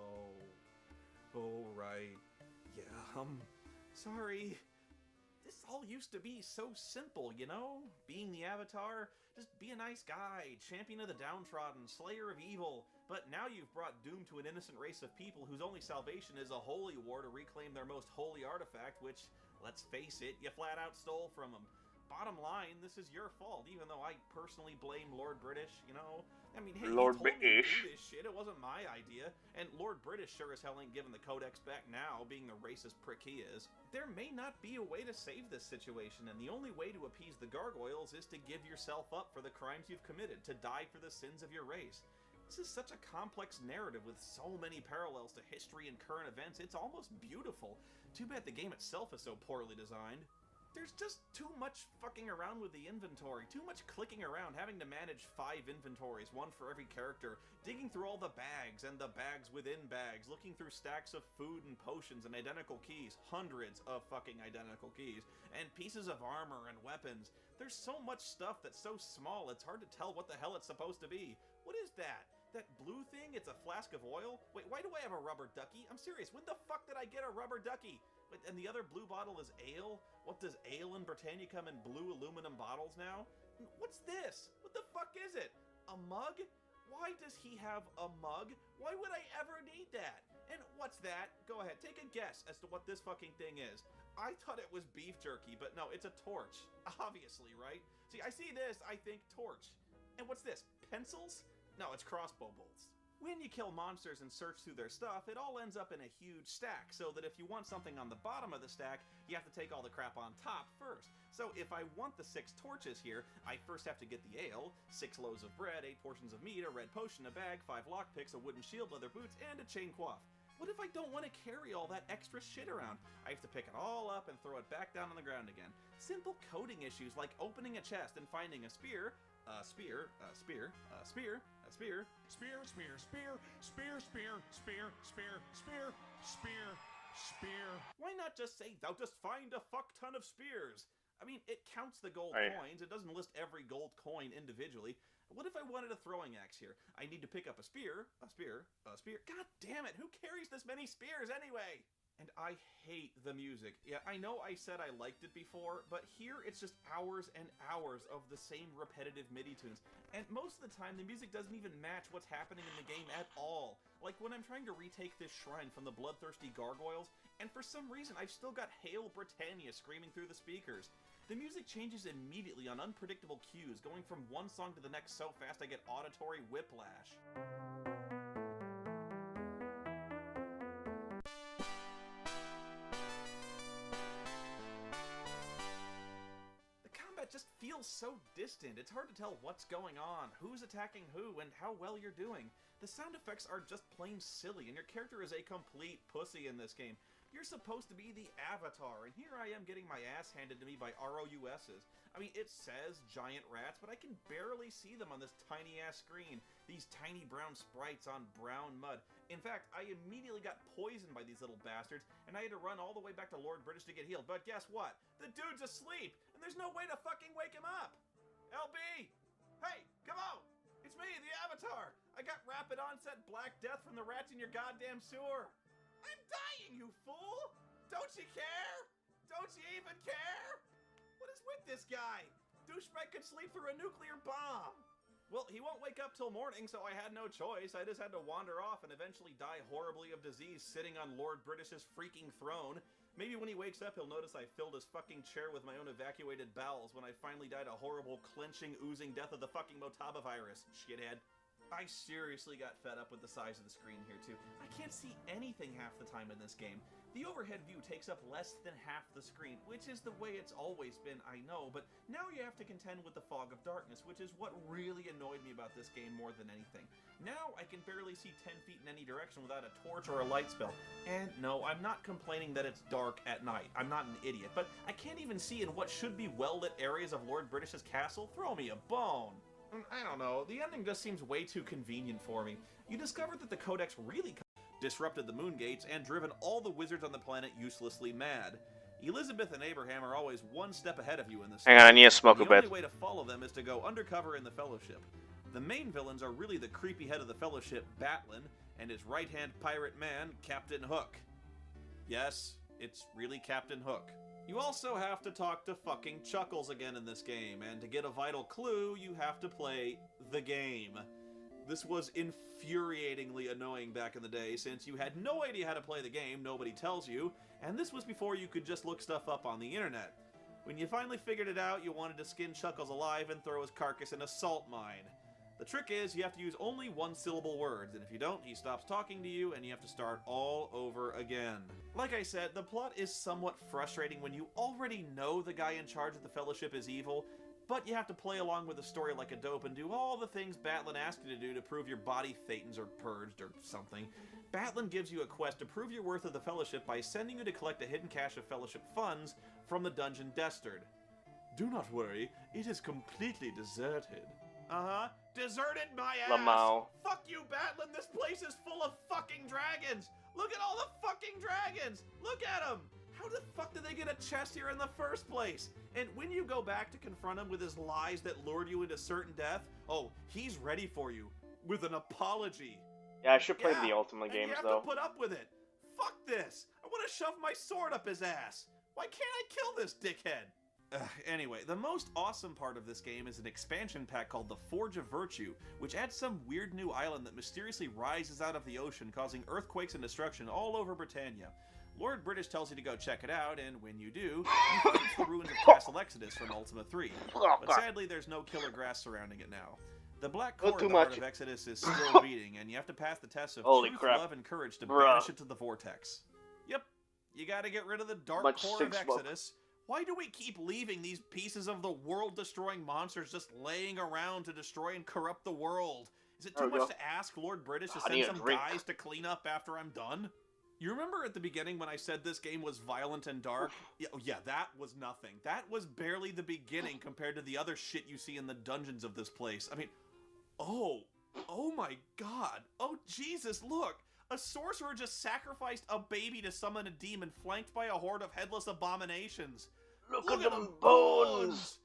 Oh, right. Yeah, sorry. This all used to be so simple, you know? Being the Avatar, just be a nice guy, champion of the downtrodden, slayer of evil. But now you've brought doom to an innocent race of people whose only salvation is a holy war to reclaim their most holy artifact, which, let's face it, you flat out stole from them. Bottom line, this is your fault, even though I personally blame Lord British, you know? I mean, hey, Lord he told me to British. do this shit, it wasn't my idea. And Lord British sure as hell ain't giving the Codex back now, being the racist prick he is. There may not be a way to save this situation, and the only way to appease the gargoyles is to give yourself up for the crimes you've committed, to die for the sins of your race. This is such a complex narrative with so many parallels to history and current events, it's almost beautiful. Too bad the game itself is so poorly designed. There's just too much fucking around with the inventory, too much clicking around, having to manage 5 inventories, one for every character, digging through all the bags and the bags within bags, looking through stacks of food and potions and identical keys, hundreds of fucking identical keys, and pieces of armor and weapons. There's so much stuff that's so small it's hard to tell what the hell it's supposed to be. What is that? That blue thing? It's a flask of oil? Wait, why do I have a rubber ducky? I'm serious, when the fuck did I get a rubber ducky? Wait, and the other blue bottle is ale? What, does ale in Britannia come in blue aluminum bottles now? What's this? What the fuck is it? A mug? Why does he have a mug? Why would I ever need that? And what's that? Go ahead, take a guess as to what this fucking thing is. I thought it was beef jerky, but no, it's a torch. Obviously, right? See, I see this, I think torch. And what's this? Pencils? No, it's crossbow bolts. When you kill monsters and search through their stuff, it all ends up in a huge stack, so that if you want something on the bottom of the stack, you have to take all the crap on top first. So if I want the 6 torches here, I first have to get the ale, 6 loaves of bread, 8 portions of meat, a red potion, a bag, 5 lockpicks, a wooden shield, leather boots, and a chain coif. What if I don't want to carry all that extra shit around? I have to pick it all up and throw it back down on the ground again. Simple coding issues like opening a chest and finding a spear, spear. Why not just say, thou dost find a fuck ton of spears? I mean, it counts the gold coins. It doesn't list every gold coin individually. What if I wanted a throwing axe here? I need to pick up a spear. God damn it, who carries this many spears anyway? And I hate the music. Yeah, I know I said I liked it before, but here it's just hours and hours of the same repetitive MIDI tunes. And most of the time, the music doesn't even match what's happening in the game at all. Like when I'm trying to retake this shrine from the bloodthirsty gargoyles, and for some reason I've still got Hail Britannia screaming through the speakers. The music changes immediately on unpredictable cues, going from one song to the next so fast I get auditory whiplash. Just feels so distant. It's hard to tell what's going on, who's attacking who, and how well you're doing. The sound effects are just plain silly, and your character is a complete pussy in this game. You're supposed to be the Avatar, and here I am getting my ass handed to me by ROUSs. I mean, it says giant rats, but I can barely see them on this tiny-ass screen. These tiny brown sprites on brown mud. In fact, I immediately got poisoned by these little bastards, and I had to run all the way back to Lord British to get healed. But guess what? The dude's asleep, and there's no way to fucking wake him up! LB! Hey, come on! It's me, the Avatar! I got rapid onset Black Death from the rats in your goddamn sewer! I'm dying, you fool! Don't you care? Don't you even care? What is with this guy? Douchebag could sleep through a nuclear bomb! Well, he won't wake up till morning, so I had no choice. I just had to wander off and eventually die horribly of disease sitting on Lord British's freaking throne. Maybe when he wakes up, he'll notice I filled his fucking chair with my own evacuated bowels when I finally died a horrible, clenching, oozing death of the fucking Motaba virus, shithead. I seriously got fed up with the size of the screen here, too. I can't see anything half the time in this game. The overhead view takes up less than half the screen, which is the way it's always been, I know, but now you have to contend with the fog of darkness, which is what really annoyed me about this game more than anything. Now I can barely see 10 feet in any direction without a torch or a light spell. And no, I'm not complaining that it's dark at night. I'm not an idiot, but I can't even see in what should be well-lit areas of Lord British's castle. Throw me a bone. I don't know, the ending just seems way too convenient for me. You discover that the Codex really disrupted the moon gates and driven all the wizards on the planet uselessly mad. Elizabeth and Abraham are always one step ahead of you in this. Hang on, I need to smoke a bit. The only way to follow them is to go undercover in the Fellowship. The main villains are really the creepy head of the Fellowship, Batlin, and his right-hand pirate man, Captain Hook. Yes, it's really Captain Hook. You also have to talk to fucking Chuckles again in this game, and to get a vital clue, you have to play the game. This was infuriatingly annoying back in the day, since you had no idea how to play the game, nobody tells you, and this was before you could just look stuff up on the internet. When you finally figured it out, you wanted to skin Chuckles alive and throw his carcass in a salt mine. The trick is, you have to use only one-syllable words, and if you don't, he stops talking to you, and you have to start all over again. Like I said, the plot is somewhat frustrating when you already know the guy in charge of the Fellowship is evil, but you have to play along with the story like a dope and do all the things Batlin asked you to do to prove your body thetans are purged or something. Batlin gives you a quest to prove your worth of the Fellowship by sending you to collect a hidden cache of Fellowship funds from the dungeon Destard. Do not worry, it is completely deserted. Uh-huh. Deserted my ass! Lamau. Fuck you, Batlin! This place is full of fucking dragons! Look at all the fucking dragons! Look at them! How the fuck did they get a chest here in the first place? And when you go back to confront him with his lies that lured you into certain death, oh, he's ready for you. With an apology. Yeah, I should play the Ultimate games, you have though. to put up with it. Fuck this! I want to shove my sword up his ass! Why can't I kill this dickhead? Anyway, the most awesome part of this game is an expansion pack called the Forge of Virtue, which adds some weird new island that mysteriously rises out of the ocean, causing earthquakes and destruction all over Britannia. Lord British tells you to go check it out, and when you do, you find the ruins of Castle Exodus from Ultima 3. But sadly, there's no killer grass surrounding it now. The black core of the Heart of Exodus is still beating, and you have to pass the test of truth, love, and courage to banish it to the vortex. Yep, you gotta get rid of the dark core of Exodus. Why do we keep leaving these pieces of the world-destroying monsters just laying around to destroy and corrupt the world? Is it too much to ask Lord British to send some guys to clean up after I'm done? You remember at the beginning when I said this game was violent and dark? Yeah, that was nothing. That was barely the beginning compared to the other shit you see in the dungeons of this place. I mean, oh my god. Oh, Jesus, look. A sorcerer just sacrificed a baby to summon a demon flanked by a horde of headless abominations. Look at them bones!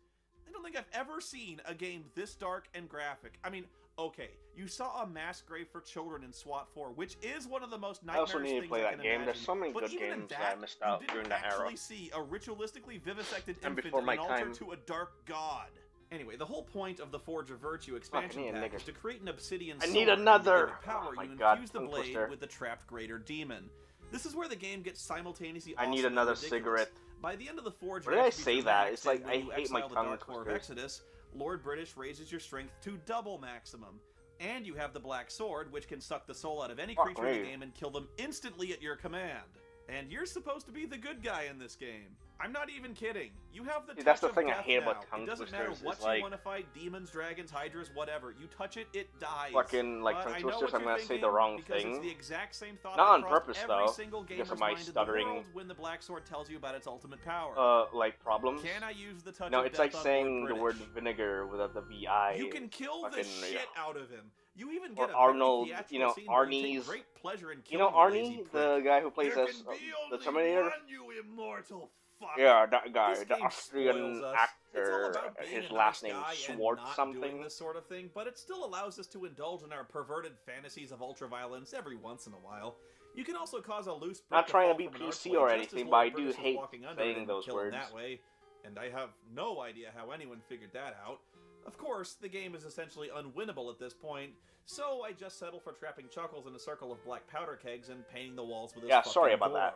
I don't think I've ever seen a game this dark and graphic. I mean, okay, you saw a mass grave for children in SWAT 4, which is one of the most nightmarish things I can imagine. I also need to play that game. There's so many good games that I missed out during that era. You didn't actually see a ritualistically vivisected infant in an altar to a dark god. Anyway, the whole point of the Forge of Virtue expansion pack is to create an obsidian sword. I need another! Power, you infuse the blade with the trapped greater demon. This is where the game gets simultaneously awesome. I need another cigarette. By the end of the Forge, where did I say that? It's like I hate my tongue twister. Exodus, Lord British raises your strength to double maximum. And you have the Black Sword, which can suck the soul out of any creature in the game and kill them instantly at your command. And you're supposed to be the good guy in this game. I'm not even kidding. You have the touch that's the of thing death I hate now. about tongue It doesn't twisters. matter what you want to fight, demons, dragons, hydras, whatever. You touch it, it dies. Fucking like tongue twisters, I'm gonna say the wrong thing. It's the exact same thought not on across purpose every though. single Because gamer's of my mind in the stuttering. world when the Black Sword tells you about its ultimate power. Like problems. Can I use the touch No, of it's death like on saying Lord the word British? vinegar without the VI. You can kill the shit out of him. You even Or get a Arnold, very you know, theatrical scene where you take Arnie's. great pleasure in You know killing the lazy Arnie, the guy who plays as the Terminator. you immortal fuck. Yeah, that guy, This the game Austrian spoils us. It's all actor. about being His a last nice name guy and Schwartz not something. doing this sort of thing, but it still allows us to indulge in our perverted fantasies of ultraviolence every once in a while. You can also cause a loose brick Not trying to fall be from an PC archway or just anything, as but I Lord do British was hate walking under it saying and those kill him words. that way, and I have no idea how anyone figured that out. Of course, the game is essentially unwinnable at this point, so I just settle for trapping Chuckles in a circle of black powder kegs and painting the walls with his fucking sorry about gore. that.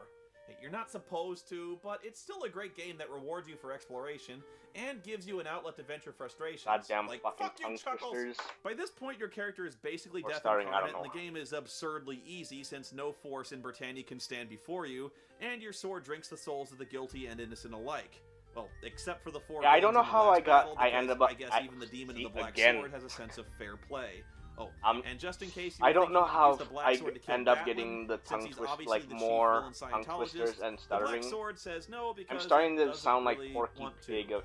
You're not supposed to, but it's still a great game that rewards you for exploration and gives you an outlet to vent your frustrations. Goddamn like, fucking fuck you, tongue Chuckles! twisters. By this point, your character is basically Or death starting, I don't incarnate, and know. the game is absurdly easy since no force in Britannia can stand before you, and your sword drinks the souls of the guilty and innocent alike. Well, except for the four. Yeah, I don't know villains in the how last I got. battle, I because ended up. I guess even the demon in the black sword has a sense of fair play. Oh, and just in case you I don't know how the black I sword to kill end up Batlin, getting the since tongue he's twist, obviously like the chief more villain tongue twisters Scientologist, and the stuttering. black sword says no because I'm starting it to sound like really Porky want to. Pig. You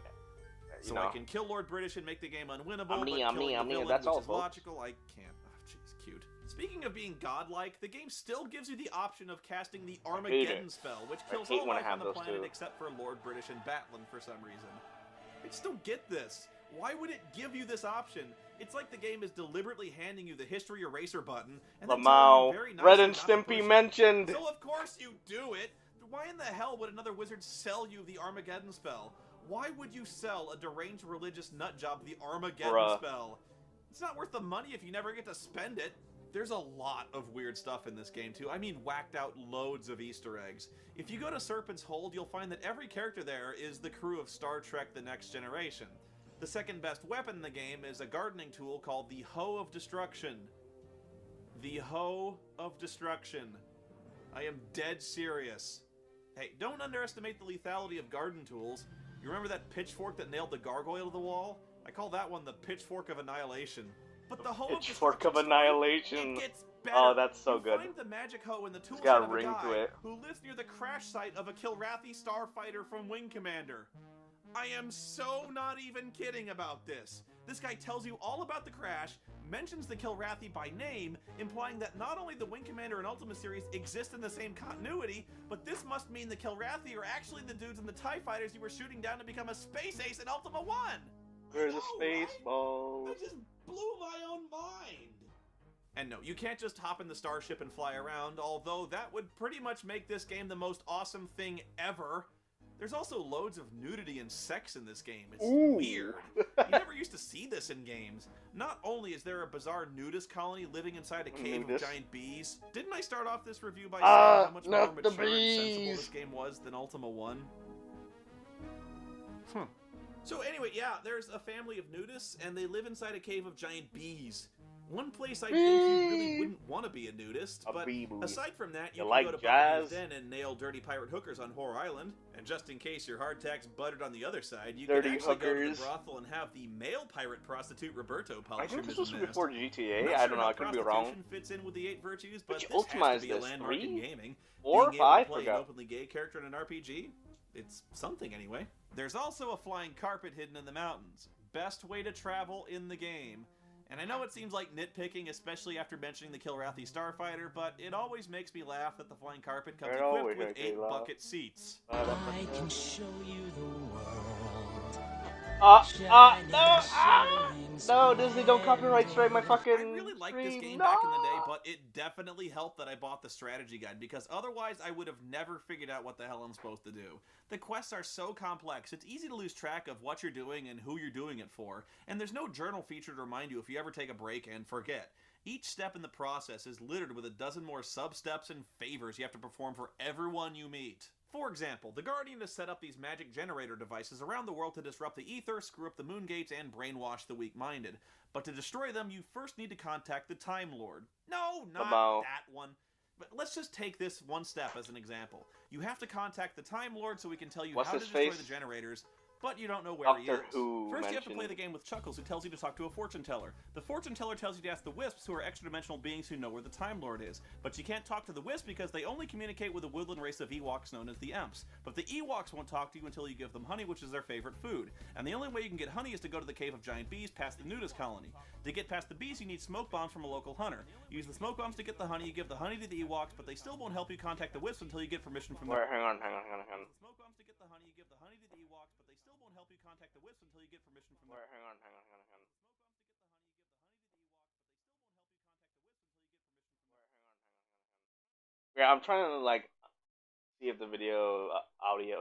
So know. I can kill Lord British and make the game unwinnable, Omni, but omni, killing omni, the villain, that's which all, is folks. logical, I can't. Oh, jeez, cute. Speaking of being godlike, the game still gives you the option of casting the Armageddon spell, which kills all life on the planet except for Lord British and Batlin for some reason. I just don't get this. Why would it give you this option? It's like the game is deliberately handing you the history eraser button and then telling you very nicely Red and not to push Stimpy it. mentioned. So of course you do it. Why in the hell would another wizard sell you the Armageddon spell? Why would you sell a deranged religious nutjob the Armageddon spell? It's not worth the money if you never get to spend it. There's a lot of weird stuff in this game too. I mean, whacked out loads of Easter eggs. If you go to Serpent's Hold, you'll find that every character there is the crew of Star Trek The Next Generation. The second best weapon in the game is a gardening tool called the Hoe of Destruction. The Hoe of Destruction. I am dead serious. Hey, don't underestimate the lethality of garden tools. You remember that pitchfork that nailed the gargoyle to the wall? I call that one the Pitchfork of Annihilation. But the Hoe Pitchfork of Destruction Annihilation. it gets better. Oh, that's so you good. Find the magic hoe in the tool It's got set a of a ring guy to it. who lives near the crash site of a Kilrathi starfighter from Wing Commander. I am so not even kidding about this. This guy tells you all about the crash, mentions the Kilrathi by name, implying that not only the Wing Commander and Ultima series exist in the same continuity, but this must mean the Kilrathi are actually the dudes in the TIE fighters you were shooting down to become a space ace in Ultima 1! Where's the space ball? That just blew my own mind! And no, you can't just hop in the starship and fly around, although that would pretty much make this game the most awesome thing ever. There's also loads of nudity and sex in this game. It's weird. You never used to see this in games. Not only is there a bizarre nudist colony living inside a cave of giant bees. Didn't I start off this review by saying how much more mature and sensible this game was than Ultima 1? So anyway, yeah, there's a family of nudists, and they live inside a cave of giant bees. One place I think you really wouldn't want to be a nudist, but aside from that, you can like go to jazz? Buccaneer's Den and nail dirty pirate hookers on Whore Island. And just in case your hardtack's buttered on the other side, you Dirty can actually go to hookers. the brothel and have the male pirate prostitute Roberto polish I think your this was mizzen before nest. GTA. Not I sure don't know. how I could be wrong. prostitution fits in with the 8 virtues, but Which this Ultima has to is be a this? landmark in 3? gaming. 4? Being 5? able to play an Forgot. openly gay character in an RPG, it's something anyway. There's also a flying carpet hidden in the mountains. Best way to travel in the game. And I know it seems like nitpicking, especially after mentioning the Kilrathi starfighter, but it always makes me laugh that the flying carpet comes equipped with 8 bucket seats. I can show you the world. No, Disney, don't copyright strike my fucking I really liked this game back in the day, but it definitely helped that I bought the strategy guide, because otherwise I would have never figured out what the hell I'm supposed to do. The quests are so complex, it's easy to lose track of what you're doing and who you're doing it for, and there's no journal feature to remind you if you ever take a break and forget. Each step in the process is littered with a dozen more sub-steps and favors you have to perform for everyone you meet. For example, the Guardian has set up these magic generator devices around the world to disrupt the ether, screw up the moon gates, and brainwash the weak-minded. But to destroy them, you first need to contact the Time Lord. No, not that one. But let's just take this one step as an example. You have to contact the Time Lord so we can tell you how to destroy the generators, but you don't know where he is. First, you have to play the game with Chuckles, who tells you to talk to a fortune teller. The fortune teller tells you to ask the Wisps, who are extra-dimensional beings who know where the Time Lord is. But you can't talk to the Wisps because they only communicate with a woodland race of Ewoks known as the Emps. But the Ewoks won't talk to you until you give them honey, which is their favorite food. And the only way you can get honey is to go to the Cave of Giant Bees past the nudist colony. To get past the bees, you need smoke bombs from a local hunter. You use the smoke bombs to get the honey, you give the honey to the Ewoks, but they still won't help you contact the Wisps until you get permission from them. Hang on. Smoke bombs to get the honey, you give the honey to the Ewoks, but they still won't help you contact the Wisps until you get permission from them. Hang on. Yeah, I'm trying to see if the audio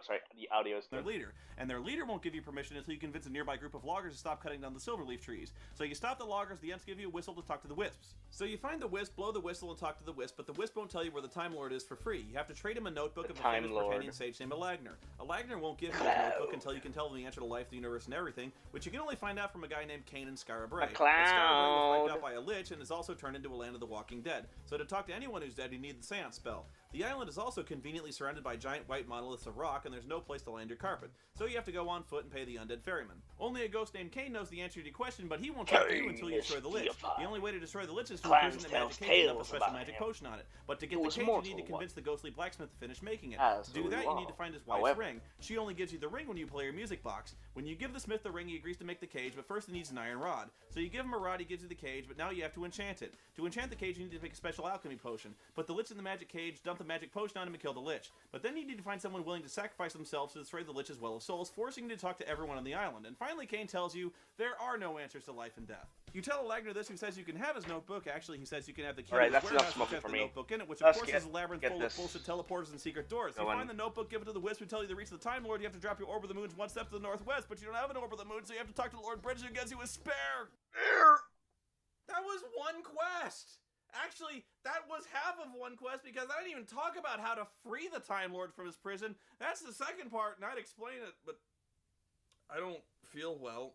is their good. leader, and their leader won't give you permission until you convince a nearby group of loggers to stop cutting down the silverleaf trees. So you stop the loggers, the Ents give you a whistle to talk to the wisps. So you find the wisp, blow the whistle, and talk to the wisp, but the wisp won't tell you where the Time Lord is for free. You have to trade him a notebook of a famous Britannian sage named Alagnar. Alagnar won't give you his notebook until you can tell him the answer to life, the universe, and everything, which you can only find out from a guy named Cain in Skara Brae. Skara was wiped out by a lich and is also turned into a land of the walking dead. So to talk to anyone who's dead, you need the seance spell. The island is also conveniently surrounded by giant white monoliths of rock, and there's no place to land your carpet. So you have to go on foot and pay the undead ferryman. Only a ghost named Cain knows the answer to your question, but he won't talk to you until you destroy the lich. The only way to destroy the lich is to imprison the magic cage and dump a special magic potion on it. But to get the cage, you need to convince the ghostly blacksmith to finish making it. To do that, you need to find his wife's ring. She only gives you the ring when you play your music box. When you give the smith the ring, he agrees to make the cage, but first he needs an iron rod. So you give him a rod, he gives you the cage, but now you have to enchant it. To enchant the cage, you need to make a special alchemy potion. Put the lich in the magic cage, dump the magic potion on him, and kill the lich. But then you need to find someone willing to sacrifice themselves to destroy the lich's well of souls, forcing you to talk to everyone on the island. And finally, Cain tells you there are no answers to life and death. You tell Alagnar this, who says you can have his notebook. Actually, he says you can have the key to his warehouse, which has the notebook in it, which of course is a labyrinth full of bullshit teleporters and secret doors. You find the notebook, give it to the wisp, who tell you the reach of the Time Lord. You have to drop your orb of the moons one step to the northwest, but you don't have an orb of the moon, so you have to talk to Lord Bridge, who gives you a spare. That was one quest. Actually, that was half of one quest, because I didn't even talk about how to free the Time Lord from his prison. That's the second part, and I'd explain it, but I don't feel well.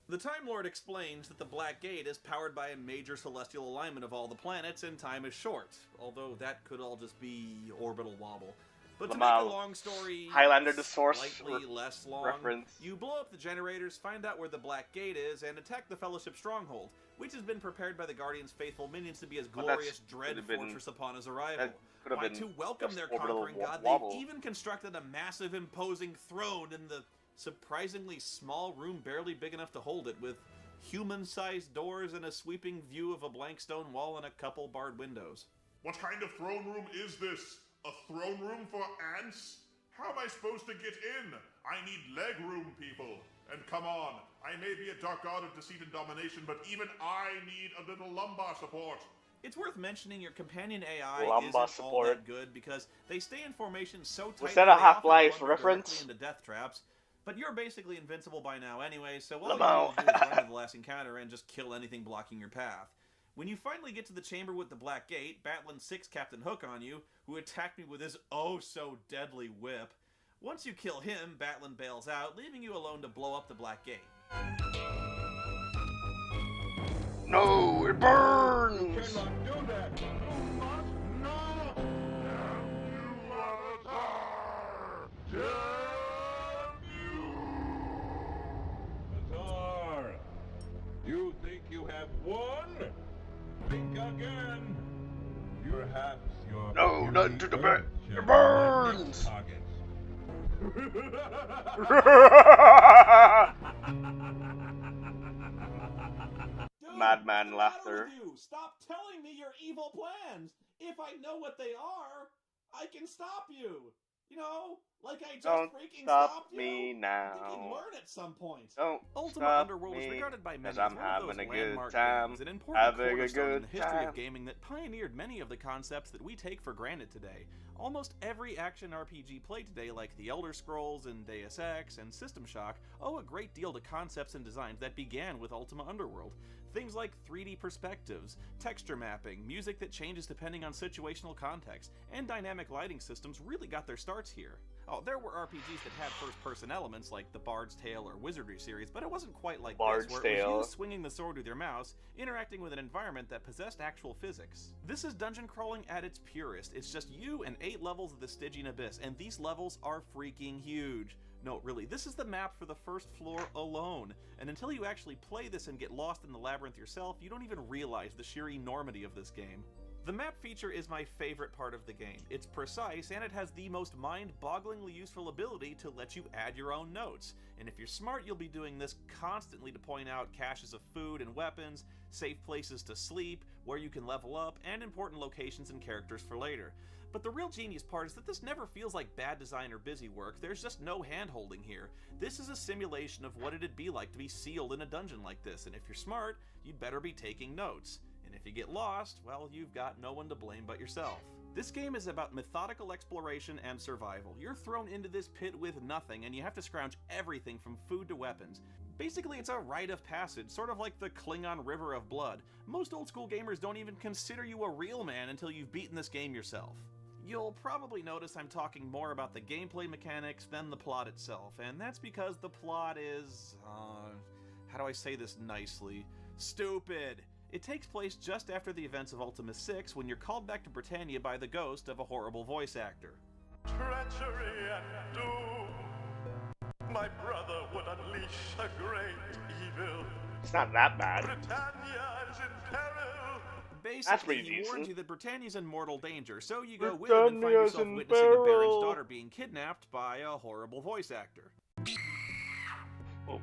The Time Lord explains that the Black Gate is powered by a major celestial alignment of all the planets, and time is short, although that could all just be orbital wobble. But to make a long story Highlander the Source slightly less long, reference. You blow up the generators, find out where the Black Gate is, and attack the Fellowship stronghold, which has been prepared by the Guardian's faithful minions to be as glorious dread fortress upon his arrival. Why, to welcome their conquering god, they even constructed a massive, imposing throne in the surprisingly small room, barely big enough to hold it, with human-sized doors and a sweeping view of a blank stone wall and a couple barred windows. What kind of throne room is this? A throne room for ants? How am I supposed to get in? I need leg room, people. And come on, I may be a dark god of deceit and domination, but even I need a little lumbar support. It's worth mentioning your companion AI isn't all that good, because they stay in formation so tightly was that a Half-Life reference? Into death traps. But you're basically invincible by now anyway, so all you need to do is run to the last encounter and just kill anything blocking your path. When you finally get to the chamber with the Black Gate, battling 6 Captain Hook on you, who attacked me with his oh-so-deadly whip. Once you kill him, Batlin bails out, leaving you alone to blow up the Black Gate. No, it burns! You cannot do that! You must not! You Azar! You think you have won? Think again! Perhaps your no, not to the back. It burns! Madman laughter. Stop telling me your evil plans! If I know what they are, I can stop you! You know, like I just freaking stopped you. Me now. I think you'd learn at some point. Don't Ultima stop Underworld me, is regarded by many as I'm one of those having a good landmark time. games, an important Having a cornerstone in good the history time. of gaming that pioneered many of the concepts that we take for granted today. Almost every action RPG played today, like The Elder Scrolls and Deus Ex and System Shock, owe a great deal to concepts and designs that began with Ultima Underworld. Things like 3D perspectives, texture mapping, music that changes depending on situational context, and dynamic lighting systems really got their starts here. Oh, there were RPGs that had first-person elements like the Bard's Tale or Wizardry series, but it wasn't quite like this, where it was you swinging the sword with your mouse, interacting with an environment that possessed actual physics. This is dungeon crawling at its purest. It's just you and 8 levels of the Stygian Abyss, and these levels are freaking huge. No, really, this is the map for the first floor alone, and until you actually play this and get lost in the labyrinth yourself, you don't even realize the sheer enormity of this game. The map feature is my favorite part of the game. It's precise, and it has the most mind-bogglingly useful ability to let you add your own notes. And if you're smart, you'll be doing this constantly to point out caches of food and weapons, safe places to sleep, where you can level up, and important locations and characters for later. But the real genius part is that this never feels like bad design or busy work. There's just no hand-holding here. This is a simulation of what it'd be like to be sealed in a dungeon like this, and if you're smart, you'd better be taking notes. And if you get lost, well, you've got no one to blame but yourself. This game is about methodical exploration and survival. You're thrown into this pit with nothing, and you have to scrounge everything from food to weapons. Basically, it's a rite of passage, sort of like the Klingon River of Blood. Most old school gamers don't even consider you a real man until you've beaten this game yourself. You'll probably notice I'm talking more about the gameplay mechanics than the plot itself, and that's because the plot is, how do I say this nicely? Stupid! It takes place just after the events of Ultima 6 when you're called back to Britannia by the ghost of a horrible voice actor. Treachery and doom. My brother would unleash a great evil. It's not that bad. Britannia is in peril. Basically, he warns you that Britannia's in mortal danger, so you go with him and find yourself witnessing the Baron's daughter being kidnapped by a horrible voice actor. Oh.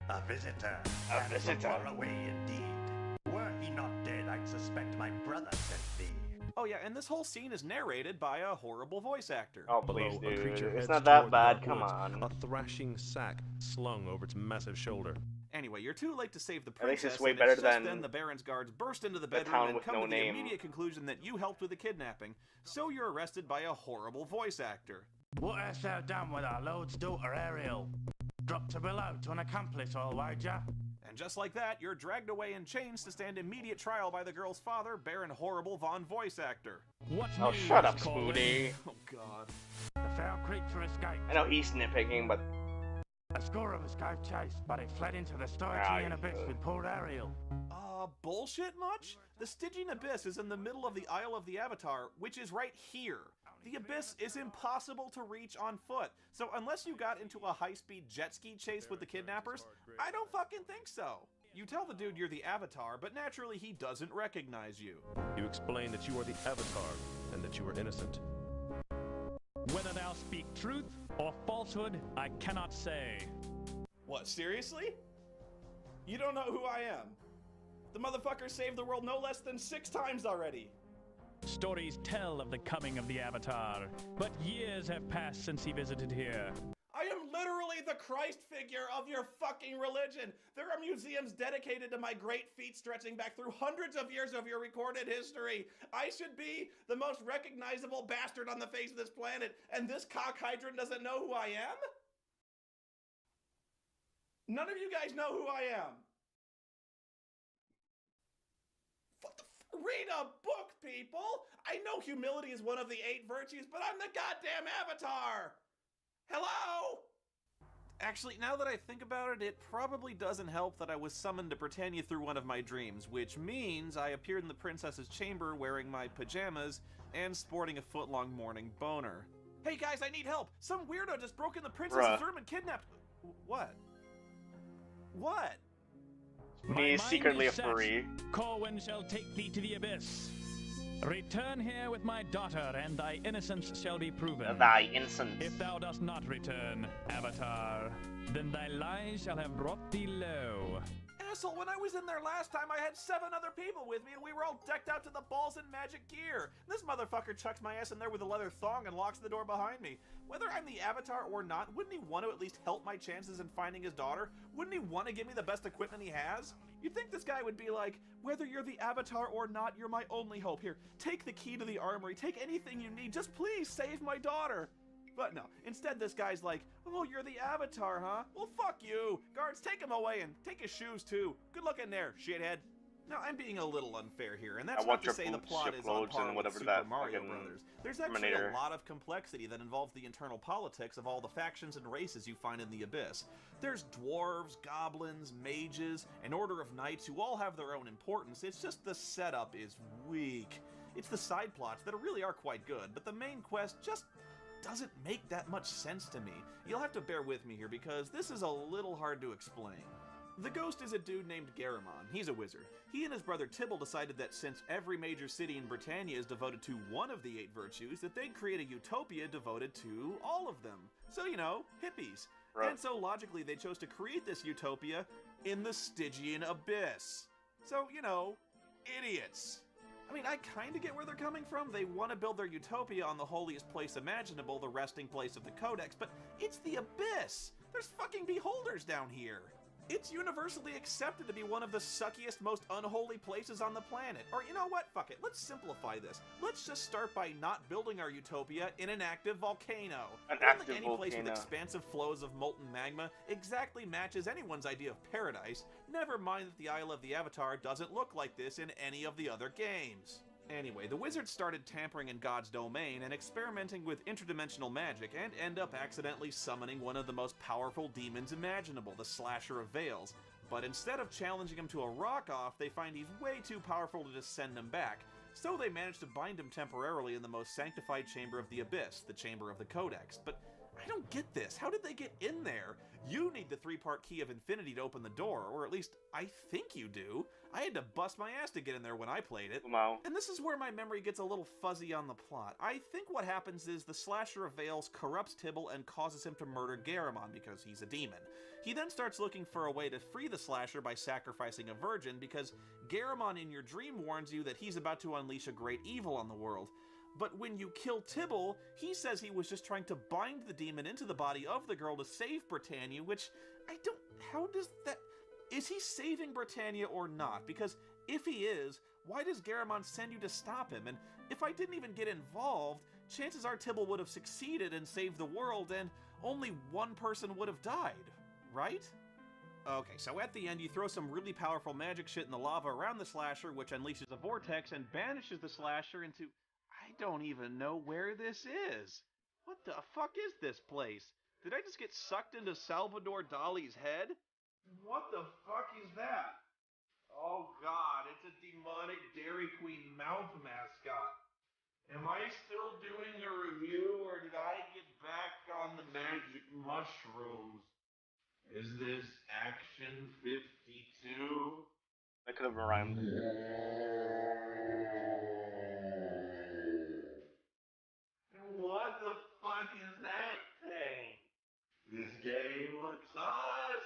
A visitor. A visitor. Far away indeed. Were he not dead, I'd suspect my brother sent thee. Oh yeah, and this whole scene is narrated by a horrible voice actor. Oh please, Below, a dude. creature It's heads not that toward bad, the come woods, on. A thrashing sack slung over its massive shoulder. Anyway, you're too late to save the At least princess, it's way and better it's just than then the Baron's guards burst into the the bedroom town and with come no to the name. immediate conclusion that you helped with the kidnapping, so you're arrested by a horrible voice actor. What hast thou done with our lord's daughter Ariel? Dropped her below to an accomplice, I'll wager. And just like that, you're dragged away in chains to stand immediate trial by the girl's father, Baron Horrible Von Voice Actor. Oh, shut up, Spoody. Oh god. The foul creature escaped. I know he's nitpicking, but... A score of us gave chase, but it fled into the Stygian abyss with poor Ariel. Bullshit much? The Stygian Abyss is in the middle of the Isle of the Avatar, which is right here. The Abyss is impossible to reach on foot, so unless you got into a high-speed jet ski chase with the kidnappers, I don't fucking think so. You tell the dude you're the Avatar, but naturally he doesn't recognize you. You explain that you are the Avatar, and that you are innocent. Whether thou speak truth or falsehood, I cannot say. What, seriously? You don't know who I am? The motherfucker saved the world no less than 6 times already. Stories tell of the coming of the Avatar, but years have passed since he visited here. I am literally the Christ figure of your fucking religion. There are museums dedicated to my great feat stretching back through hundreds of years of your recorded history. I should be the most recognizable bastard on the face of this planet, and this cock hydrant doesn't know who I am? None of you guys know who I am. Read a book, people! I know humility is one of the 8 virtues, but I'm the goddamn Avatar! Hello? Actually, now that I think about it, it probably doesn't help that I was summoned to Britannia through one of my dreams, which means I appeared in the princess's chamber wearing my pajamas and sporting a foot-long morning boner. Hey guys, I need help! Some weirdo just broke in the princess's room and kidnapped... What? What? He's secretly a furry. Corwin shall take thee to the abyss. Return here with my daughter, and thy innocence shall be proven. Thy innocence. If thou dost not return, Avatar, then thy lies shall have brought thee low. Asshole, when I was in there last time, I had 7 other people with me, and we were all decked out to the balls in magic gear. This motherfucker chucks my ass in there with a leather thong and locks the door behind me. Whether I'm the Avatar or not, wouldn't he want to at least help my chances in finding his daughter? Wouldn't he want to give me the best equipment he has? You'd think this guy would be like, whether you're the Avatar or not, you're my only hope. Here, take the key to the armory, take anything you need, just please save my daughter. But no, instead this guy's like, oh, you're the Avatar, huh? Well, fuck you. Guards, take him away and take his shoes too. Good luck in there, shithead. Now, I'm being a little unfair here, and that's not to say the plot is on par with Super Mario Brothers. There's actually a lot of complexity that involves the internal politics of all the factions and races you find in the Abyss. There's dwarves, goblins, mages, an order of knights who all have their own importance. It's just the setup is weak. It's the side plots that really are quite good, but the main quest just doesn't make that much sense to me. You'll have to bear with me here because this is a little hard to explain. The ghost is a dude named Garamon. He's a wizard. He and his brother Tibble decided that since every major city in Britannia is devoted to one of the 8 virtues, that they'd create a utopia devoted to all of them. So, you know, hippies. Right. And so logically they chose to create this utopia in the Stygian Abyss. So, you know, idiots. I mean, I kinda get where they're coming from. They want to build their utopia on the holiest place imaginable, the resting place of the Codex, but it's the Abyss! There's fucking beholders down here! It's universally accepted to be one of the suckiest, most unholy places on the planet. Or you know what? Fuck it. Let's simplify this. Let's just start by not building our utopia in an active volcano. An I don't active think any place volcano. with expansive flows of molten magma exactly matches anyone's idea of paradise. Never mind that the Isle of the Avatar doesn't look like this in any of the other games. Anyway, the wizards started tampering in God's domain and experimenting with interdimensional magic and end up accidentally summoning one of the most powerful demons imaginable, the Slasher of Veils. But instead of challenging him to a rock-off, they find he's way too powerful to just send him back. So they manage to bind him temporarily in the most sanctified chamber of the Abyss, the Chamber of the Codex. But I don't get this. How did they get in there? You need the 3-part key of infinity to open the door, or at least I think you do. I had to bust my ass to get in there when I played it. Wow. And this is where my memory gets a little fuzzy on the plot. I think what happens is the Slasher of Veils corrupts Tibble and causes him to murder Garamond because he's a demon. He then starts looking for a way to free the Slasher by sacrificing a virgin because Garamond in your dream warns you that he's about to unleash a great evil on the world. But when you kill Tibble, he says he was just trying to bind the demon into the body of the girl to save Britannia, which I don't... How does that... Is he saving Britannia or not? Because if he is, why does Garamond send you to stop him? And if I didn't even get involved, chances are Tibble would have succeeded and saved the world, and only one person would have died, right? Okay, so at the end, you throw some really powerful magic shit in the lava around the Slasher, which unleashes a vortex and banishes the Slasher into... I don't even know where this is. What the fuck is this place? Did I just get sucked into Salvador Dali's head? What the fuck is that? Oh god, it's a demonic Dairy Queen mouth mascot. Am I still doing a review, or did I get back on the magic mushrooms? Is this Action 52? That could have rhymed. What the fuck is that thing? This game looks awesome!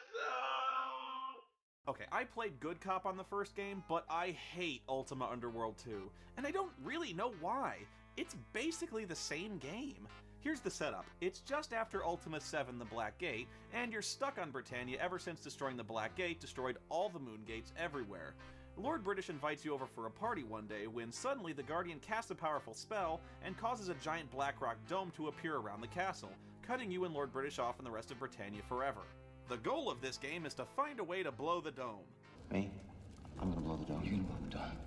Okay, I played Good Cop on the first game, but I hate Ultima Underworld 2. And I don't really know why. It's basically the same game. Here's the setup. It's just after Ultima 7 The Black Gate, and you're stuck on Britannia ever since destroying the Black Gate destroyed all the moon gates everywhere. Lord British invites you over for a party one day when suddenly the Guardian casts a powerful spell and causes a giant black rock dome to appear around the castle, cutting you and Lord British off and the rest of Britannia forever. The goal of this game is to find a way to blow the dome. Me? I'm gonna blow the dome. You're gonna blow the dome.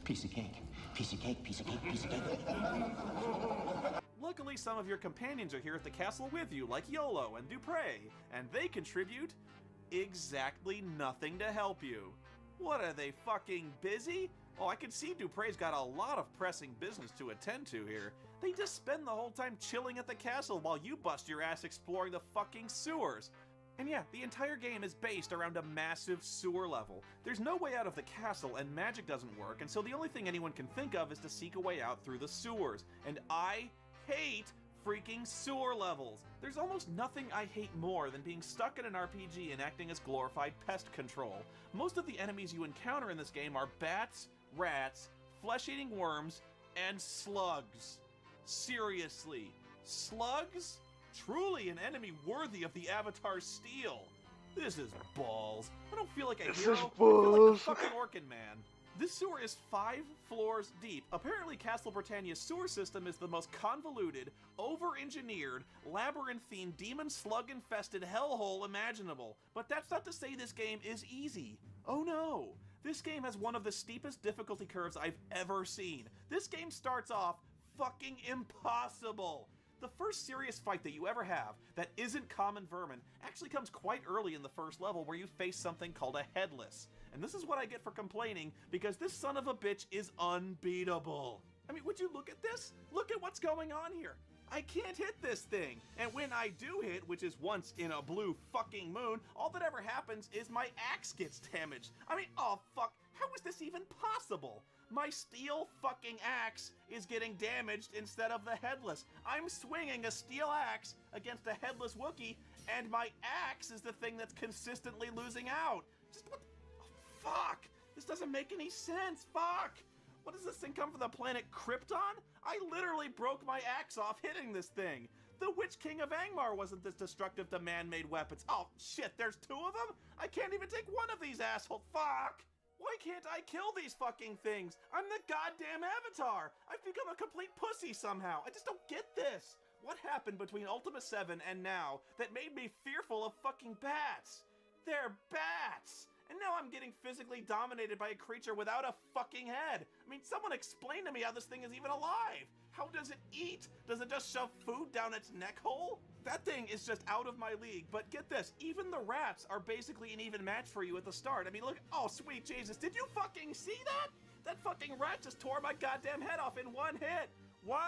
Piece of cake. Piece of cake, piece of cake, piece of cake. Luckily, some of your companions are here at the castle with you, like Yolo and Dupre, and they contribute exactly nothing to help you. What, are they fucking busy? Oh, I can see Dupre's got a lot of pressing business to attend to here. They just spend the whole time chilling at the castle while you bust your ass exploring the fucking sewers. And yeah, the entire game is based around a massive sewer level. There's no way out of the castle, and magic doesn't work, and so the only thing anyone can think of is to seek a way out through the sewers. And I hate freaking sewer levels. There's almost nothing I hate more than being stuck in an RPG and acting as glorified pest control. Most of the enemies you encounter in this game are bats, rats, flesh-eating worms, and slugs. Seriously, slugs? Truly an enemy worthy of the Avatar's steel. This is balls. I don't feel like a hero. I feel like the fucking Orkin Man. This sewer is 5 floors deep. Apparently Castle Britannia's sewer system is the most convoluted, over-engineered, labyrinthine, demon slug-infested hellhole imaginable. But that's not to say this game is easy. Oh no. This game has one of the steepest difficulty curves I've ever seen. This game starts off fucking impossible. The first serious fight that you ever have that isn't common vermin actually comes quite early in the first level, where you face something called a headless. And this is what I get for complaining, because this son of a bitch is unbeatable. I mean, would you look at this? Look at what's going on here. I can't hit this thing. And when I do hit, which is once in a blue fucking moon, all that ever happens is my axe gets damaged. I mean, oh fuck, how is this even possible? My steel fucking axe is getting damaged instead of the headless. I'm swinging a steel axe against a headless Wookiee, and my axe is the thing that's consistently losing out. Just what? Oh, fuck! This doesn't make any sense. Fuck! What does this thing come from the planet Krypton? I literally broke my axe off hitting this thing. The Witch King of Angmar wasn't this destructive to man-made weapons. Oh, shit, there's 2 of them? I can't even take one of these assholes. Fuck! Why can't I kill these fucking things? I'm the goddamn Avatar! I've become a complete pussy somehow. I just don't get this. What happened between Ultima 7 and now that made me fearful of fucking bats? They're bats! And now I'm getting physically dominated by a creature without a fucking head. I mean, someone explain to me how this thing is even alive. How does it eat? Does it just shove food down its neck hole? That thing is just out of my league. But get this, even the rats are basically an even match for you at the start. I mean, look, oh sweet Jesus, did you fucking see that? That fucking rat just tore my goddamn head off in 1 hit. 1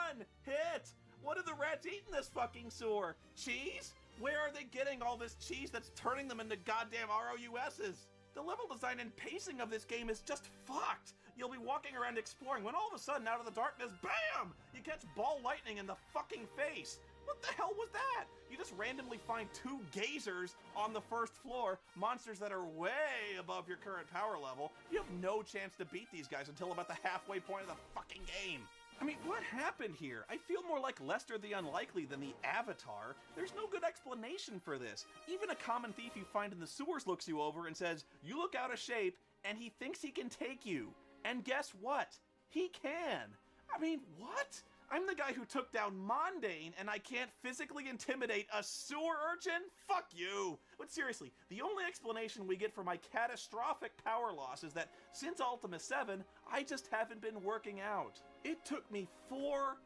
hit! What do the rats eat in this fucking sewer? Cheese? Where are they getting all this cheese that's turning them into goddamn ROUSs? The level design and pacing of this game is just fucked. You'll be walking around exploring when all of a sudden out of the darkness, BAM! You catch ball lightning in the fucking face. What the hell was that? You just randomly find 2 gazers on the first floor, monsters that are way above your current power level. You have no chance to beat these guys until about the halfway point of the fucking game. I mean, what happened here? I feel more like Lester the Unlikely than the Avatar. There's no good explanation for this. Even a common thief you find in the sewers looks you over and says, "You look out of shape," and he thinks he can take you. And guess what? He can. I mean, what? I'm the guy who took down Mondane, and I can't physically intimidate a sewer urchin? Fuck you! But seriously, the only explanation we get for my catastrophic power loss is that since Ultima 7, I just haven't been working out. It took me 4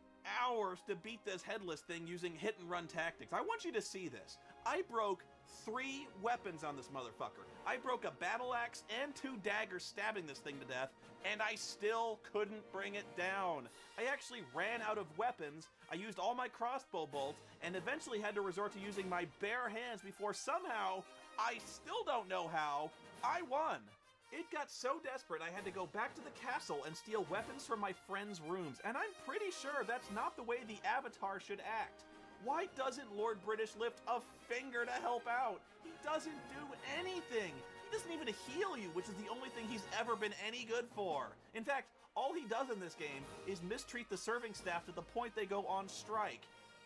hours to beat this headless thing using hit-and-run tactics. I want you to see this. I broke 3 weapons on this motherfucker. I broke a battle axe and 2 daggers stabbing this thing to death, and I still couldn't bring it down. I actually ran out of weapons, I used all my crossbow bolts, and eventually had to resort to using my bare hands before somehow, I still don't know how, I won. It got so desperate I had to go back to the castle and steal weapons from my friends' rooms, and I'm pretty sure that's not the way the Avatar should act. Why doesn't Lord British lift a finger to help out? He doesn't do anything. He doesn't even heal you, which is the only thing he's ever been any good for. In fact, all he does in this game is mistreat the serving staff to the point they go on strike.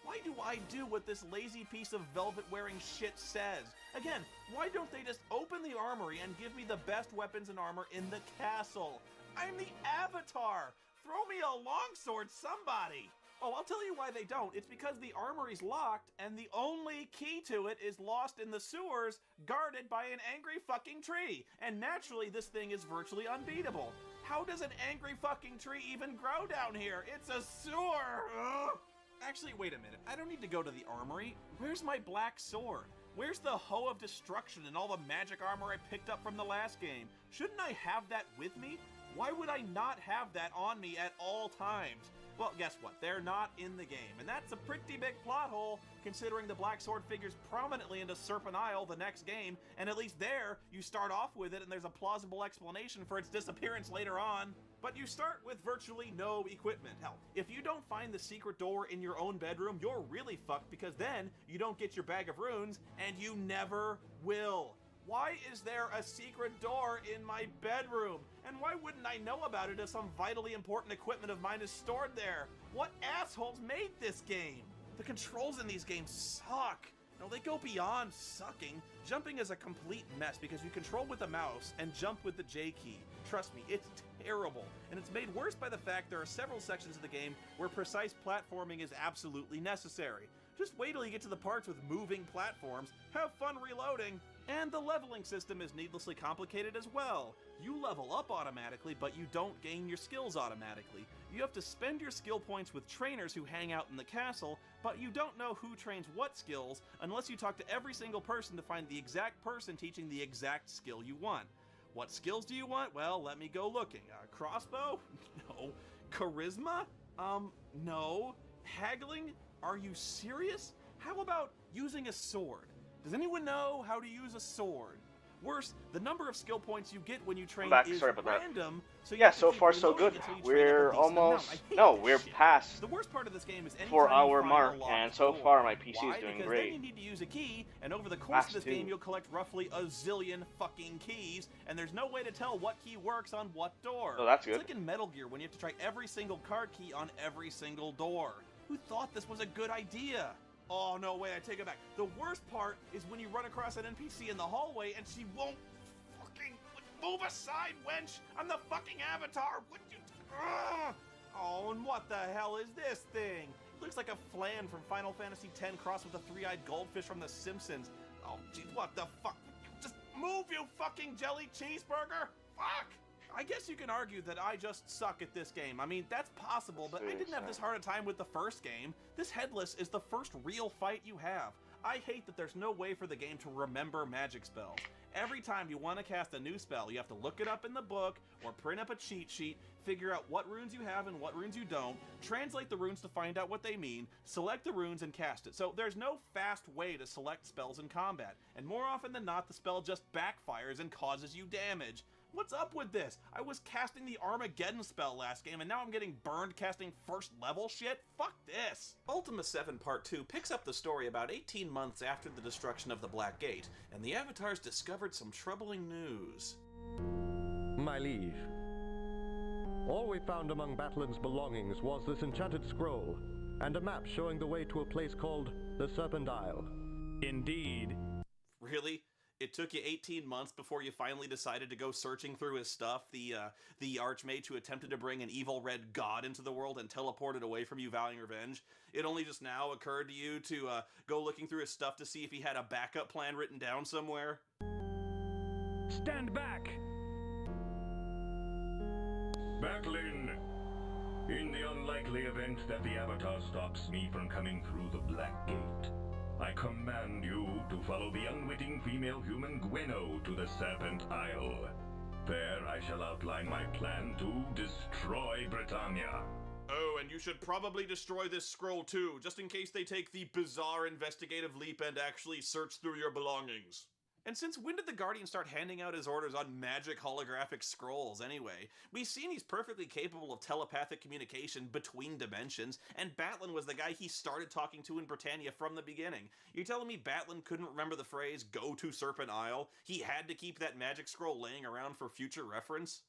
Why do I do what this lazy piece of velvet-wearing shit says? Again, why don't they just open the armory and give me the best weapons and armor in the castle? I'm the Avatar! Throw me a longsword, somebody! Oh, I'll tell you why they don't. It's because the armory's locked, and the only key to it is lost in the sewers, guarded by an angry fucking tree. And naturally, this thing is virtually unbeatable. How does an angry fucking tree even grow down here? It's a sewer! Ugh. Actually, wait a minute. I don't need to go to the armory. Where's my black sword? Where's the Hoe of Destruction and all the magic armor I picked up from the last game? Shouldn't I have that with me? Why would I not have that on me at all times? Well, guess what? They're not in the game, and that's a pretty big plot hole, considering the Black Sword figures prominently into Serpent Isle the next game, and at least there, you start off with it and there's a plausible explanation for its disappearance later on. But you start with virtually no equipment. Hell, if you don't find the secret door in your own bedroom, you're really fucked, because then you don't get your bag of runes, and you never will. Why is there a secret door in my bedroom? And why wouldn't I know about it if some vitally important equipment of mine is stored there? What assholes made this game? The controls in these games suck. No, they go beyond sucking. Jumping is a complete mess because you control with the mouse and jump with the J key. Trust me, it's terrible. And it's made worse by the fact there are several sections of the game where precise platforming is absolutely necessary. Just wait till you get to the parts with moving platforms, have fun reloading, and the leveling system is needlessly complicated as well. You level up automatically, but you don't gain your skills automatically. You have to spend your skill points with trainers who hang out in the castle, but you don't know who trains what skills unless you talk to every single person to find the exact person teaching the exact skill you want. What skills do you want? Well, let me go looking. Crossbow? No. Charisma? No. Haggling? Are you serious? How about using a sword? Does anyone know how to use a sword? Worse, the number of skill points you get when you train is random. So yeah, so far so good. We're almost we're past the worst part of this game is 4-hour mark, and so far my PC is doing because great. Then you need to use a key, and over the course of this game you'll collect roughly a zillion fucking keys, and there's no way to tell what key works on what door. Oh, that's good. It's like in Metal Gear when you have to try every single card key on every single door. Who thought this was a good idea? Oh, no, wait, I take it back. The worst part is when you run across an NPC in the hallway and she won't fucking move aside, wench! I'm the fucking Avatar! What you... Ugh! Oh, and what the hell is this thing? It looks like a flan from Final Fantasy X crossed with a three-eyed goldfish from The Simpsons. Oh, geez, what the fuck? Just move, you fucking jelly cheeseburger! Fuck! I guess you can argue that I just suck at this game. I mean, that's possible, but I didn't have this hard a time with the first game. This Headless is the first real fight you have. I hate that there's no way for the game to remember magic spells. Every time you want to cast a new spell, you have to look it up in the book, or print up a cheat sheet, figure out what runes you have and what runes you don't, translate the runes to find out what they mean, select the runes and cast it. So there's no fast way to select spells in combat, and more often than not, the spell just backfires and causes you damage. What's up with this? I was casting the Armageddon spell last game, and now I'm getting burned casting first level shit? Fuck this! Ultima 7 Part 2 picks up the story about 18 months after the destruction of the Black Gate, and the Avatars discovered some troubling news. My liege, all we found among Battlin's belongings was this enchanted scroll, and a map showing the way to a place called the Serpent Isle. Indeed. Really? It took you 18 months before you finally decided to go searching through his stuff, the archmage who attempted to bring an evil red god into the world and teleported away from you vowing revenge. It only just now occurred to you to go looking through his stuff to see if he had a backup plan written down somewhere? Stand back! Backlin, in the unlikely event that the Avatar stops me from coming through the Black Gate, I command you to follow the unwitting female human Gweno to the Serpent Isle. There I shall outline my plan to destroy Britannia. Oh, and you should probably destroy this scroll too, just in case they take the bizarre investigative leap and actually search through your belongings. And since when did the Guardian start handing out his orders on magic holographic scrolls anyway? We've seen he's perfectly capable of telepathic communication between dimensions, and Batlin was the guy he started talking to in Britannia from the beginning. You're telling me Batlin couldn't remember the phrase, "Go to Serpent Isle"? He had to keep that magic scroll laying around for future reference?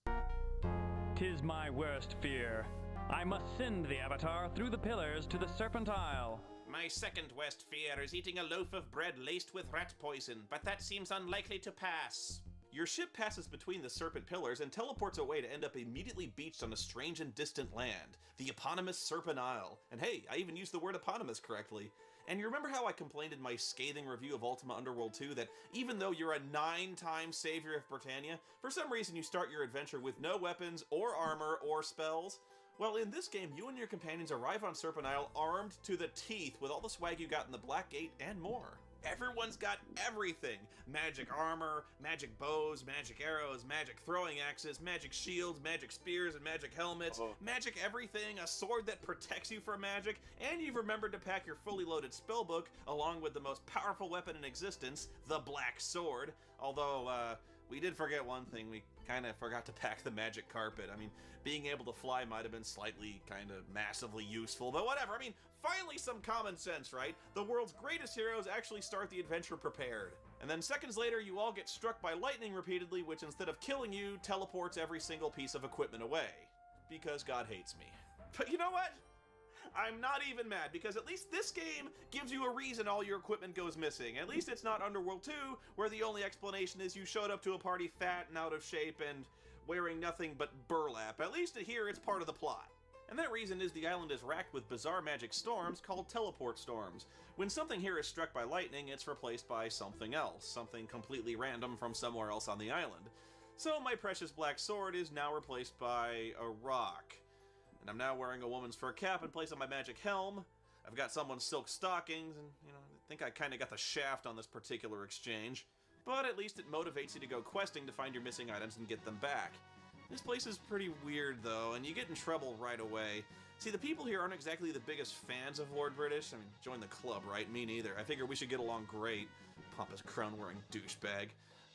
'Tis my worst fear. I must send the Avatar through the pillars to the Serpent Isle. My second worst fear is eating a loaf of bread laced with rat poison, but that seems unlikely to pass. Your ship passes between the serpent pillars and teleports away to end up immediately beached on a strange and distant land, the eponymous Serpent Isle. And hey, I even used the word eponymous correctly. And you remember how I complained in my scathing review of Ultima Underworld 2 that even though you're a 9-time savior of Britannia, for some reason you start your adventure with no weapons or armor or spells? Well, in this game, you and your companions arrive on Serpent Isle armed to the teeth with all the swag you got in the Black Gate and more. Everyone's got everything. Magic armor, magic bows, magic arrows, magic throwing axes, magic shields, magic spears, and magic helmets. Magic everything, a sword that protects you from magic, and you've remembered to pack your fully loaded spellbook along with the most powerful weapon in existence, the Black Sword. Although, we did forget one thing. We kind of forgot to pack the magic carpet. I mean, being able to fly might have been slightly, kind of, massively useful, but whatever. I mean, finally some common sense, right? The world's greatest heroes actually start the adventure prepared. And then seconds later, you all get struck by lightning repeatedly, which instead of killing you, teleports every single piece of equipment away. Because God hates me. But you know what? I'm not even mad, because at least this game gives you a reason all your equipment goes missing. At least it's not Underworld 2, where the only explanation is you showed up to a party fat and out of shape and wearing nothing but burlap. At least here it's part of the plot. And that reason is the island is racked with bizarre magic storms called teleport storms. When something here is struck by lightning, it's replaced by something else, something completely random from somewhere else on the island. So my precious black sword is now replaced by a rock. And I'm now wearing a woman's fur cap in place of my magic helm. I've got someone's silk stockings, and, you know, I think I kind of got the shaft on this particular exchange. But at least it motivates you to go questing to find your missing items and get them back. This place is pretty weird, though, and you get in trouble right away. See, the people here aren't exactly the biggest fans of Lord British. I mean, join the club, right? Me neither. I figure we should get along great. Pompous crown-wearing douchebag.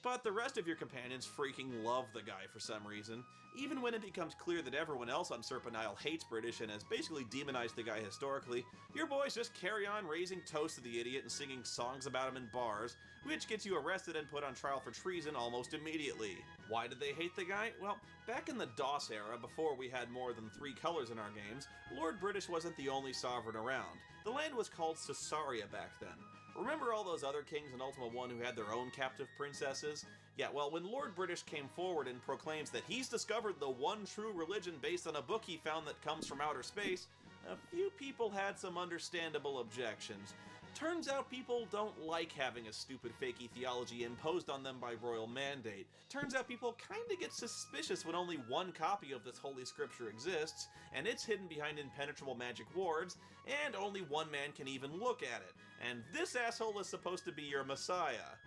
But the rest of your companions freaking love the guy for some reason. Even when it becomes clear that everyone else on Serpent Isle hates British and has basically demonized the guy historically, your boys just carry on raising toast to the idiot and singing songs about him in bars, which gets you arrested and put on trial for treason almost immediately. Why did they hate the guy? Well, back in the DOS era, before we had more than 3 colors in our games, Lord British wasn't the only sovereign around. The land was called Caesarea back then. Remember all those other kings in Ultima 1 who had their own captive princesses? Yeah, well, when Lord British came forward and proclaims that he's discovered the one true religion based on a book he found that comes from outer space, a few people had some understandable objections. Turns out people don't like having a stupid fakey theology imposed on them by royal mandate. Turns out people kinda get suspicious when only one copy of this holy scripture exists, and it's hidden behind impenetrable magic wards, and only one man can even look at it. And this asshole is supposed to be your messiah.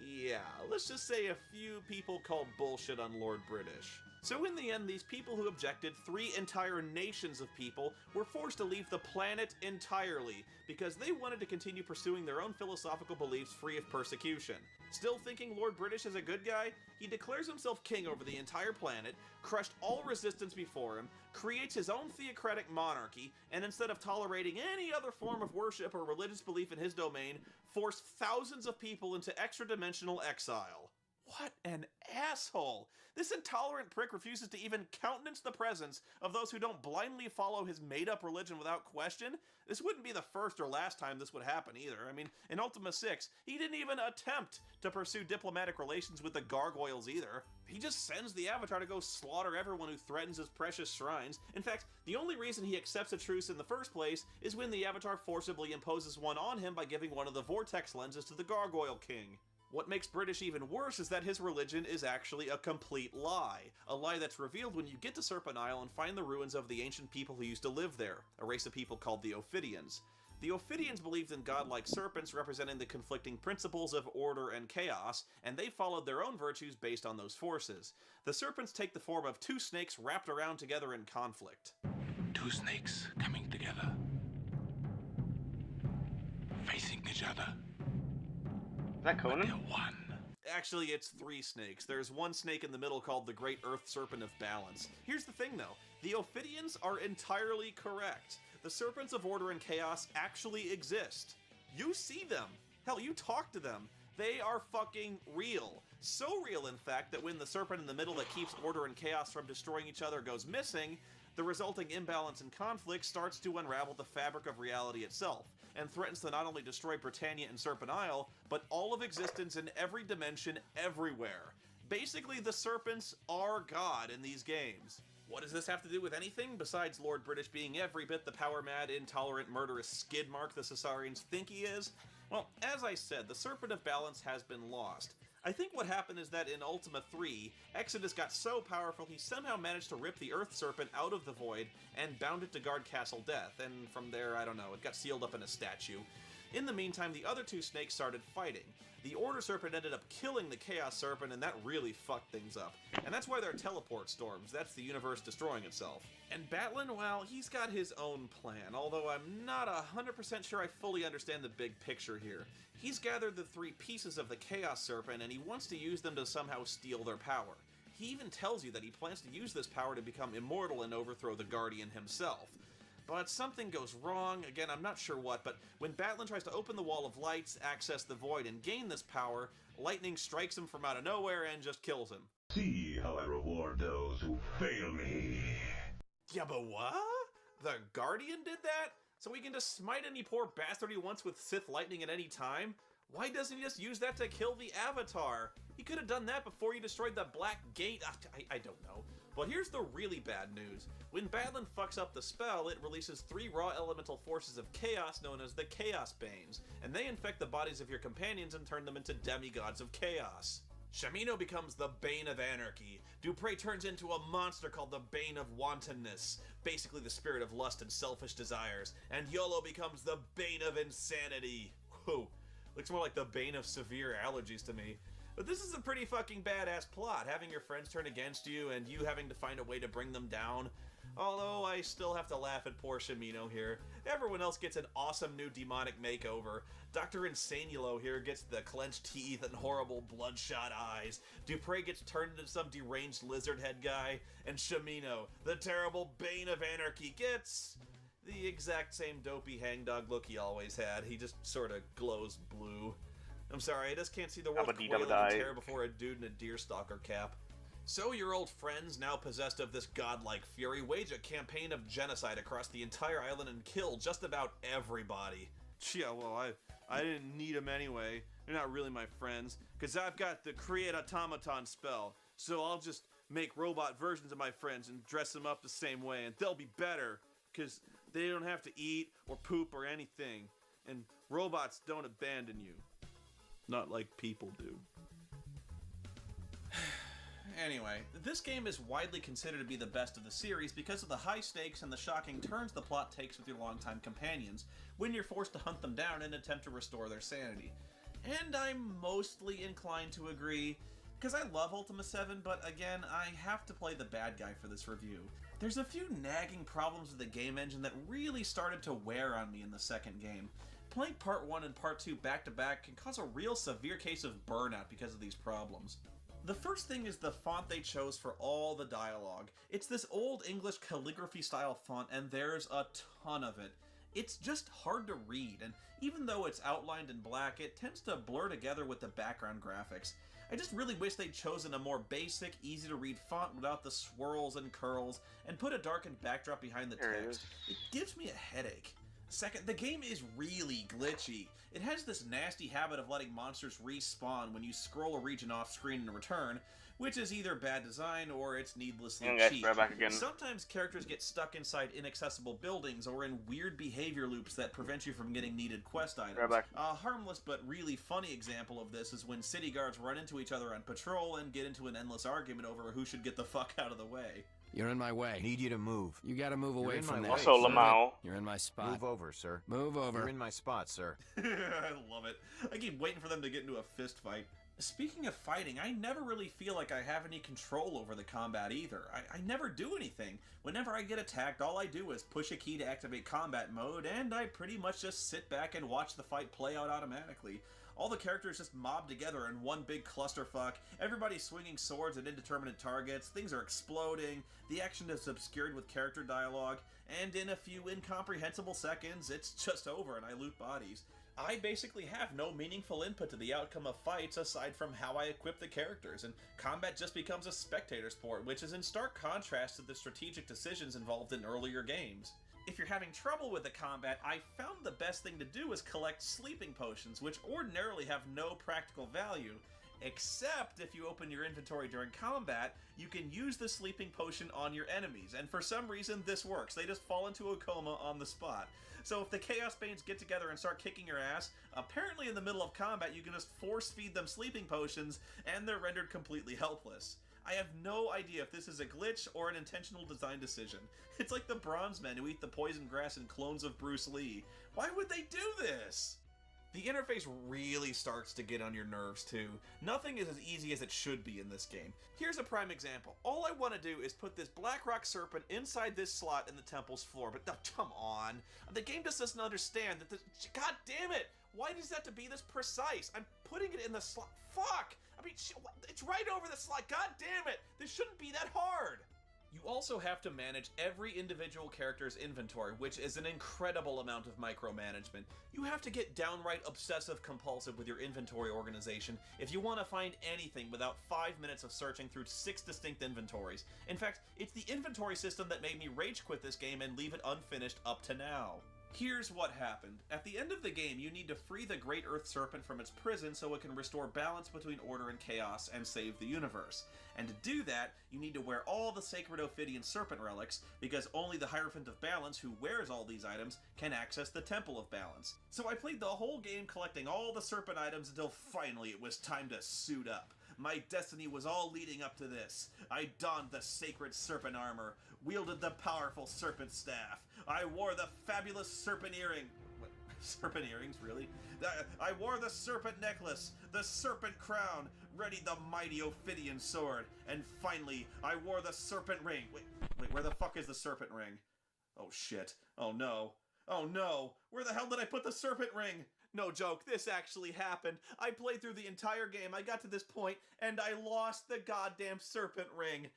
Yeah, let's just say a few people called bullshit on Lord British. So in the end, these people who objected, 3 entire nations of people, were forced to leave the planet entirely, because they wanted to continue pursuing their own philosophical beliefs free of persecution. Still thinking Lord British is a good guy, he declares himself king over the entire planet, crushed all resistance before him, creates his own theocratic monarchy, and instead of tolerating any other form of worship or religious belief in his domain, forced thousands of people into extra-dimensional exile. What an asshole! This intolerant prick refuses to even countenance the presence of those who don't blindly follow his made-up religion without question. This wouldn't be the first or last time this would happen either. I mean, in Ultima 6, he didn't even attempt to pursue diplomatic relations with the gargoyles either. He just sends the Avatar to go slaughter everyone who threatens his precious shrines. In fact, the only reason he accepts a truce in the first place is when the Avatar forcibly imposes one on him by giving one of the vortex lenses to the Gargoyle King. What makes British even worse is that his religion is actually a complete lie. A lie that's revealed when you get to Serpent Isle and find the ruins of the ancient people who used to live there, a race of people called the Ophidians. The Ophidians believed in godlike serpents representing the conflicting principles of order and chaos, and they followed their own virtues based on those forces. The serpents take the form of 2 snakes wrapped around together in conflict. 2 snakes coming together, facing each other. Is that Conan? One. Actually, it's 3 snakes. There's one snake in the middle called the Great Earth Serpent of Balance. Here's the thing, though. The Ophidians are entirely correct. The Serpents of Order and Chaos actually exist. You see them. Hell, you talk to them. They are fucking real. So real, in fact, that when the serpent in the middle that keeps order and chaos from destroying each other goes missing, the resulting imbalance and conflict starts to unravel the fabric of reality itself, and threatens to not only destroy Britannia and Serpent Isle, but all of existence in every dimension everywhere. Basically, the serpents are God in these games. What does this have to do with anything besides Lord British being every bit the power-mad, intolerant, murderous skid mark the Caesarians think he is? Well, as I said, the Serpent of Balance has been lost. I think what happened is that in Ultima 3, Exodus got so powerful he somehow managed to rip the Earth Serpent out of the Void and bound it to guard Castle Death, and from there, I don't know, it got sealed up in a statue. In the meantime, the other 2 snakes started fighting. The Order Serpent ended up killing the Chaos Serpent, and that really fucked things up. And that's why there are teleport storms. That's the universe destroying itself. And Batlin, well, he's got his own plan, although I'm not 100% sure I fully understand the big picture here. He's gathered the 3 pieces of the Chaos Serpent, and he wants to use them to somehow steal their power. He even tells you that he plans to use this power to become immortal and overthrow the Guardian himself. But something goes wrong, again I'm not sure what, but when Batlin tries to open the Wall of Lights, access the Void, and gain this power, lightning strikes him from out of nowhere and just kills him. See how I reward those who fail me. Yeah, but what? The Guardian did that? So he can just smite any poor bastard he wants with Sith lightning at any time? Why doesn't he just use that to kill the Avatar? He could have done that before he destroyed the Black Gate. I don't know. But here's the really bad news. When Batlin fucks up the spell, it releases 3 raw elemental forces of chaos known as the Chaos Banes, and they infect the bodies of your companions and turn them into demigods of chaos. Shamino becomes the Bane of Anarchy. Dupre turns into a monster called the Bane of Wantonness, basically the spirit of lust and selfish desires, and Yolo becomes the Bane of Insanity. Whoa, looks more like the Bane of severe allergies to me. But this is a pretty fucking badass plot, having your friends turn against you and you having to find a way to bring them down. Although I still have to laugh at poor Shimino here. Everyone else gets an awesome new demonic makeover. Dr. Insanulo here gets the clenched teeth and horrible bloodshot eyes. Dupre gets turned into some deranged lizard head guy. And Shimino, the terrible bane of anarchy, gets the exact same dopey hangdog look he always had. He just sort of glows blue. I'm sorry, I just can't see the world quailing in terror before a dude in a deerstalker cap. So your old friends, now possessed of this godlike fury, wage a campaign of genocide across the entire island and kill just about everybody. Yeah, well, I didn't need them anyway. They're not really my friends, because I've got the Create Automaton spell. So I'll just make robot versions of my friends and dress them up the same way, and they'll be better, because they don't have to eat or poop or anything. And robots don't abandon you. Not like people do. Anyway, this game is widely considered to be the best of the series because of the high stakes and the shocking turns the plot takes with your longtime companions when you're forced to hunt them down and attempt to restore their sanity. And I'm mostly inclined to agree, because I love Ultima 7, but again, I have to play the bad guy for this review. There's a few nagging problems with the game engine that really started to wear on me in the second game. Playing Part 1 and Part 2 back-to-back can cause a real severe case of burnout because of these problems. The first thing is the font they chose for all the dialogue. It's this old English calligraphy-style font, and there's a ton of it. It's just hard to read, and even though it's outlined in black, it tends to blur together with the background graphics. I just really wish they'd chosen a more basic, easy-to-read font without the swirls and curls, and put a darkened backdrop behind the text. It gives me a headache. Second, the game is really glitchy. It has this nasty habit of letting monsters respawn when you scroll a region off screen and return, which is either bad design or it's needlessly cheap. Right back again. Sometimes characters get stuck inside inaccessible buildings or in weird behavior loops that prevent you from getting needed quest items. Right back. A harmless but really funny example of this is when city guards run into each other on patrol and get into an endless argument over who should get the fuck out of the way. You're in my way. Need you to move. You gotta move away from there. Also, Lamau. You're in my spot. Move over, sir. Move over. You're in my spot, sir. I love it. I keep waiting for them to get into a fist fight. Speaking of fighting, I never really feel like I have any control over the combat either. I never do anything. Whenever I get attacked, all I do is push a key to activate combat mode, and I pretty much just sit back and watch the fight play out automatically. All the characters just mob together in one big clusterfuck, everybody's swinging swords at indeterminate targets, things are exploding, the action is obscured with character dialogue, and in a few incomprehensible seconds, it's just over and I loot bodies. I basically have no meaningful input to the outcome of fights aside from how I equip the characters, and combat just becomes a spectator sport, which is in stark contrast to the strategic decisions involved in earlier games. If you're having trouble with the combat, I found the best thing to do is collect sleeping potions, which ordinarily have no practical value, except if you open your inventory during combat, you can use the sleeping potion on your enemies, and for some reason this works. They just fall into a coma on the spot. So if the Chaos Banes get together and start kicking your ass, apparently in the middle of combat you can just force feed them sleeping potions, and they're rendered completely helpless. I have no idea if this is a glitch or an intentional design decision. It's like the Bronze Men who eat the poison grass in clones of Bruce Lee. Why would they do this? The interface really starts to get on your nerves too. Nothing is as easy as it should be in this game. Here's a prime example. All I want to do is put this Black Rock Serpent inside this slot in the temple's floor, but come on. The game just doesn't understand that God damn it! Why does that have to be this precise? I'm putting it in the slot. Fuck! I mean, it's right over the slot. God damn it! This shouldn't be that hard! You also have to manage every individual character's inventory, which is an incredible amount of micromanagement. You have to get downright obsessive-compulsive with your inventory organization if you want to find anything without 5 minutes of searching through 6 distinct inventories. In fact, it's the inventory system that made me rage quit this game and leave it unfinished up to now. Here's what happened. At the end of the game, you need to free the Great Earth Serpent from its prison so it can restore balance between order and chaos and save the universe. And to do that, you need to wear all the sacred Ophidian Serpent relics, because only the Hierophant of Balance, who wears all these items, can access the Temple of Balance. So I played the whole game collecting all the Serpent items until finally it was time to suit up. My destiny was all leading up to this. I donned the sacred serpent armor, wielded the powerful serpent staff. I wore the fabulous serpent earring. What? Serpent earrings, really? I wore the serpent necklace, the serpent crown, readied the mighty Ophidian sword, and finally, I wore the serpent ring. Wait, where the fuck is the serpent ring? Oh shit. Oh no. Oh no! Where the hell did I put the serpent ring? No joke, this actually happened. I played through the entire game, I got to this point, and I lost the goddamn serpent ring.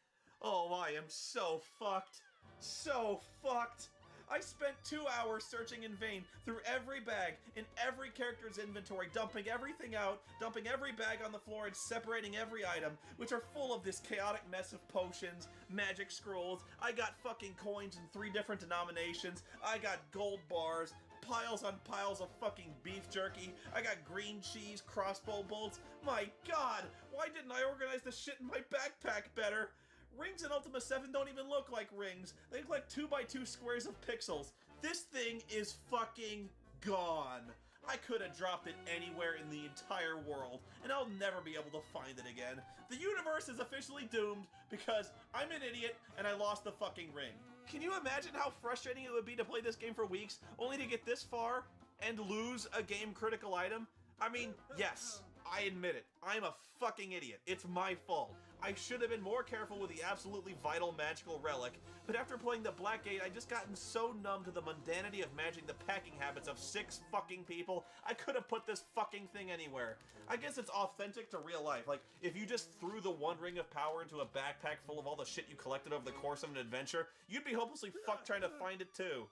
Oh, I am so fucked. So fucked. I spent 2 hours searching in vain through every bag, in every character's inventory, dumping everything out, dumping every bag on the floor, and separating every item, which are full of this chaotic mess of potions, magic scrolls. I got fucking coins in 3 different denominations. I got gold bars, piles on piles of fucking beef jerky. I got green cheese, crossbow bolts. My god, why didn't I organize the shit in my backpack better? Rings in Ultima 7 don't even look like rings. They look like 2x2 squares of pixels. This thing is fucking gone. I could have dropped it anywhere in the entire world, and I'll never be able to find it again. The universe is officially doomed because I'm an idiot and I lost the fucking ring. Can you imagine how frustrating it would be to play this game for weeks, only to get this far and lose a game critical item? I mean, yes, I admit it. I'm a fucking idiot. It's my fault. I should have been more careful with the absolutely vital magical relic, but after playing the Black Gate, I just gotten so numb to the mundanity of managing the packing habits of 6 fucking people, I could have put this fucking thing anywhere. I guess it's authentic to real life. Like, if you just threw the one ring of power into a backpack full of all the shit you collected over the course of an adventure, you'd be hopelessly fucked trying to find it too.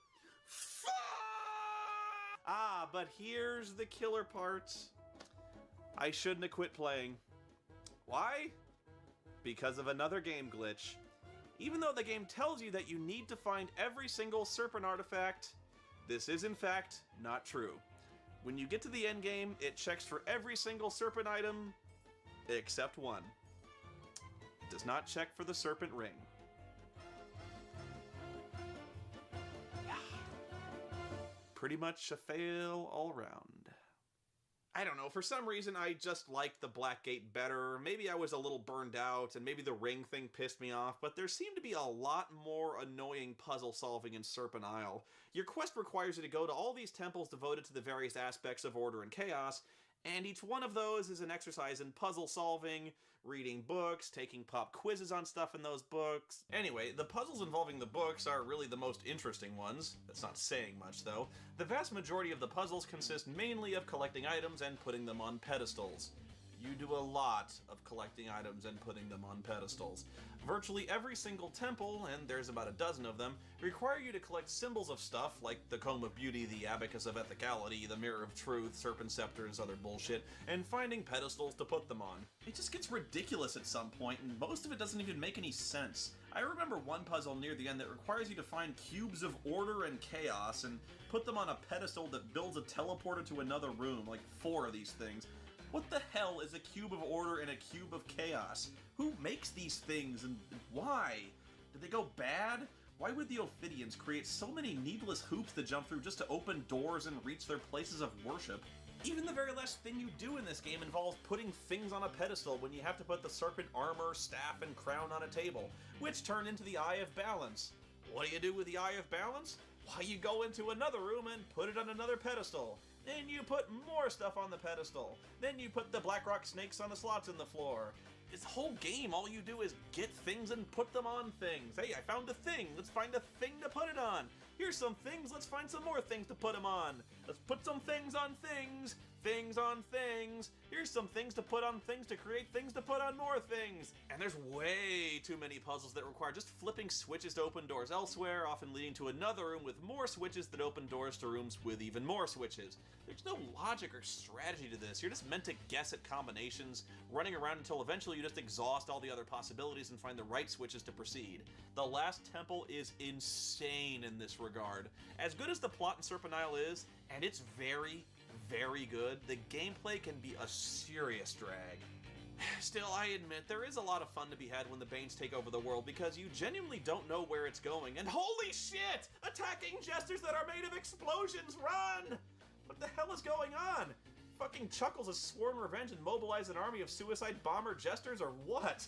Ah, but here's the killer part. I shouldn't have quit playing. Why? Because of another game glitch. Even though the game tells you that you need to find every single serpent artifact, this is in fact not true. When you get to the end game, it checks for every single serpent item except one. It does not check for the serpent ring. Pretty much a fail all around. I don't know, for some reason I just liked the Black Gate better. Maybe I was a little burned out, and maybe the ring thing pissed me off, but there seemed to be a lot more annoying puzzle solving in Serpent Isle. Your quest requires you to go to all these temples devoted to the various aspects of order and chaos, and each one of those is an exercise in puzzle solving, reading books, taking pop quizzes on stuff in those books. Anyway, the puzzles involving the books are really the most interesting ones. That's not saying much, though. The vast majority of the puzzles consist mainly of collecting items and putting them on pedestals. You do a lot of collecting items and putting them on pedestals. Virtually every single temple, and there's about a dozen of them, require you to collect symbols of stuff like the Comb of Beauty, the Abacus of Ethicality, the Mirror of Truth, Serpent Scepters, other bullshit, and finding pedestals to put them on. It just gets ridiculous at some point, and most of it doesn't even make any sense. I remember one puzzle near the end that requires you to find cubes of order and chaos and put them on a pedestal that builds a teleporter to another room, like 4 of these things. What the hell is a cube of order and a cube of chaos? Who makes these things and why? Did they go bad? Why would the Ophidians create so many needless hoops to jump through just to open doors and reach their places of worship? Even the very last thing you do in this game involves putting things on a pedestal when you have to put the serpent armor, staff, and crown on a table, which turn into the Eye of Balance. What do you do with the Eye of Balance? Why, you go into another room and put it on another pedestal. Then you put more stuff on the pedestal. Then you put the Blackrock snakes on the slots in the floor. This whole game, all you do is get things and put them on things. Hey, I found a thing. Let's find a thing to put it on. Here's some things. Let's find some more things to put them on. Let's put some things on things. Things on things. Here's some things to put on things to create things to put on more things. And there's way too many puzzles that require just flipping switches to open doors elsewhere, often leading to another room with more switches that open doors to rooms with even more switches. There's no logic or strategy to this. You're just meant to guess at combinations, running around until eventually you just exhaust all the other possibilities and find the right switches to proceed. The last temple is insane in this regard. As good as the plot in Serpent Isle is, and it's very good, the gameplay can be a serious drag. Still, I admit, there is a lot of fun to be had when the Banes take over the world because you genuinely don't know where it's going, and holy shit! Attacking jesters that are made of explosions, run! What the hell is going on? Fucking Chuckles has sworn revenge and mobilized an army of suicide bomber jesters, or what?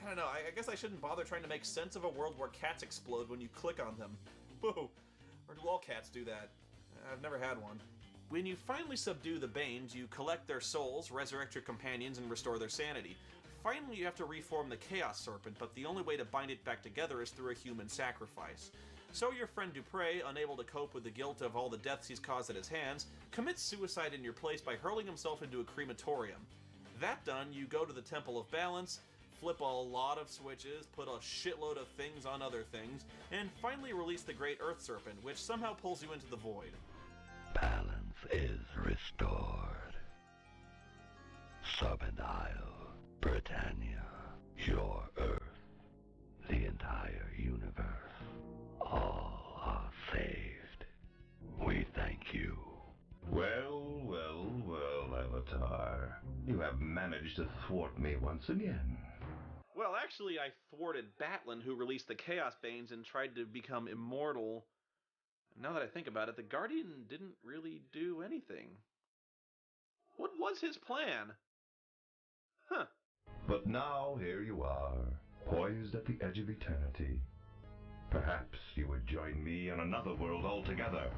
I don't know, I guess I shouldn't bother trying to make sense of a world where cats explode when you click on them. Whoa, or do all cats do that? I've never had one. When you finally subdue the Banes, you collect their souls, resurrect your companions, and restore their sanity. Finally, you have to reform the Chaos Serpent, but the only way to bind it back together is through a human sacrifice. So your friend Dupre, unable to cope with the guilt of all the deaths he's caused at his hands, commits suicide in your place by hurling himself into a crematorium. That done, you go to the Temple of Balance, flip a lot of switches, put a shitload of things on other things, and finally release the Great Earth Serpent, which somehow pulls you into the void. Balance is restored. Serpent Isle, Britannia, your Earth, the entire universe, all are saved. We thank you. Well, well, well, Avatar. You have managed to thwart me once again. Well, actually, I thwarted Batlin, who released the Chaos Banes and tried to become immortal. Now that I think about it, the Guardian didn't really do anything. What was his plan? Huh. But now here you are, poised at the edge of eternity. Perhaps you would join me in another world altogether.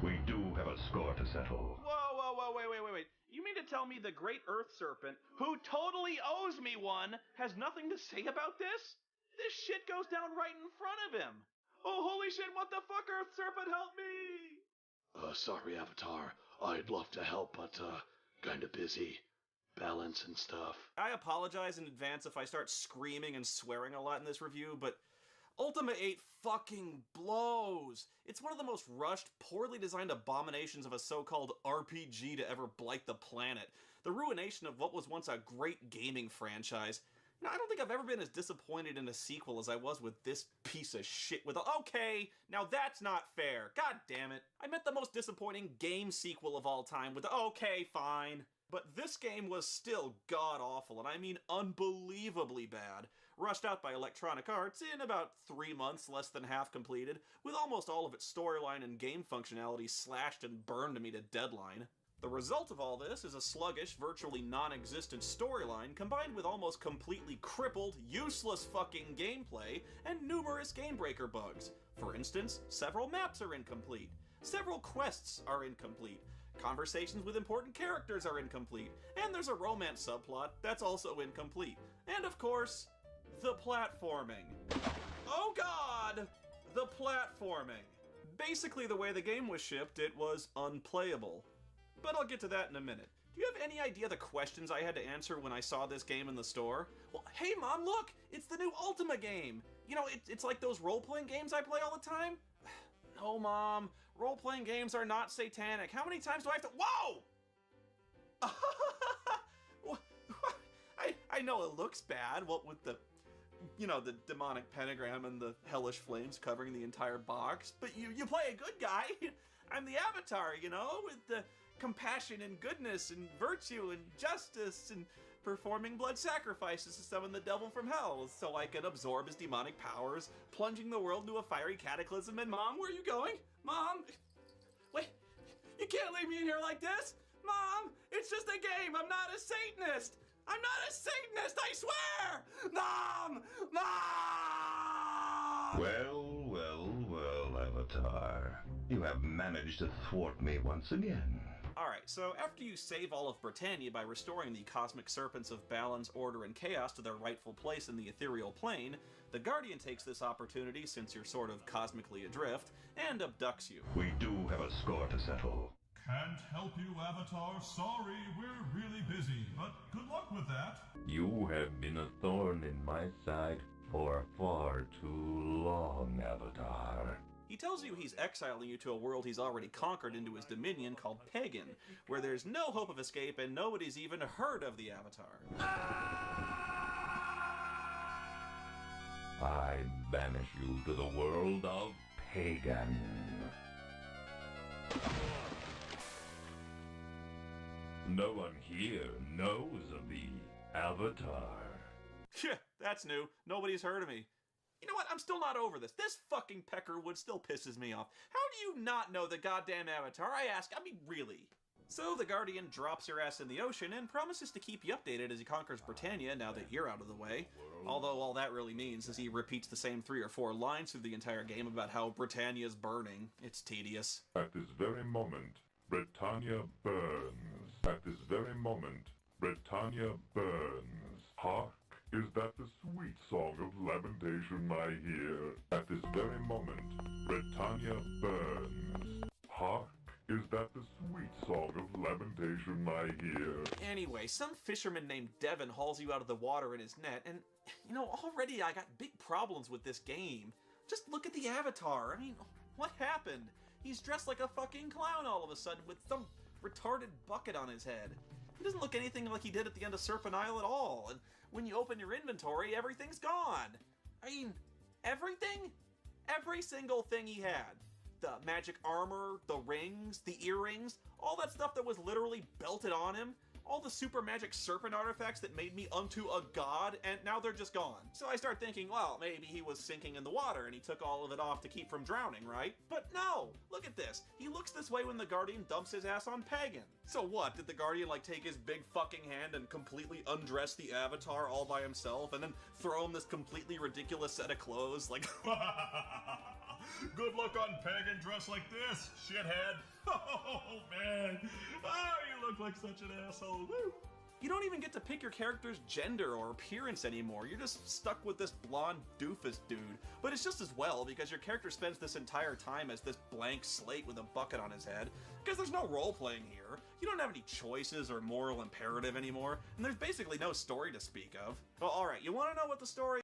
We do have a score to settle. Whoa, wait. You mean to tell me the Great Earth Serpent, who totally owes me one, has nothing to say about this? This shit goes down right in front of him. Oh, holy shit, what the fuck, Earth Serpent, help me! Sorry, Avatar. I'd love to help, but, kinda busy. Balance and stuff. I apologize in advance if I start screaming and swearing a lot in this review, but Ultima 8 fucking blows! It's one of the most rushed, poorly designed abominations of a so-called RPG to ever blight the planet. The ruination of what was once a great gaming franchise. Now, I don't think I've ever been as disappointed in a sequel as I was with this piece of shit with okay, now that's not fair. God damn it. I meant the most disappointing game sequel of all time with okay, fine. But this game was still god-awful, and I mean unbelievably bad. Rushed out by Electronic Arts in about 3 months, less than half completed, with almost all of its storyline and game functionality slashed and burned to meet a deadline. The result of all this is a sluggish, virtually non-existent storyline combined with almost completely crippled, useless fucking gameplay and numerous game-breaker bugs. For instance, several maps are incomplete. Several quests are incomplete. Conversations with important characters are incomplete. And there's a romance subplot that's also incomplete. And of course, the platforming. Oh god! The platforming. Basically, the way the game was shipped, it was unplayable. But I'll get to that in a minute. Do you have any idea the questions I had to answer when I saw this game in the store? Well, hey Mom, look! It's the new Ultima game! You know, it's like those role-playing games I play all the time? No, Mom. Role-playing games are not satanic. How many times do I have to— Whoa! I know it looks bad, what with the, you know, the demonic pentagram and the hellish flames covering the entire box, but you play a good guy. I'm the Avatar, you know, with the compassion and goodness and virtue and justice and performing blood sacrifices to summon the devil from hell so I can absorb his demonic powers, plunging the world into a fiery cataclysm. And Mom, where are you going? Mom! Wait, you can't leave me in here like this! Mom, it's just a game! I'm not a Satanist! I'm not a Satanist, I swear! Mom! Mom! Well, Avatar. You have managed to thwart me once again. Alright, so after you save all of Britannia by restoring the cosmic serpents of balance, order, and chaos to their rightful place in the ethereal plane, the Guardian takes this opportunity, since you're sort of cosmically adrift, and abducts you. We do have a score to settle. Can't help you, Avatar. Sorry, we're really busy, but good luck with that. You have been a thorn in my side for far too long, Avatar. He tells you he's exiling you to a world he's already conquered into his dominion called Pagan, where there's no hope of escape and nobody's even heard of the Avatar. I banish you to the world of Pagan. No one here knows of the Avatar. Yeah, that's new. Nobody's heard of me. You know what? I'm still not over this. This fucking Peckerwood still pisses me off. How do you not know the goddamn Avatar? I ask. I mean, really. So the Guardian drops your ass in the ocean and promises to keep you updated as he conquers Britannia now that you're out of the way. Although all that really means is he repeats the same 3 or 4 lines through the entire game about how Britannia's burning. It's tedious. At this very moment, Britannia burns. At this very moment, Britannia burns. Hark, is that the sweet song of lamentation I hear? At this very moment, Britannia burns. Hark, is that the sweet song of lamentation I hear? Anyway, some fisherman named Devin hauls you out of the water in his net, and, you know, already I got big problems with this game. Just look at the avatar. I mean, what happened? He's dressed like a fucking clown all of a sudden with some retarded bucket on his head. He doesn't look anything like he did at the end of Serpent Isle at all, and when you open your inventory, everything's gone. I mean, everything? Every single thing he had. The magic armor, the rings, the earrings, all that stuff that was literally belted on him, all the super magic serpent artifacts that made me unto a god, and now they're just gone. So I start thinking, well, maybe he was sinking in the water and he took all of it off to keep from drowning, right? But no! Look at this! He looks this way when the Guardian dumps his ass on Pagan. So what, did the Guardian like take his big fucking hand and completely undress the Avatar all by himself and then throw him this completely ridiculous set of clothes? Like, Good luck on Pagan dressed like this, shithead. Oh, man. Oh, you look like such an asshole. Woo. You don't even get to pick your character's gender or appearance anymore. You're just stuck with this blonde doofus dude. But it's just as well, because your character spends this entire time as this blank slate with a bucket on his head. Because there's no role-playing here. You don't have any choices or moral imperative anymore, and there's basically no story to speak of. Well, alright, you want to know what the story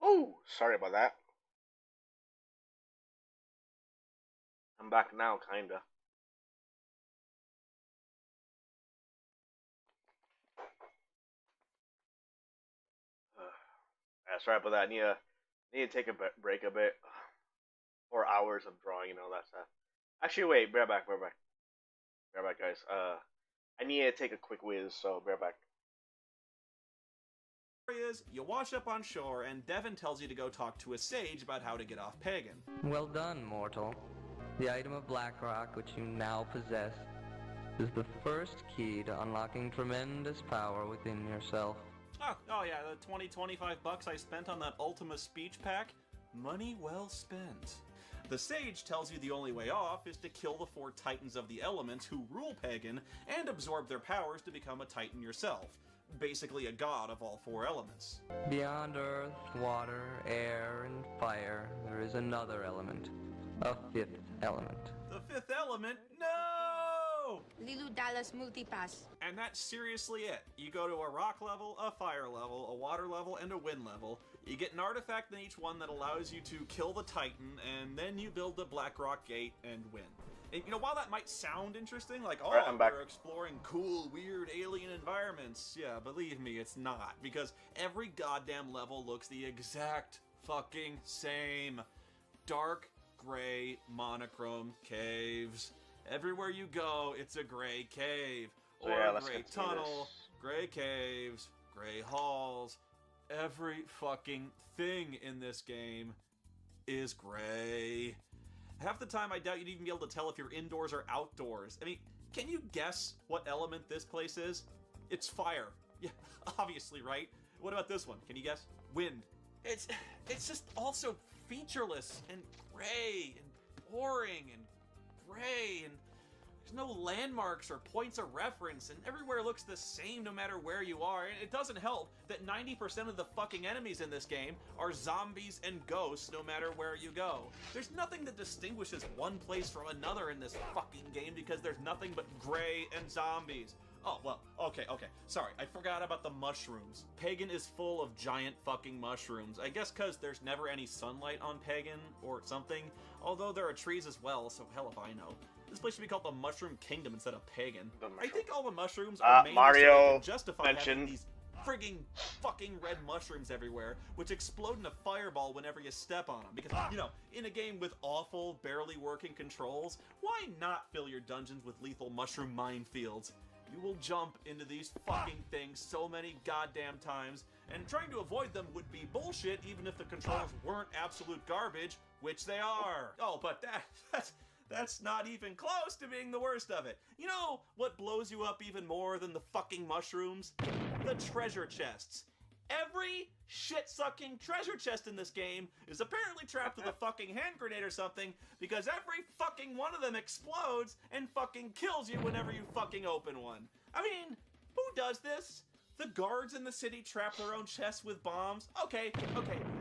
Oh, sorry about that. I'm back now, kinda. sorry about that. I need to take a break a bit. 4 hours of drawing and all that stuff. Actually, wait, bear back, guys. I need to take a quick whiz, so bear back. Is you wash up on shore, and Devin tells you to go talk to a sage about how to get off Pagan. Well done, mortal. The item of Blackrock which you now possess is the first key to unlocking tremendous power within yourself. Oh yeah, the $25 I spent on that Ultima speech pack? Money well spent. The sage tells you the only way off is to kill the 4 titans of the elements who rule Pagan and absorb their powers to become a titan yourself. Basically a god of all 4 elements. Beyond earth, water, air, and fire, there is another element. A 5th element. The 5th element? No! Lilu Dallas Multipass. And that's seriously it. You go to a rock level, a fire level, a water level, and a wind level. You get an artifact in each one that allows you to kill the titan, and then you build the Blackrock Gate and win. And, while that might sound interesting, like, oh, we're exploring cool, weird alien environments, yeah, believe me, it's not. Because every goddamn level looks the exact fucking same. Dark, gray, monochrome caves. Everywhere you go, it's a gray cave. Or a gray tunnel, gray caves, gray halls. Every fucking thing in this game is gray. Half the time, I doubt you'd even be able to tell if you're indoors or outdoors. I mean, can you guess what element this place is? It's fire. Yeah, obviously, right? What about this one? Can you guess? Wind. It's just also featureless and gray and boring and gray, and there's no landmarks or points of reference, and everywhere looks the same no matter where you are. And it doesn't help that 90% of the fucking enemies in this game are zombies and ghosts no matter where you go. There's nothing that distinguishes one place from another in this fucking game because there's nothing but gray and zombies. Oh, well, okay, sorry, I forgot about the mushrooms. Pagan is full of giant fucking mushrooms. I guess because there's never any sunlight on Pagan or something, although there are trees as well, so hell if I know. This place should be called the Mushroom Kingdom instead of Pagan. I think all the mushrooms are mainly so they can justify having these frigging fucking red mushrooms everywhere, which explode in a fireball whenever you step on them. Because, in a game with awful, barely working controls, why not fill your dungeons with lethal mushroom minefields? You will jump into these fucking things so many goddamn times, and trying to avoid them would be bullshit even if the controls weren't absolute garbage, which they are. Oh, but that's not even close to being the worst of it. You know what blows you up even more than the fucking mushrooms? The treasure chests. Every shit-sucking treasure chest in this game is apparently trapped with a fucking hand grenade or something, because every fucking one of them explodes and fucking kills you whenever you fucking open one. I mean, who does this? The guards in the city trap their own chests with bombs? Okay,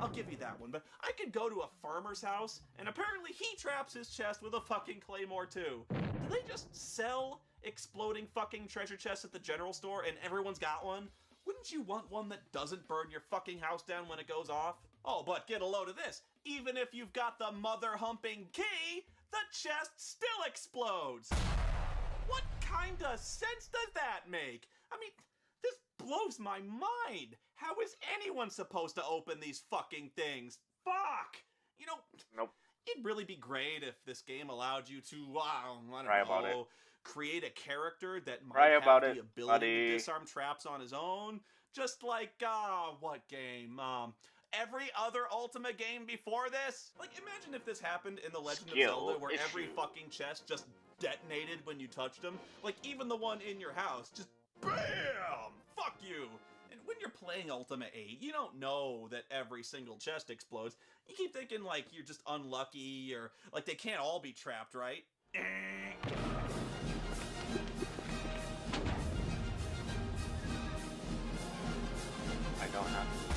I'll give you that one, but I could go to a farmer's house, and apparently he traps his chest with a fucking claymore too. Do they just sell exploding fucking treasure chests at the general store and everyone's got one? Wouldn't you want one that doesn't burn your fucking house down when it goes off? Oh, but get a load of this. Even if you've got the mother-humping key, the chest still explodes. What kind of sense does that make? I mean, this blows my mind. How is anyone supposed to open these fucking things? Fuck! Nope. It'd really be great if this game allowed you to, I don't know, create a character that might have the ability to disarm traps on his own. Just like, what game? Every other Ultima game before this? Like, imagine if this happened in The Legend of Zelda, where every fucking chest just detonated when you touched them. Like, even the one in your house, just BAM! Fuck you! And when you're playing Ultima 8, you don't know that every single chest explodes. You keep thinking, like, you're just unlucky, or, like, they can't all be trapped, right? I don't have to.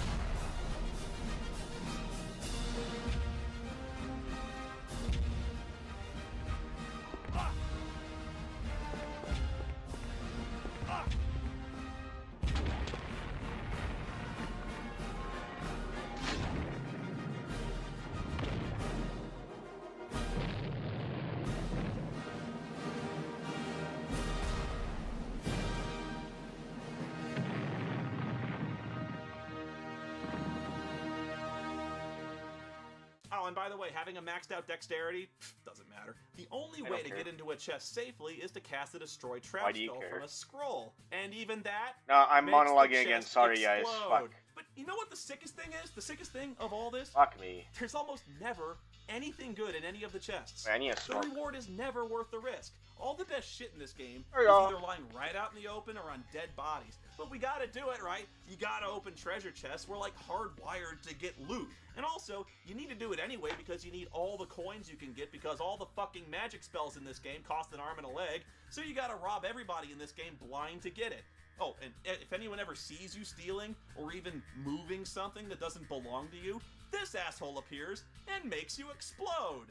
Oh, and by the way, having a maxed out dexterity doesn't matter. The only way to get into a chest safely is to cast a destroy trap spell from a scroll. And even that No, I'm makes monologuing the again. chest Sorry, guys. explode. Fuck. But you know what the sickest thing is? The sickest thing of all this? Fuck me. There's almost never anything good in any of the chests. I need a The smoke. reward is never worth the risk. All the best shit in this game Hey, is y'all. either lying right out in the open or on dead bodies. But we gotta do it, right? You gotta open treasure chests. We're like hardwired to get loot. And also, you need to do it anyway because you need all the coins you can get because all the fucking magic spells in this game cost an arm and a leg. So you gotta rob everybody in this game blind to get it. Oh, and if anyone ever sees you stealing or even moving something that doesn't belong to you, this asshole appears and makes you explode.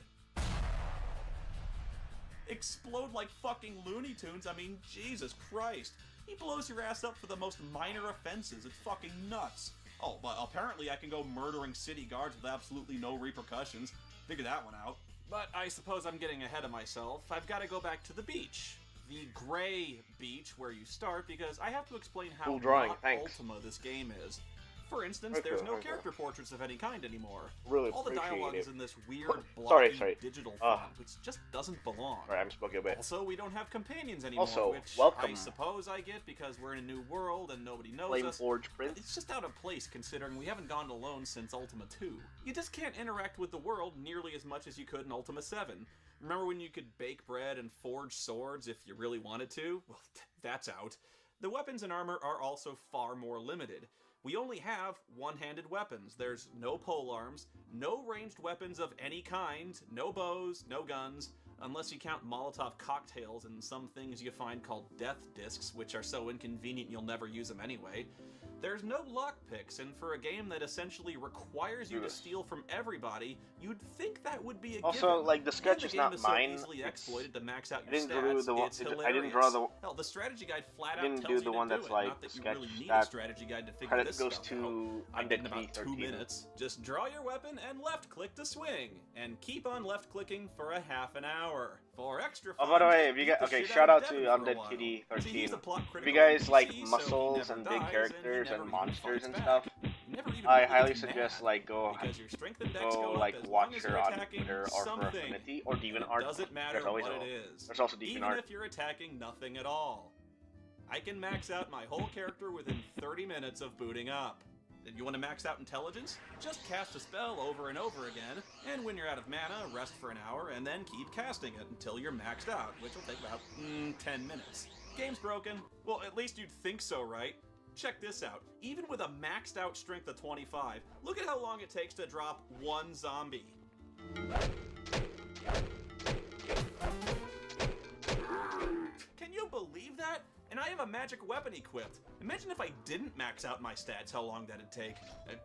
Explode like fucking Looney Tunes? I mean, Jesus Christ. He blows your ass up for the most minor offenses. It's fucking nuts. Oh, but apparently I can go murdering city guards with absolutely no repercussions. Figure that one out. But I suppose I'm getting ahead of myself. I've got to go back to the beach. The gray beach where you start, because I have to explain how Cool drawing, not thanks. Ultima this game is. For instance, there's no character portraits of any kind anymore. Really All the appreciate dialogue it. is in this weird, blocky Sorry. digital font, which just doesn't belong. Sorry, I'm spoken a bit. Also, we don't have companions anymore, Also, which welcome. I suppose I get because we're in a new world and nobody knows Flame us. Forge Prince. It's just out of place considering we haven't gone alone since Ultima 2. You just can't interact with the world nearly as much as you could in Ultima 7. Remember when you could bake bread and forge swords if you really wanted to? Well, that's out. The weapons and armor are also far more limited. We only have one-handed weapons. There's no polearms, no ranged weapons of any kind, no bows, no guns, unless you count Molotov cocktails and some things you find called death discs, which are so inconvenient you'll never use them anyway. There's no lockpicks, and for a game that essentially requires you to steal from everybody, you'd think that would be a Also, given. like, the sketch And is game not is so mine. easily exploited to max out I your didn't stats. do the one. It's I hilarious. didn't draw the. Hell, the strategy guide flat I out didn't tells do the you one to that's do it. like Not that you sketch really need a that strategy guide to figure credit this goes stuff to out. I did in about UndeadKitty 2 13. minutes. Just draw your weapon and left click to swing, and keep on left clicking for a half an hour. For extra fun, Oh, by the way, if you beat get the okay, shit shout out out of to Devin for a while. UndeadKitty See, 13. he's a plot If you critical guys NPC, like so he muscles never and dies, big and he characters never and even monsters fights and back. stuff, Never even I really highly gets suggest mad, like go because your strength and dex go up like as watch long as her you're on attacking Twitter or for something. Affinity or And it DeviantArt. doesn't matter There's always what a- it is. There's also Even DeviantArt. if you're attacking nothing at all. I can max out my whole character within 30 minutes of booting up. And you want to max out intelligence? Just cast a spell over and over again, and when you're out of mana, rest for an hour, and then keep casting it until you're maxed out, which will take about 10 minutes. Game's broken? Well, at least you'd think so, right? Check this out. Even with a maxed out strength of 25, look at how long it takes to drop one zombie. Can you believe that? And I have a magic weapon equipped. Imagine if I didn't max out my stats, how long that'd take.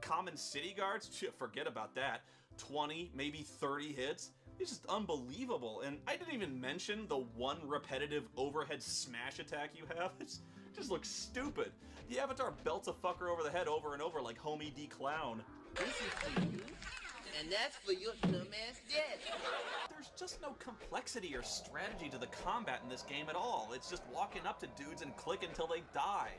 Common city guards? Forget about that. 20, maybe 30 hits? It's just unbelievable. And I didn't even mention the one repetitive overhead smash attack you have. It just looks stupid. The Avatar belts a fucker over the head over and over like Homie D. Clown. This is for you, and that's for your dumbass dad. There's just no complexity or strategy to the combat in this game at all. It's just walking up to dudes and click until they die.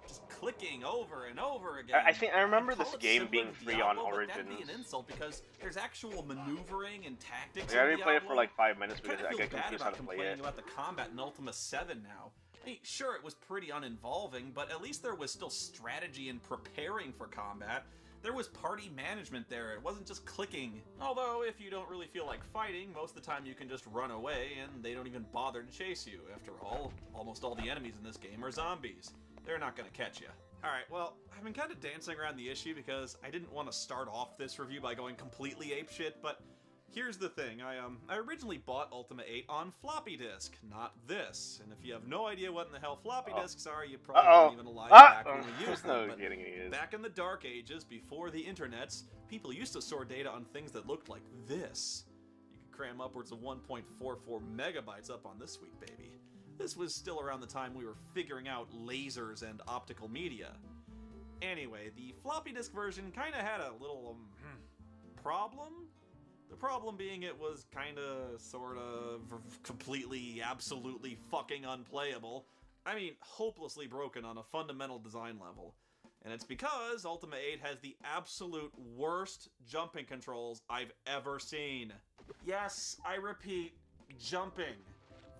Just clicking over and over again. I remember this Call it game similar being to free Diablo, on but Origins. that'd be an insult because there's actual maneuvering and tactics. I already in played it for Diablo. like 5 minutes because Kinda I feel get bad confused how about to play complaining it. about the combat in Ultima 7 now. I mean, sure, it was pretty uninvolving, but at least there was still strategy in preparing for combat. There was party management there, it wasn't just clicking. Although, if you don't really feel like fighting, most of the time you can just run away and they don't even bother to chase you. After all, almost all the enemies in this game are zombies. They're not gonna catch you. Alright, well, I've been kind of dancing around the issue because I didn't want to start off this review by going completely apeshit, but here's the thing, I originally bought Ultima 8 on floppy disk, not this. And if you have no idea what in the hell floppy disks are, you probably weren't even alive back when we used them. But back in the dark ages, before the internets, people used to store data on things that looked like this. You could cram upwards of 1.44 megabytes up on this sweet baby. This was still around the time we were figuring out lasers and optical media. Anyway, the floppy disk version kinda had a little, problem? The problem being it was kinda, sorta, completely, absolutely fucking unplayable. I mean, hopelessly broken on a fundamental design level. And it's because Ultima 8 has the absolute worst jumping controls I've ever seen. Yes, I repeat, jumping.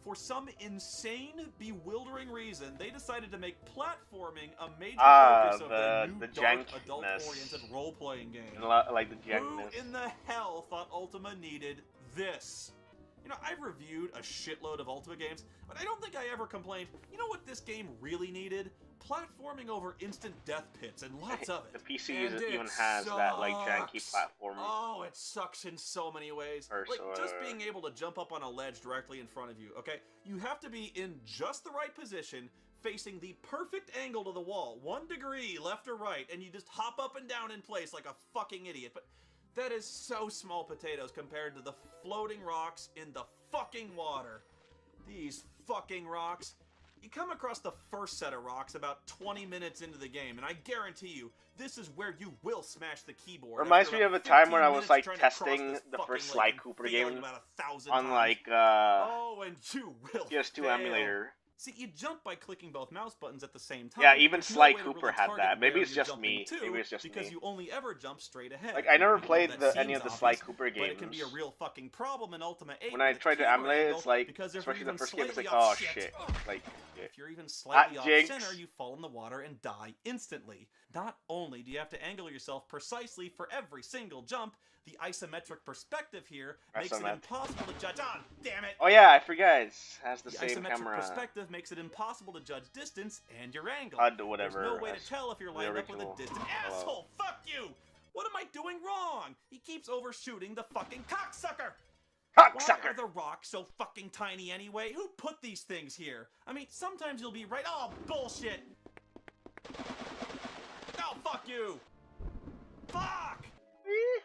For some insane, bewildering reason, they decided to make platforming a major focus of their new dark, adult-oriented role-playing game. Like the Who jankness. in the hell thought Ultima needed this? You know, I've reviewed a shitload of Ultima games, but I don't think I ever complained, you know what this game really needed? Platforming over instant death pits, and lots of it. The PC even has that, like, janky platforming. Oh, it sucks in so many ways. Like, just being able to jump up on a ledge directly in front of you, okay? You have to be in just the right position, facing the perfect angle to the wall, 1 degree left or right, and you just hop up and down in place like a fucking idiot. But that is so small potatoes compared to the floating rocks in the fucking water. These fucking rocks. You come across the first set of rocks about 20 minutes into the game, and I guarantee you, this is where you will smash the keyboard. Reminds me of a time when I was, like, testing the first Sly Cooper game on, like, oh, and you will PS2 emulator. See, you jump by clicking both mouse buttons at the same time. Yeah, even Sly Cooper had that. Maybe it's just me. Maybe it's just because me. you only ever jump straight ahead. Like, I never played any of the Sly Cooper games. But it can be a real fucking problem in Ultima 8. When I tried to emulate it, it's like, especially the first game, it's like, oh shit. Like, if you're even slightly off center, you fall in the water and die instantly. Not only do you have to angle yourself precisely for every single jump, the isometric perspective here makes it impossible to judge. Oh, damn it! Oh yeah, I forget. It has the same isometric camera. perspective makes it impossible to judge distance and your angle. HUD or whatever. There's no way to tell if you're lined up with a distant asshole. Fuck you! What am I doing wrong? He keeps overshooting the fucking cocksucker. Why are the rocks so fucking tiny anyway? Who put these things here? I mean, sometimes you'll be right. Oh, bullshit! Oh, fuck you! Fuck!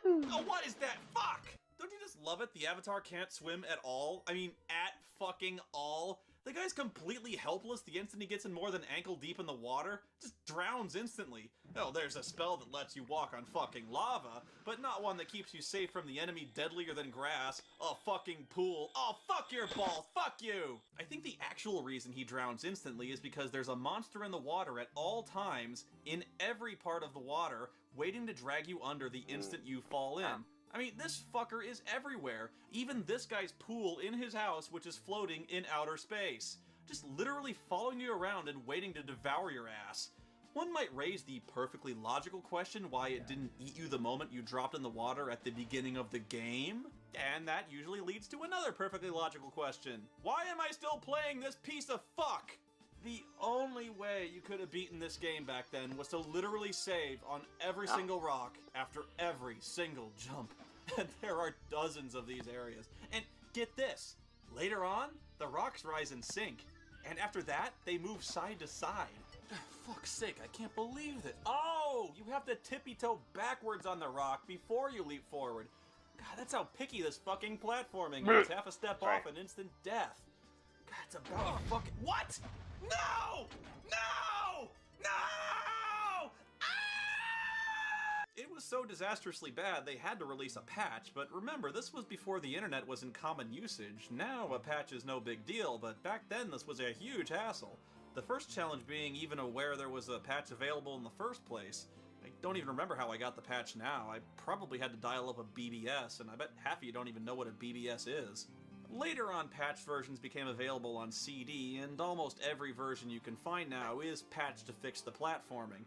Oh, what is that? Fuck! Don't you just love it? The Avatar can't swim at all? I mean, at fucking all? The guy's completely helpless the instant he gets in more than ankle deep in the water. Just drowns instantly. Oh, there's a spell that lets you walk on fucking lava, but not one that keeps you safe from the enemy deadlier than grass. A fucking pool. Oh, fuck your balls. Fuck you! I think the actual reason he drowns instantly is because there's a monster in the water at all times, in every part of the water, waiting to drag you under the instant you fall in. I mean, this fucker is everywhere. Even this guy's pool in his house, which is floating in outer space. Just literally following you around and waiting to devour your ass. One might raise the perfectly logical question why it didn't eat you the moment you dropped in the water at the beginning of the game. And that usually leads to another perfectly logical question. Why am I still playing this piece of fuck? The only way you could have beaten this game back then was to literally save on every single rock after every single jump. And there are dozens of these areas. And get this, later on, the rocks rise and sink. And after that, they move side to side. Fuck's sake, I can't believe this. Oh, you have to tippy-toe backwards on the rock before you leap forward. God, that's how picky this fucking platforming is. Half a step off and instant death. God, it's about fucking... What? No! No! No! It was so disastrously bad they had to release a patch, but remember, this was before the internet was in common usage. Now a patch is no big deal, but back then this was a huge hassle. The first challenge being even aware there was a patch available in the first place. I don't even remember how I got the patch now. I probably had to dial up a BBS, and I bet half of you don't even know what a BBS is. Later on, patch versions became available on CD, and almost every version you can find now is patched to fix the platforming.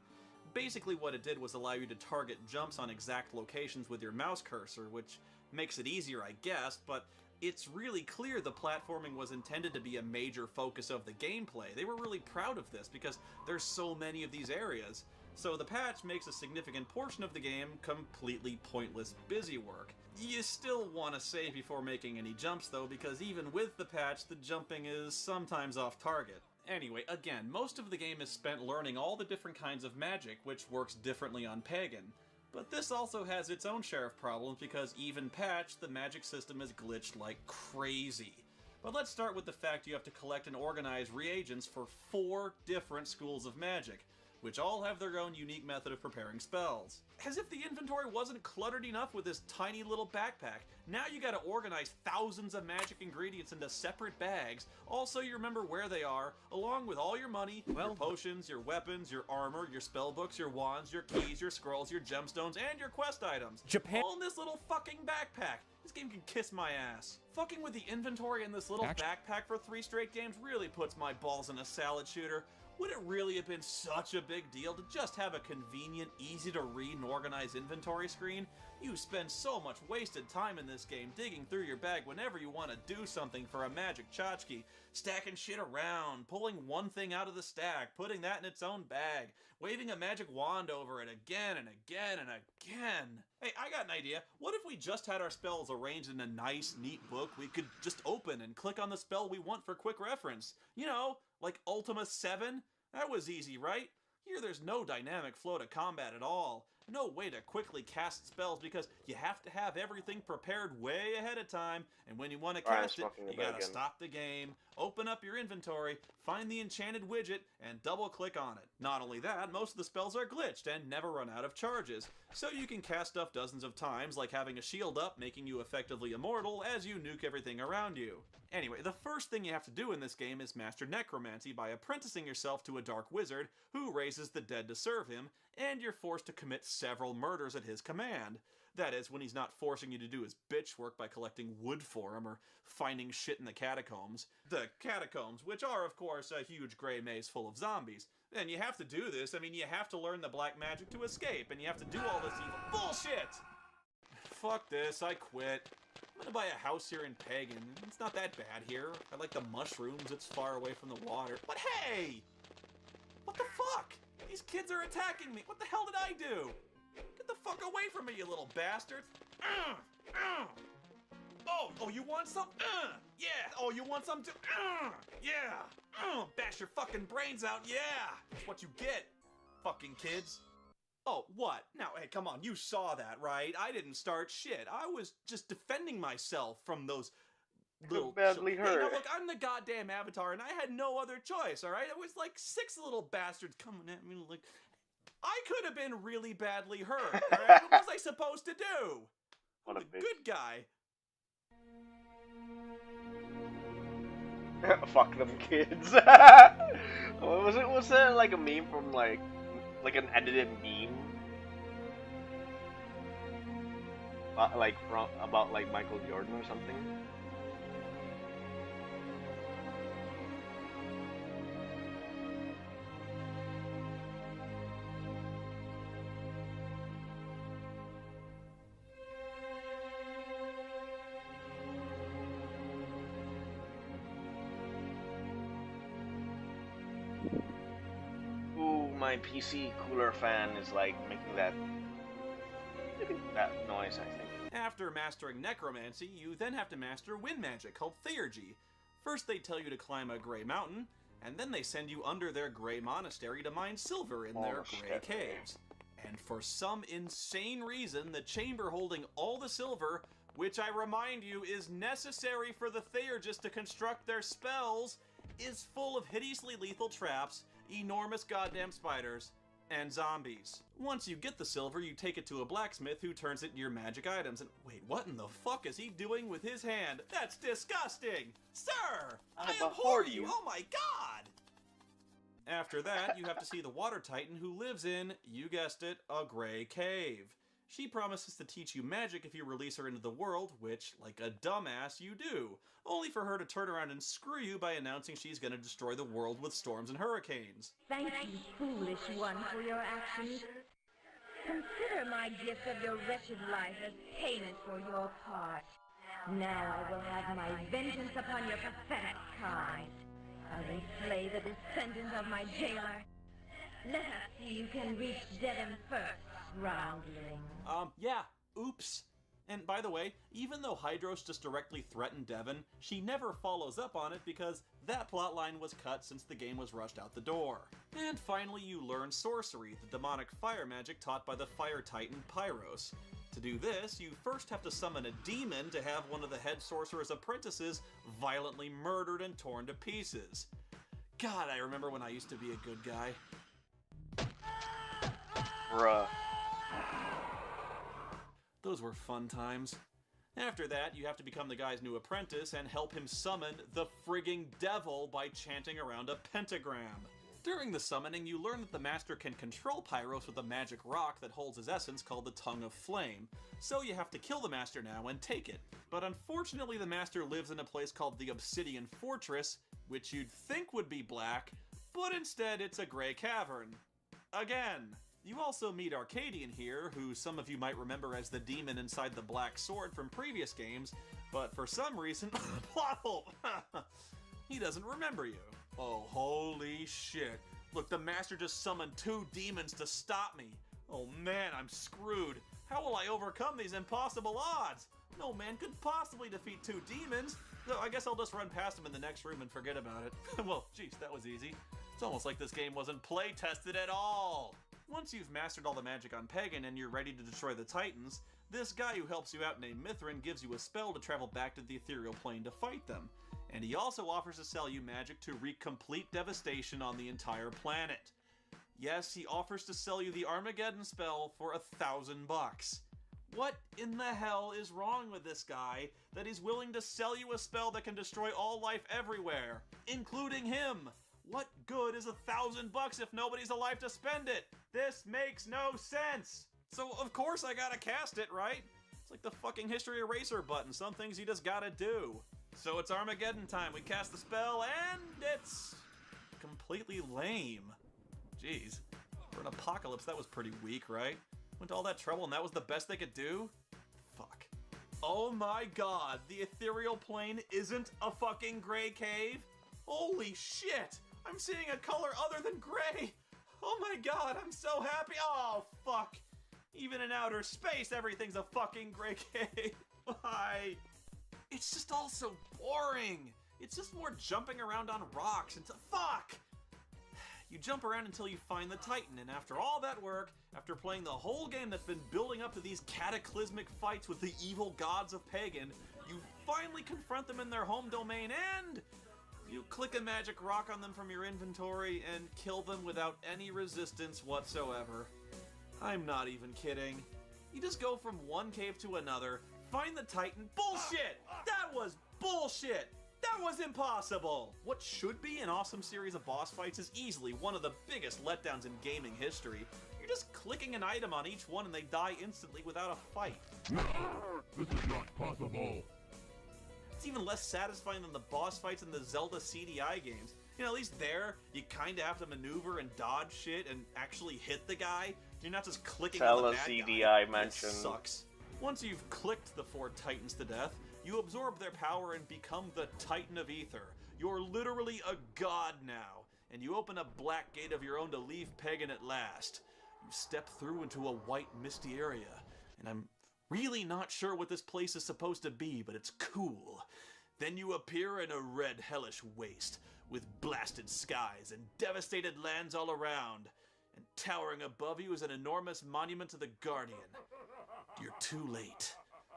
Basically what it did was allow you to target jumps on exact locations with your mouse cursor, which makes it easier, I guess, but it's really clear the platforming was intended to be a major focus of the gameplay. They were really proud of this because there's so many of these areas. So the patch makes a significant portion of the game completely pointless busy work. You still want to save before making any jumps though, because even with the patch, the jumping is sometimes off target. Anyway, again, most of the game is spent learning all the different kinds of magic, which works differently on Pagan. But this also has its own share of problems because even patched, the magic system is glitched like crazy. But let's start with the fact you have to collect and organize reagents for 4 different schools of magic. which all have their own unique method of preparing spells. As if the inventory wasn't cluttered enough with this tiny little backpack, now you gotta organize thousands of magic ingredients into separate bags, also you remember where they are, along with all your money, your potions, your weapons, your armor, your spellbooks, your wands, your keys, your scrolls, your gemstones, and your quest items. Japan. All in this little fucking backpack. This game can kiss my ass. Fucking with the inventory in this little backpack for 3 straight games really puts my balls in a salad shooter. Would it really have been such a big deal to just have a convenient, easy to read and organize inventory screen? You spend so much wasted time in this game digging through your bag whenever you want to do something for a magic tchotchke, stacking shit around, pulling one thing out of the stack, putting that in its own bag, waving a magic wand over it again and again and again. Hey, I got an idea. What if we just had our spells arranged in a nice, neat book we could just open and click on the spell we want for quick reference? You know, like Ultima 7? That was easy, right? Here there's no dynamic flow to combat at all. No way to quickly cast spells because you have to have everything prepared way ahead of time, and when you want to cast it, you gotta stop the game, open up your inventory, find the enchanted widget, and double click on it. Not only that, most of the spells are glitched and never run out of charges, so you can cast stuff dozens of times, like having a shield up, making you effectively immortal as you nuke everything around you. Anyway, the first thing you have to do in this game is master necromancy by apprenticing yourself to a dark wizard who raises the dead to serve him, and you're forced to commit several murders at his command. That is, when he's not forcing you to do his bitch work by collecting wood for him or finding shit in the catacombs. The catacombs, which are, of course, a huge gray maze full of zombies. And you have to do this, I mean, you have to learn the black magic to escape, and you have to do all this evil bullshit! Fuck this, I quit. I'm gonna buy a house here in Pagan. It's not that bad here. I like the mushrooms, it's far away from the water. But hey! What the fuck? These kids are attacking me. What the hell did I do? Get the fuck away from me, you little bastards. Oh, you want some? Yeah. Oh, you want some too? Yeah. Bash your fucking brains out, yeah. That's what you get, fucking kids. Oh, what? Now, hey, come on, you saw that, right? I didn't start shit. I was just defending myself from those little... badly hurt. Hey, now, look, I'm the goddamn Avatar, and I had no other choice, alright? It was like 6 little bastards coming at me like... I could have been really badly hurt, alright? What was I supposed to do? I'm the good guy. Fuck them kids. Was it like a meme from like an edited meme? Like about like Michael Jordan or something? Ooh, my PC cooler fan is like making that noise, I think. After mastering necromancy, you then have to master wind magic called theurgy. First they tell you to climb a gray mountain, and then they send you under their gray monastery to mine silver in their gray caves. And for some insane reason, the chamber holding all the silver, which I remind you is necessary for the theurgists to construct their spells, is full of hideously lethal traps, enormous goddamn spiders, and zombies. Once you get the silver, you take it to a blacksmith who turns it into your magic items. And wait, what in the fuck is he doing with his hand? That's disgusting! Sir! I abhor you! Oh my god! After that, you have to see the water titan who lives in, you guessed it, a gray cave. She promises to teach you magic if you release her into the world, which, like a dumbass, you do. Only for her to turn around and screw you by announcing she's gonna destroy the world with storms and hurricanes. Thank you, foolish one, for your actions. Consider my gift of your wretched life as payment for your part. Now I will have my vengeance upon your pathetic kind. I will slay the descendant of my jailer. Let us see you can reach Devon first, roundling. Yeah, oops. And by the way, even though Hydros just directly threatened Devon, she never follows up on it because that plotline was cut since the game was rushed out the door. And finally you learn sorcery, the demonic fire magic taught by the fire titan Pyros. To do this, you first have to summon a demon to have one of the head sorcerer's apprentices violently murdered and torn to pieces. God, I remember when I used to be a good guy. Bruh. Those were fun times. After that, you have to become the guy's new apprentice and help him summon the frigging devil by chanting around a pentagram. During the summoning, you learn that the master can control Pyros with a magic rock that holds his essence called the Tongue of Flame, so you have to kill the master now and take it. But unfortunately, the master lives in a place called the Obsidian Fortress, which you'd think would be black, but instead it's a gray cavern. Again. You also meet Arcadian here, who some of you might remember as the demon inside the Black Sword from previous games, but for some reason, plot hole! He doesn't remember you. Oh, holy shit. Look, the master just summoned 2 demons to stop me. Oh man, I'm screwed. How will I overcome these impossible odds? No man could possibly defeat 2 demons. So I guess I'll just run past them in the next room and forget about it. Well, geez, that was easy. It's almost like this game wasn't play-tested at all. Once you've mastered all the magic on Pagan and you're ready to destroy the Titans, this guy who helps you out named Mithrin gives you a spell to travel back to the ethereal plane to fight them. And he also offers to sell you magic to wreak complete devastation on the entire planet. Yes, he offers to sell you the Armageddon spell for $1,000. What in the hell is wrong with this guy that he's willing to sell you a spell that can destroy all life everywhere, including him? What good is $1,000 if nobody's alive to spend it? This makes no sense! So of course I gotta cast it, right? It's like the fucking history eraser button, some things you just gotta do. So it's Armageddon time, we cast the spell, and it's completely lame. Jeez, for an apocalypse that was pretty weak, right? Went to all that trouble and that was the best they could do? Fuck. Oh my god, the ethereal plane isn't a fucking gray cave? Holy shit! I'm seeing a color other than gray! Oh my god, I'm so happy! Oh, fuck! Even in outer space, everything's a fucking gray cave! Why? It's just all so boring! It's just more jumping around on rocks until— fuck! You jump around until you find the Titan, and after all that work, after playing the whole game that's been building up to these cataclysmic fights with the evil gods of Pagan, you finally confront them in their home domain, and you click a magic rock on them from your inventory and kill them without any resistance whatsoever. I'm not even kidding. You just go from one cave to another, find the Titan— bullshit! That was bullshit! That was impossible! What should be an awesome series of boss fights is easily one of the biggest letdowns in gaming history. You're just clicking an item on each one and they die instantly without a fight. This is not possible. It's even less satisfying than the boss fights in the Zelda CDI games. You know, at least there, you kinda have to maneuver and dodge shit and actually hit the guy. You're not just clicking on the bad CDI guy. mentioned. It sucks. Once you've clicked the 4 Titans to death, you absorb their power and become the Titan of Ether. You're literally a god now, and you open a black gate of your own to leave Pagan at last. You step through into a white, misty area, and I'm really not sure what this place is supposed to be, but it's cool. Then you appear in a red, hellish waste, with blasted skies and devastated lands all around. And towering above you is an enormous monument to the Guardian. You're too late.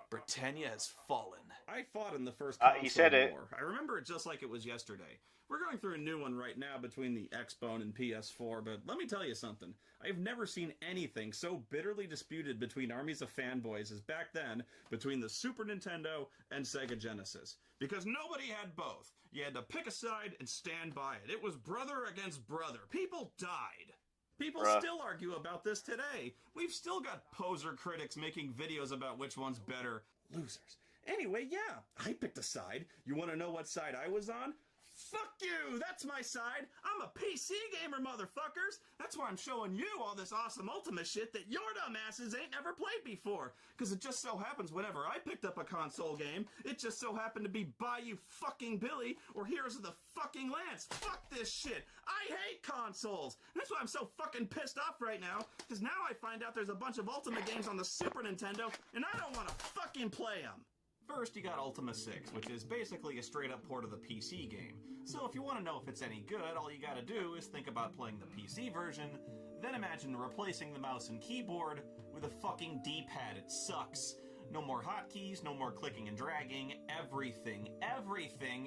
Britannia has fallen. I fought in the first console he said it. war. I remember it just like it was yesterday. We're going through a new one right now between the Xbone and PS4, but let me tell you something. I've never seen anything so bitterly disputed between armies of fanboys as back then between the Super Nintendo and Sega Genesis. Because nobody had both. You had to pick a side and stand by it. It was brother against brother. People died. People still argue about this today. We've still got poser critics making videos about which one's better. Losers. Anyway, yeah, I picked a side. You want to know what side I was on? Fuck you! That's my side! I'm a PC gamer, motherfuckers! That's why I'm showing you all this awesome Ultima shit that your dumbasses ain't never played before! Cause it just so happens whenever I picked up a console game, it just so happened to be Bayou fucking Billy or Heroes of the fucking Lance! Fuck this shit! I hate consoles! That's why I'm so fucking pissed off right now, cause now I find out there's a bunch of Ultima games on the Super Nintendo, and I don't wanna fucking play them! First, you got Ultima 6, which is basically a straight-up port of the PC game. So if you want to know if it's any good, all you gotta do is think about playing the PC version, then imagine replacing the mouse and keyboard with a fucking D-pad. It sucks. No more hotkeys, no more clicking and dragging. Everything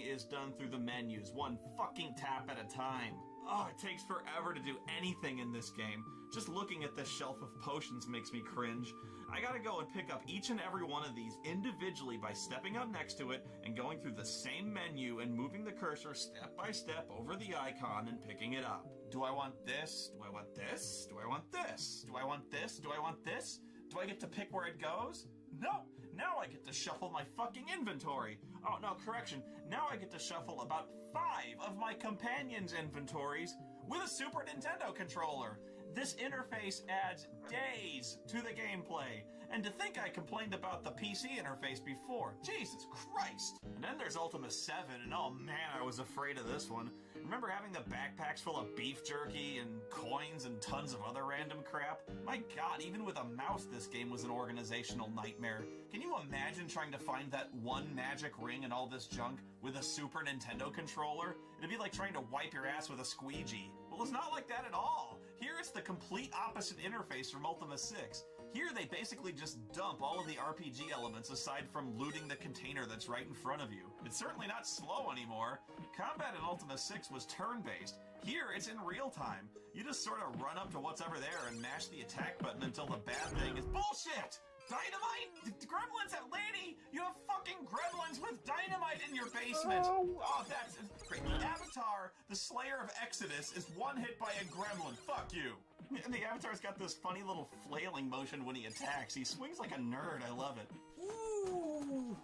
is done through the menus, one fucking tap at a time. Oh, it takes forever to do anything in this game. Just looking at this shelf of potions makes me cringe. I gotta go and pick up each and every one of these individually by stepping up next to it and going through the same menu and moving the cursor step by step over the icon and picking it up. Do I want this? Do I want this? Do I want this? Do I want this? Do I want this? Do I get to pick where it goes? No! Now I get to shuffle my fucking inventory. Oh, no, correction. Now I get to shuffle about 5 of my companions' inventories with a Super Nintendo controller. This interface adds days to the gameplay. And to think I complained about the PC interface before. Jesus Christ. And then there's Ultima 7, and oh man, I was afraid of this one. Remember having the backpacks full of beef jerky and coins and tons of other random crap? My god, even with a mouse, this game was an organizational nightmare. Can you imagine trying to find that one magic ring and all this junk with a Super Nintendo controller? It'd be like trying to wipe your ass with a squeegee. Well, it's not like that at all. Here it's the complete opposite interface from Ultima 6. Here they basically just dump all of the RPG elements aside from looting the container that's right in front of you. It's certainly not slow anymore. Combat in Ultima 6 was turn-based. Here it's in real time. You just sort of run up to what's over there and mash the attack button until the bad thing is bullshit! Dynamite? Gremlins, lady! You have fucking gremlins with dynamite in your basement! Oh, that's great. The Avatar, the Slayer of Exodus, is one hit by a gremlin. Fuck you. And the Avatar's got this funny little flailing motion when he attacks. He swings like a nerd. I love it. Ooh.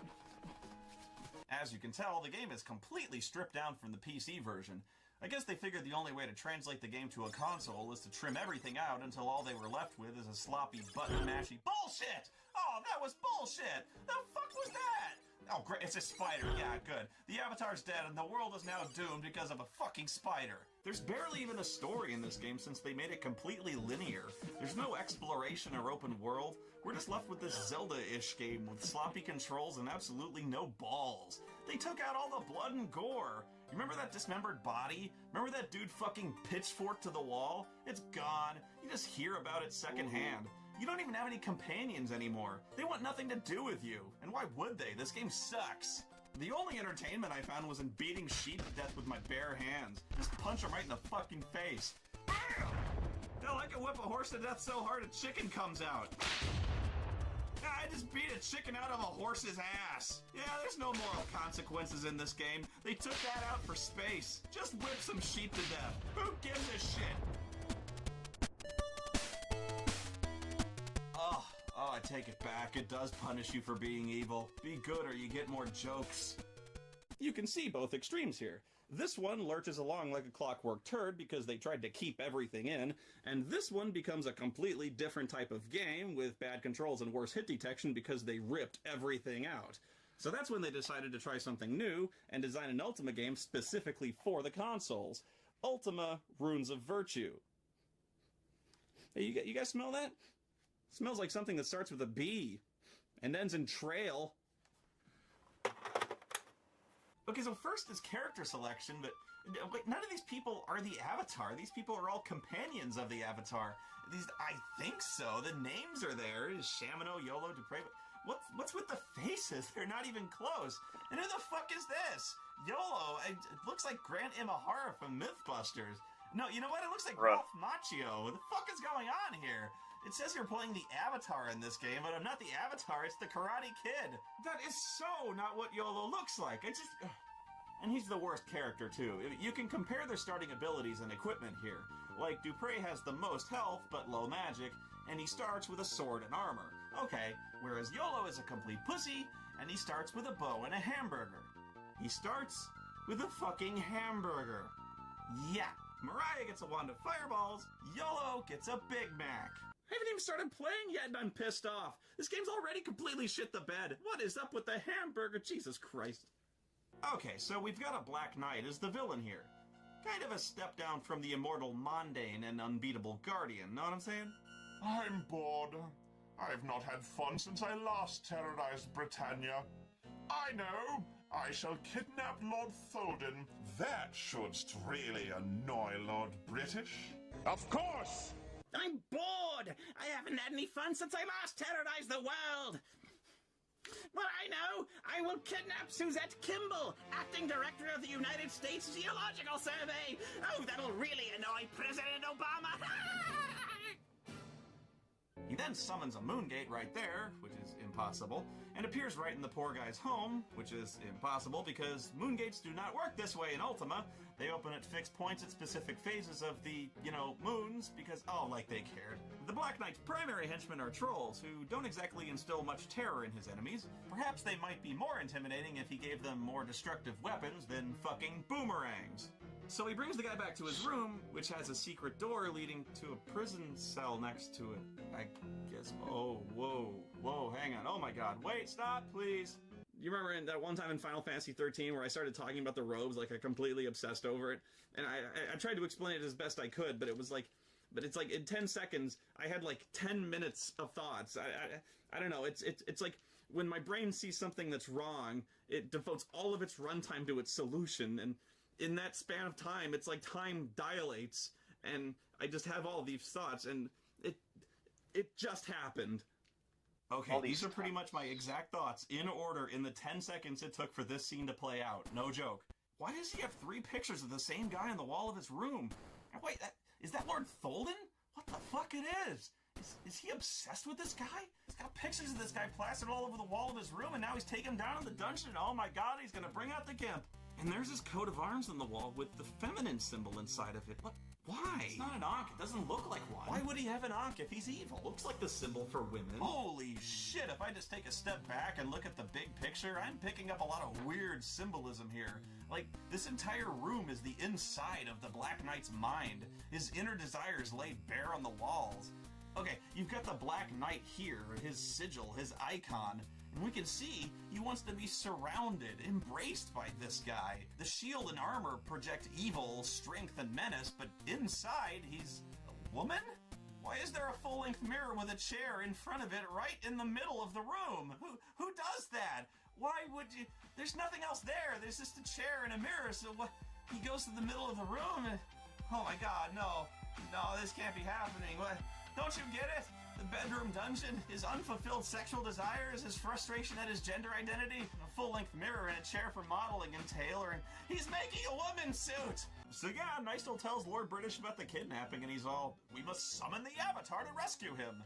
As you can tell, the game is completely stripped down from the PC version. I guess they figured the only way to translate the game to a console is to trim everything out until all they were left with is a sloppy button-mashy bullshit! Oh, that was bullshit! The fuck was that? Oh, great, it's a spider. Yeah, good. The Avatar's dead and the world is now doomed because of a fucking spider. There's barely even a story in this game since they made it completely linear. There's no exploration or open world. We're just left with this Zelda-ish game with sloppy controls and absolutely no balls. They took out all the blood and gore. You remember that dismembered body? Remember that dude fucking pitchfork to the wall? It's gone. You just hear about it secondhand. You don't even have any companions anymore. They want nothing to do with you. And why would they? This game sucks. The only entertainment I found was in beating sheep to death with my bare hands. Just punch them right in the fucking face. Hell, I can whip a horse to death so hard a chicken comes out. I just beat a chicken out of a horse's ass. Yeah, there's no moral consequences in this game. They took that out for space. Just whip some sheep to death. Who gives a shit? Oh, I take it back. It does punish you for being evil. Be good or you get more jokes. You can see both extremes here. This one lurches along like a clockwork turd because they tried to keep everything in, and this one becomes a completely different type of game with bad controls and worse hit detection because they ripped everything out. So that's when they decided to try something new and design an Ultima game specifically for the consoles. Ultima Runes of Virtue. Hey, you guys smell that? It smells like something that starts with a B and ends in trail. Okay, so first is character selection, but none of these people are the Avatar. These people are all companions of the Avatar. I think so. The names are there. Shamino, Yolo, Dupre. What's with the faces? They're not even close. And who the fuck is this? Yolo, it looks like Grant Imahara from Mythbusters. No, you know what? It looks like Ralph Macchio. What the fuck is going on here? It says you're playing the Avatar in this game, but I'm not the Avatar, it's the Karate Kid. That is so not what Yolo looks like. And he's the worst character, too. You can compare their starting abilities and equipment here. Like, Dupre has the most health, but low magic, and he starts with a sword and armor. Okay, whereas Yolo is a complete pussy, and he starts with a bow and a hamburger. He starts with a fucking hamburger. Yeah, Mariah gets a wand of fireballs, Yolo gets a Big Mac. I haven't even started playing yet and I'm pissed off. This game's already completely shit the bed. What is up with the hamburger? Jesus Christ. Okay, so we've got a Black Knight as the villain here. Kind of a step down from the immortal Mondane and unbeatable Guardian, know what I'm saying? I'm bored. I've not had fun since I last terrorized Britannia. I know! I shall kidnap Lord Tholden. That should really annoy Lord British. Of course! I'm bored! I haven't had any fun since I last terrorized the world! Well, I know! I will kidnap Suzette Kimball, acting director of the United States Geological Survey! Oh, that'll really annoy President Obama! He then summons a Moongate right there, which is impossible, and appears right in the poor guy's home, which is impossible because Moongates do not work this way in Ultima. They open at fixed points at specific phases of the, moons, because, like they cared. The Black Knight's primary henchmen are trolls, who don't exactly instill much terror in his enemies. Perhaps they might be more intimidating if he gave them more destructive weapons than fucking boomerangs. So he brings the guy back to his room, which has a secret door leading to a prison cell next to it. I guess. Oh, whoa, hang on. Oh my god. Wait, stop, please. You remember in that one time in Final Fantasy 13 where I started talking about the robes, like I completely obsessed over it? And I tried to explain it as best I could, but it's like in 10 seconds, I had like 10 minutes of thoughts. I don't know. It's like when my brain sees something that's wrong, it devotes all of its runtime to its solution, and in that span of time, it's like time dilates, and I just have all these thoughts, and it just happened. Okay, these are pretty much my exact thoughts, in order, in the 10 seconds it took for this scene to play out. No joke. Why does he have 3 pictures of the same guy on the wall of his room? Wait, is that Lord Tholden? What the fuck it is? Is he obsessed with this guy? He's got pictures of this guy plastered all over the wall of his room, and now he's taking him down in the dungeon. Oh my god, he's gonna bring out the gimp. And there's his coat of arms on the wall with the feminine symbol inside of it. What? Why? It's not an Ankh. It doesn't look like one. Why would he have an Ankh if he's evil? Looks like the symbol for women. Holy shit, if I just take a step back and look at the big picture, I'm picking up a lot of weird symbolism here. Like, this entire room is the inside of the Black Knight's mind. His inner desires laid bare on the walls. Okay, you've got the Black Knight here, his sigil, his icon, and we can see he wants to be surrounded, embraced by this guy. The shield and armor project evil, strength, and menace, but inside he's a woman? Why is there a full-length mirror with a chair in front of it right in the middle of the room? Who does that? Why would you... There's nothing else there. There's just a chair and a mirror, so what... He goes to the middle of the room and... Oh my god, no. No, this can't be happening. What? Don't you get it? The bedroom dungeon, his unfulfilled sexual desires, his frustration at his gender identity, a full-length mirror and a chair for modeling and tailoring. He's making a woman's suit! So yeah, Nystel tells Lord British about the kidnapping and he's all, we must summon the Avatar to rescue him.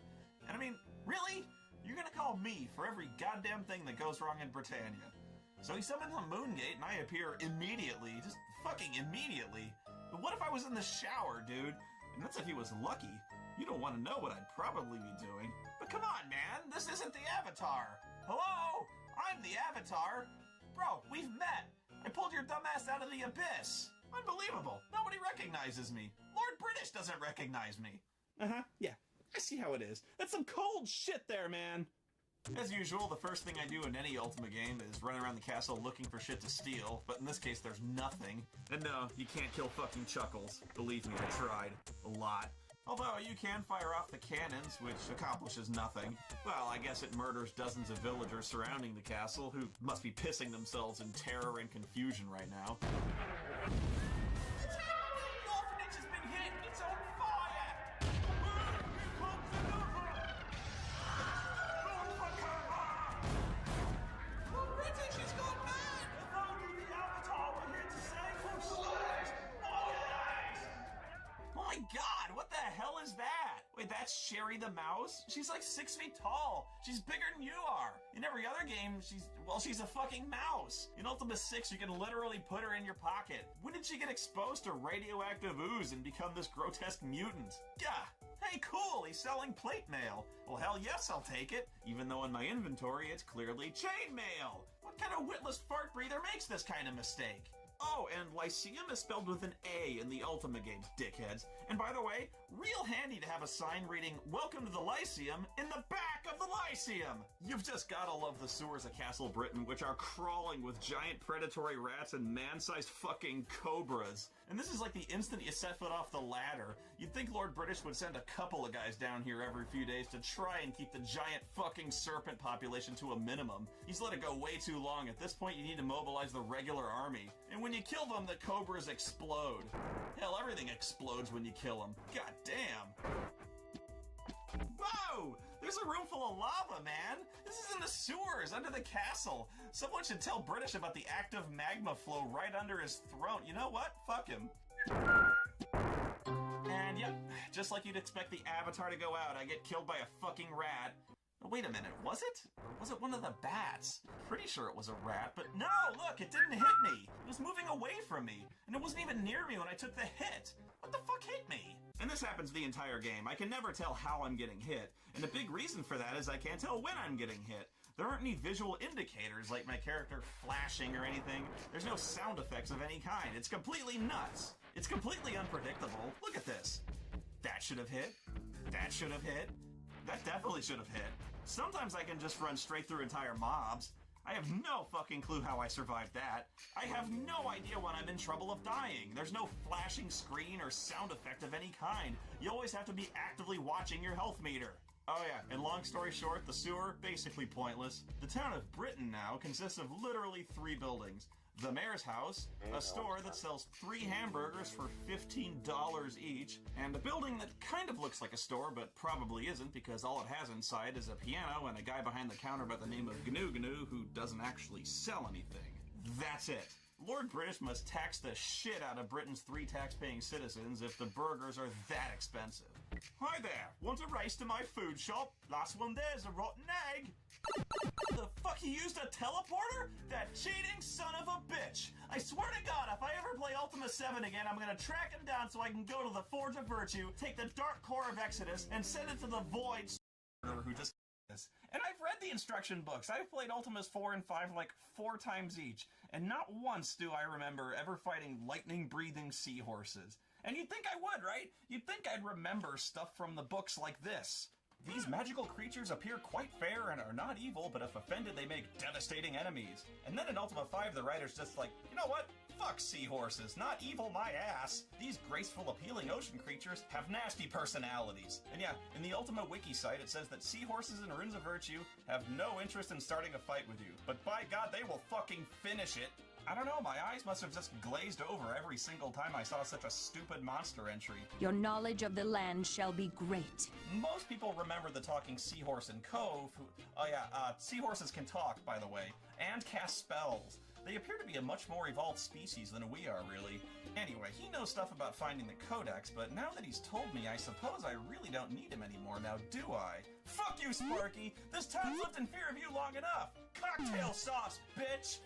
And I mean, really? You're gonna call me for every goddamn thing that goes wrong in Britannia. So he summons a Moongate and I appear immediately, just fucking immediately. But what if I was in the shower, dude? And that's if he was lucky. You don't want to know what I'd probably be doing. But come on, man, this isn't the Avatar. Hello? I'm the Avatar. Bro, we've met. I pulled your dumbass out of the abyss. Unbelievable. Nobody recognizes me. Lord British doesn't recognize me. Uh-huh, yeah. I see how it is. That's some cold shit there, man. As usual, the first thing I do in any Ultima game is run around the castle looking for shit to steal, but in this case there's nothing. And no, you can't kill fucking Chuckles. Believe me, I tried. A lot. Although you can fire off the cannons, which accomplishes nothing. Well, I guess it murders dozens of villagers surrounding the castle, who must be pissing themselves in terror and confusion right now. The orphanage has been hit! It's on fire! Here comes another! Run for cover! The British has gone mad! If only the Avatar were here to save us! Oh my god, what the hell is that? Wait, that's Sherry the mouse? She's like 6 feet tall. She's bigger than you are. In every other game, she's a fucking mouse. In Ultima 6, you can literally put her in your pocket. When did she get exposed to radioactive ooze and become this grotesque mutant? Gah! Hey, cool, he's selling plate mail. Well, hell yes, I'll take it. Even though in my inventory, it's clearly chain mail. What kind of witless fart breather makes this kind of mistake? Oh, and Lyceum is spelled with an A in the Ultima games, dickheads. And by the way, real handy to have a sign reading, Welcome to the Lyceum, in the back of the Lyceum! You've just gotta love the sewers of Castle Britain, which are crawling with giant predatory rats and man-sized fucking cobras. And this is like the instant you set foot off the ladder. You'd think Lord British would send a couple of guys down here every few days to try and keep the giant fucking serpent population to a minimum. He's let it go way too long. At this point, you need to mobilize the regular army. And when you kill them, the cobras explode. Hell, everything explodes when you kill them. God damn. Whoa! There's a room full of lava, man! This is in the sewers, under the castle! Someone should tell British about the active magma flow right under his throat. You know what? Fuck him. And yep, just like you'd expect the Avatar to go out, I get killed by a fucking rat. Wait a minute, was it? Or was it one of the bats? Pretty sure it was a rat, but no, look, it didn't hit me. It was moving away from me, and it wasn't even near me when I took the hit. What the fuck hit me? And this happens the entire game. I can never tell how I'm getting hit, and the big reason for that is I can't tell when I'm getting hit. There aren't any visual indicators like my character flashing or anything. There's no sound effects of any kind. It's completely nuts. It's completely unpredictable. Look at this. That should have hit. That should have hit. That definitely should have hit. Sometimes I can just run straight through entire mobs. I have no fucking clue how I survived that. I have no idea when I'm in trouble of dying. There's no flashing screen or sound effect of any kind. You always have to be actively watching your health meter. Oh yeah, and long story short, the sewer, basically pointless. The town of Britain now consists of literally 3 buildings. The mayor's house, a store that sells 3 hamburgers for $15 each, and a building that kind of looks like a store but probably isn't because all it has inside is a piano and a guy behind the counter by the name of Gnu Gnu who doesn't actually sell anything. That's it. Lord British must tax the shit out of Britain's 3 tax-paying citizens if the burgers are that expensive. Hi there, want a race to my food shop? Last one there's a rotten egg. The fuck, he used a teleporter? That cheating son of a bitch! I swear to God, if I ever play Ultima 7 again, I'm gonna track him down so I can go to the Forge of Virtue, take the Dark Core of Exodus, and send it to the Void who just this. And I've read the instruction books. I've played Ultimas 4 and 5 like 4 times each, and not once do I remember ever fighting lightning-breathing seahorses. And you'd think I would, right? You'd think I'd remember stuff from the books like this. These magical creatures appear quite fair and are not evil, but if offended, they make devastating enemies. And then in Ultima 5, the writer's just like, you know what? Fuck seahorses, not evil my ass. These graceful, appealing ocean creatures have nasty personalities. And yeah, in the Ultima wiki site, it says that seahorses in Runes of Virtue have no interest in starting a fight with you. But by God, they will fucking finish it. I don't know, my eyes must have just glazed over every single time I saw such a stupid monster entry. Your knowledge of the land shall be great. Most people remember the talking seahorse in Cove, who... Oh yeah, seahorses can talk, by the way, and cast spells. They appear to be a much more evolved species than we are, really. Anyway, he knows stuff about finding the Codex, but now that he's told me, I suppose I really don't need him anymore, now do I? Fuck you, Sparky! This town's lived in fear of you long enough! Cocktail sauce, bitch!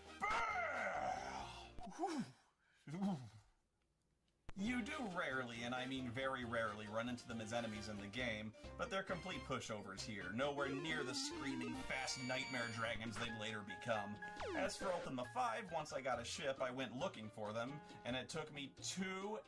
You do rarely, and I mean very rarely, run into them as enemies in the game, but they're complete pushovers here, nowhere near the screaming, fast nightmare dragons they'd later become. As for Ultima 5, once I got a ship, I went looking for them, and it took me 2.5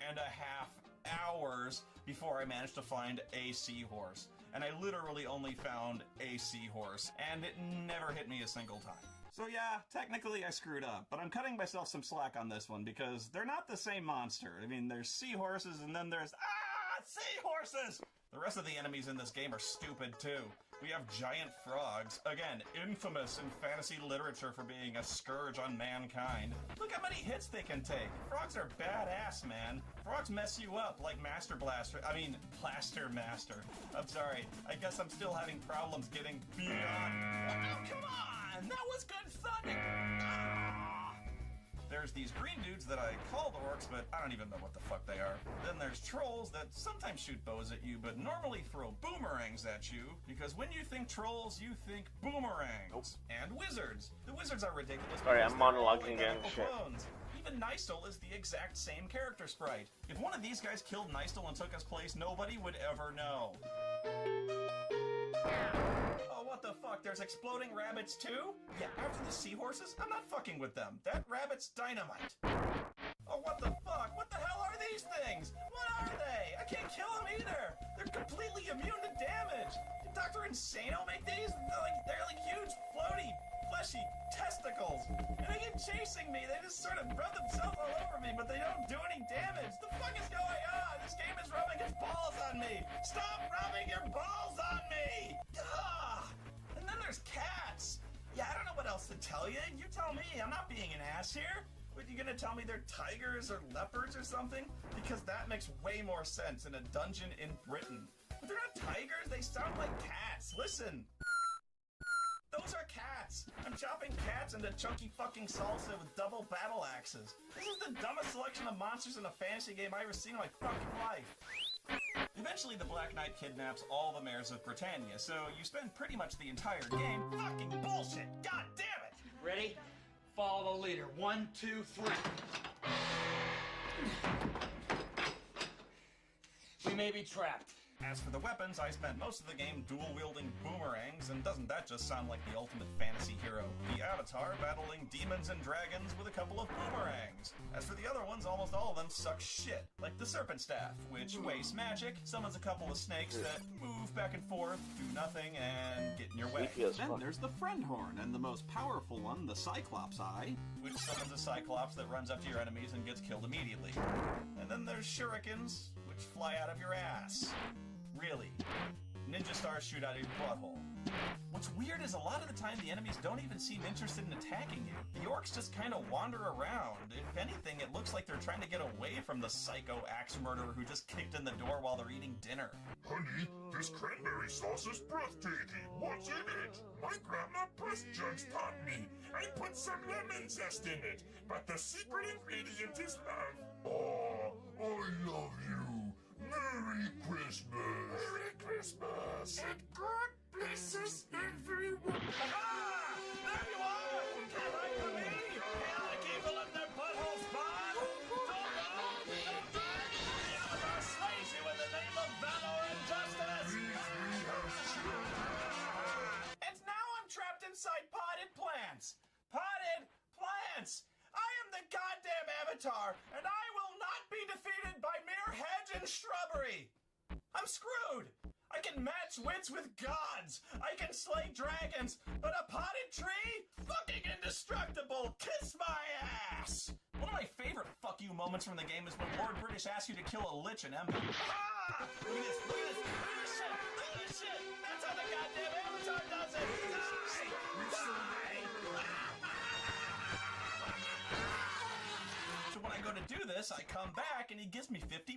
hours before I managed to find a seahorse. And I literally only found a seahorse, and it never hit me a single time. So yeah, technically I screwed up, but I'm cutting myself some slack on this one because they're not the same monster. I mean, there's seahorses and then there's... seahorses! The rest of the enemies in this game are stupid too. We have giant frogs, again, infamous in fantasy literature for being a scourge on mankind. Look how many hits they can take. Frogs are badass, man. Frogs mess you up like Plaster Master. I'm sorry, I guess I'm still having problems getting beyond... Oh, come on! That was good thunder! There's these green dudes that I call orcs, but I don't even know what the fuck they are. Then there's trolls that sometimes shoot bows at you, but normally throw boomerangs at you, because when you think trolls, you think boomerangs. Nope. And wizards. The wizards are ridiculous. Sorry, I'm monologuing again. Even Nystel is the exact same character sprite. If one of these guys killed Nystel and took his place, nobody would ever know. Oh, what the fuck? There's exploding rabbits too? Yeah, after the seahorses, I'm not fucking with them. That rabbit's dynamite. Oh, what the fuck? What the hell are these things? What are they? I can't kill them either. They're completely immune to damage. Did Dr. Insano make these? They're like huge, floaty, fleshy testicles. And they keep chasing me. They just sort of rub themselves all over me, but they don't do any damage. The fuck is going on? This game is rubbing its balls on me. Stop rubbing your balls on me! And then there's cats. Yeah, I don't know what else to tell you. You tell me. I'm not being an ass here. What, you gonna tell me they're tigers or leopards or something? Because that makes way more sense in a dungeon in Britain. But they're not tigers, they sound like cats. Listen. Those are cats! I'm chopping cats into chunky fucking salsa with double battle axes. This is the dumbest selection of monsters in a fantasy game I've ever seen in my fucking life. Eventually, the Black Knight kidnaps all the mayors of Britannia, so you spend pretty much the entire game fucking bullshit! God damn it! Ready? Follow the leader. 1, 2, 3. We may be trapped. As for the weapons, I spent most of the game dual-wielding boomerangs, and doesn't that just sound like the ultimate fantasy hero? The Avatar battling demons and dragons with a couple of boomerangs. As for the other ones, almost all of them suck shit. Like the Serpent Staff, which wastes magic, summons a couple of snakes that move back and forth, do nothing, and get in your way. Then there's the Friend Horn, and the most powerful one, the Cyclops Eye, which summons a Cyclops that runs up to your enemies and gets killed immediately. And then there's Shurikens, which fly out of your ass. Really. Ninja stars shoot out of your butthole. What's weird is a lot of the time the enemies don't even seem interested in attacking you. The orcs just kind of wander around. If anything, it looks like they're trying to get away from the psycho axe murderer who just kicked in the door while they're eating dinner. Honey, this cranberry sauce is breathtaking. What's in it? My grandma press jugs taught me. I put some lemon zest in it, but the secret ingredient is love. Oh, I love you. Merry Christmas! Merry Christmas! And God bless us, everyone! Ah! There you are! Can't hide from me! Chaotic evil in their butthole spawn! Don't go! Don't do it! The Avatar slays you in the name of valor and justice! And now I'm trapped inside potted plants! Potted plants! I am the goddamn Avatar, and I will not be defeated by mere hedge and shrubbery! I'm screwed! I can match wits with gods! I can slay dragons, but a potted tree? Fucking indestructible! Kiss my ass! One of my favorite fuck you moments from the game is when Lord British asks you to kill a lich in Empire. Ah! Look at this! Look at this! Look at this shit! Look at this shit! That's how the goddamn Avatar does it! Die! When I go to do this, I come back and he gives me $50.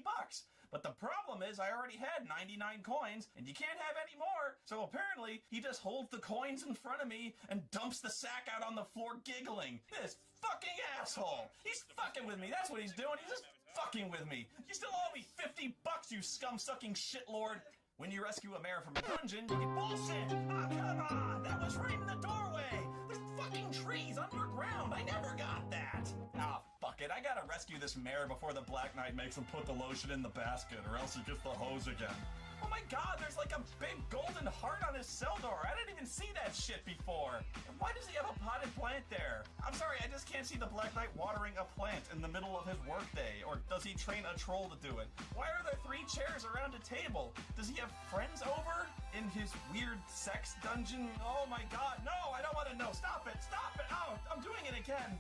But the problem is I already had 99 coins and you can't have any more. So apparently he just holds the coins in front of me and dumps the sack out on the floor giggling. This fucking asshole. He's fucking with me. That's what he's doing. He's just fucking with me. You still owe me $50, you scum-sucking shitlord. When you rescue a mayor from a dungeon, you get bullshit. Oh, come on. That was right in the doorway. There's fucking trees underground. I never got that. Ah, fuck it. I gotta rescue this mayor before the Black Knight makes him put the lotion in the basket, or else he gets the hose again. Oh my god, there's like a big golden heart on his cell door. I didn't even see that shit before. And why does he have a potted plant there? I'm sorry, I just can't see the Black Knight watering a plant in the middle of his workday. Or does he train a troll to do it? Why are there 3 chairs around a table? Does he have friends over in his weird sex dungeon? Oh my god, no, I don't want to know. Stop it, stop it. Oh, I'm doing it again.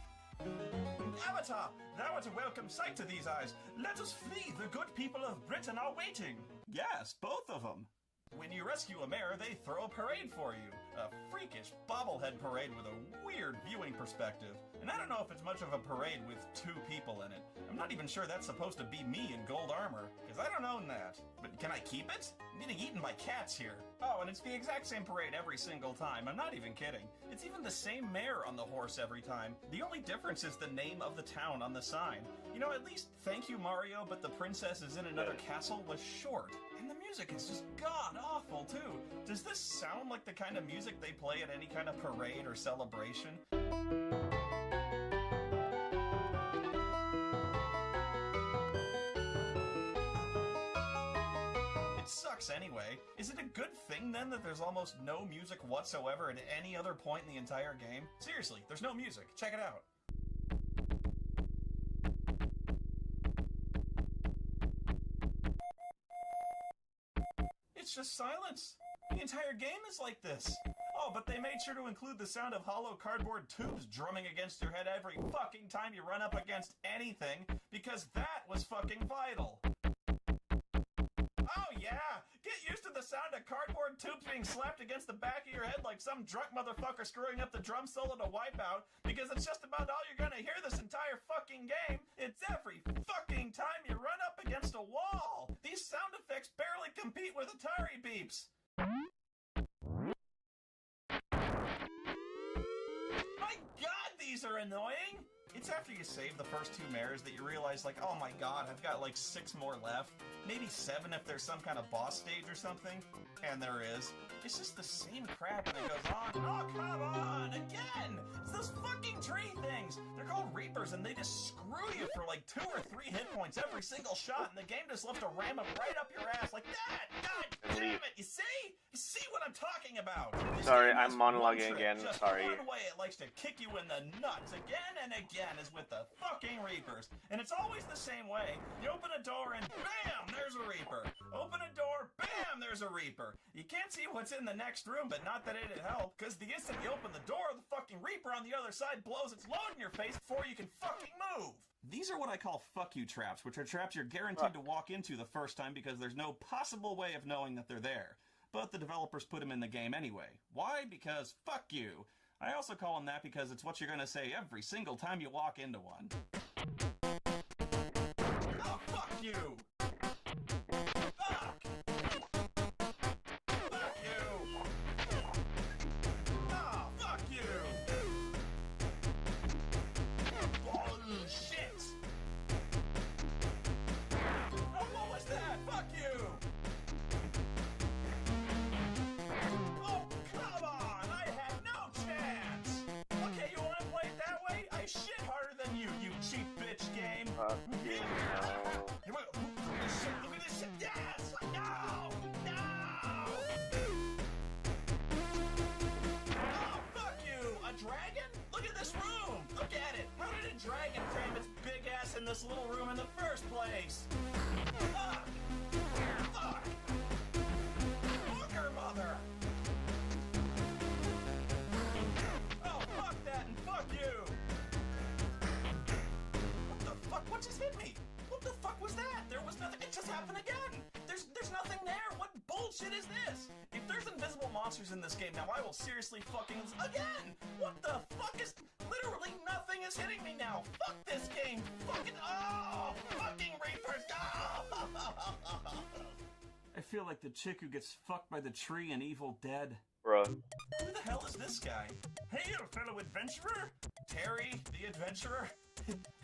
Avatar, thou art a welcome sight to these eyes. Let us flee, the good people of Britain are waiting. Yes, both of them. When you rescue a mayor, they throw a parade for you. A freakish bobblehead parade with a weird viewing perspective. And I don't know if it's much of a parade with 2 people in it. I'm not even sure that's supposed to be me in gold armor, because I don't own that. But can I keep it? I'm getting eaten by cats here. Oh, and it's the exact same parade every single time. I'm not even kidding. It's even the same mayor on the horse every time. The only difference is the name of the town on the sign. You know, at least Thank You Mario, but the princess is in another castle was short. And the music is just god-awful, too. Does this sound like the kind of music they play at any kind of parade or celebration? It sucks anyway. Is it a good thing then that there's almost no music whatsoever at any other point in the entire game? Seriously, there's no music. Check it out. It's just silence. The entire game is like this. Oh, but they made sure to include the sound of hollow cardboard tubes drumming against your head every fucking time you run up against anything, because that was fucking vital. Oh yeah! Get used to the sound of cardboard tubes being slapped against the back of your head like some drunk motherfucker screwing up the drum solo to Wipeout, because it's just about all you're gonna hear this entire fucking game. It's every fucking time you run up against a wall. These sound effects barely compete with a tire you save the first 2 mares that you realize, like, oh my god, I've got like 6 more left. Maybe 7 if there's some kind of boss stage or something. And there is. It's just the same crap and it goes on. Oh, come on! Again! It's those fucking tree things! They're called Reapers and they just screw you for like 2 or 3 hit points every single shot and the game just loves to ram them right up your ass like that! God damn it! You see? You see what I'm talking about? Sorry, I'm monologuing again. Just Sorry. one way it likes to kick you in the nuts again and again is with the fucking Reapers. And it's always the same way. You open a door and BAM! There's a Reaper. Open a door, BAM! There's a Reaper. You can't see what's in the next room, but not that it'd help, because the instant you open the door, the fucking Reaper on the other side blows its load in your face before you can fucking move. These are what I call fuck you traps, which are traps you're guaranteed to walk into the first time because there's no possible way of knowing that they're there. But the developers put them in the game anyway. Why? Because fuck you. I also call them that because it's what you're gonna say every single time you walk into one. Oh, fuck you! Fuck! Fuck you! Oh, fuck you! Bullshit! Oh, what was that? Fuck you! Oh, come on! I had no chance! Okay, you wanna play it that way? I shit harder than you, you cheap bitch game! Look at this shit! Look at this shit! Yes! No! No! Oh, fuck you! A dragon? Look at this room! Look at it! How did a dragon cram its big ass in this little room in the first place? Fuck! Fuck! Fucker mother! Oh, fuck that and fuck you! What the fuck? What just hit me? What the fuck was that? There was nothing. It just happened again. There's nothing there. What bullshit is this? If there's invisible monsters in this game, now I will seriously fucking again. What the fuck is? Literally nothing is hitting me now. Fuck this game. Fucking fucking Reapers. Oh. I feel like the chick who gets fucked by the tree in Evil Dead. Bruh. Who the hell is this guy? Hey, you fellow adventurer? Terry, the adventurer?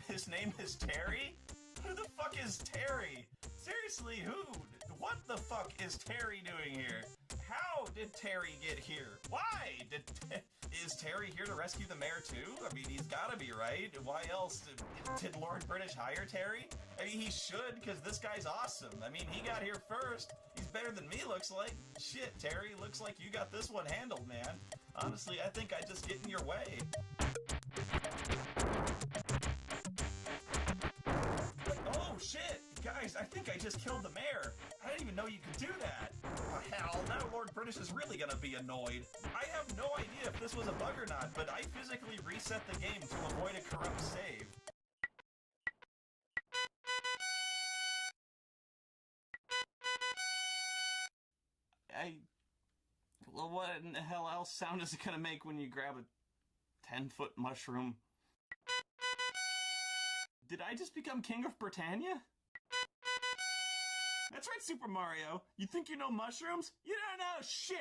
His name is Terry? Who the fuck is Terry? Seriously, who? What the fuck is Terry doing here? How did Terry get here? Why? Is Terry here to rescue the mayor too? I mean, he's gotta be, right? Why else? Did Lord British hire Terry? I mean, he should, because this guy's awesome. I mean, he got here first. He's better than me, looks like. Shit, Terry, looks like you got this one handled, man. Honestly, I think I just get in your way. Oh, shit! Guys, I think I just killed the mayor. I didn't even know you could do that. Oh, hell, now Lord British is really gonna be annoyed. I have no idea if this was a bug or not, but I physically reset the game to avoid a corrupt save. Well, what in the hell else sound is it gonna make when you grab a 10-foot mushroom? Did I just become King of Britannia? That's right, Super Mario. You think you know mushrooms? You don't know shit!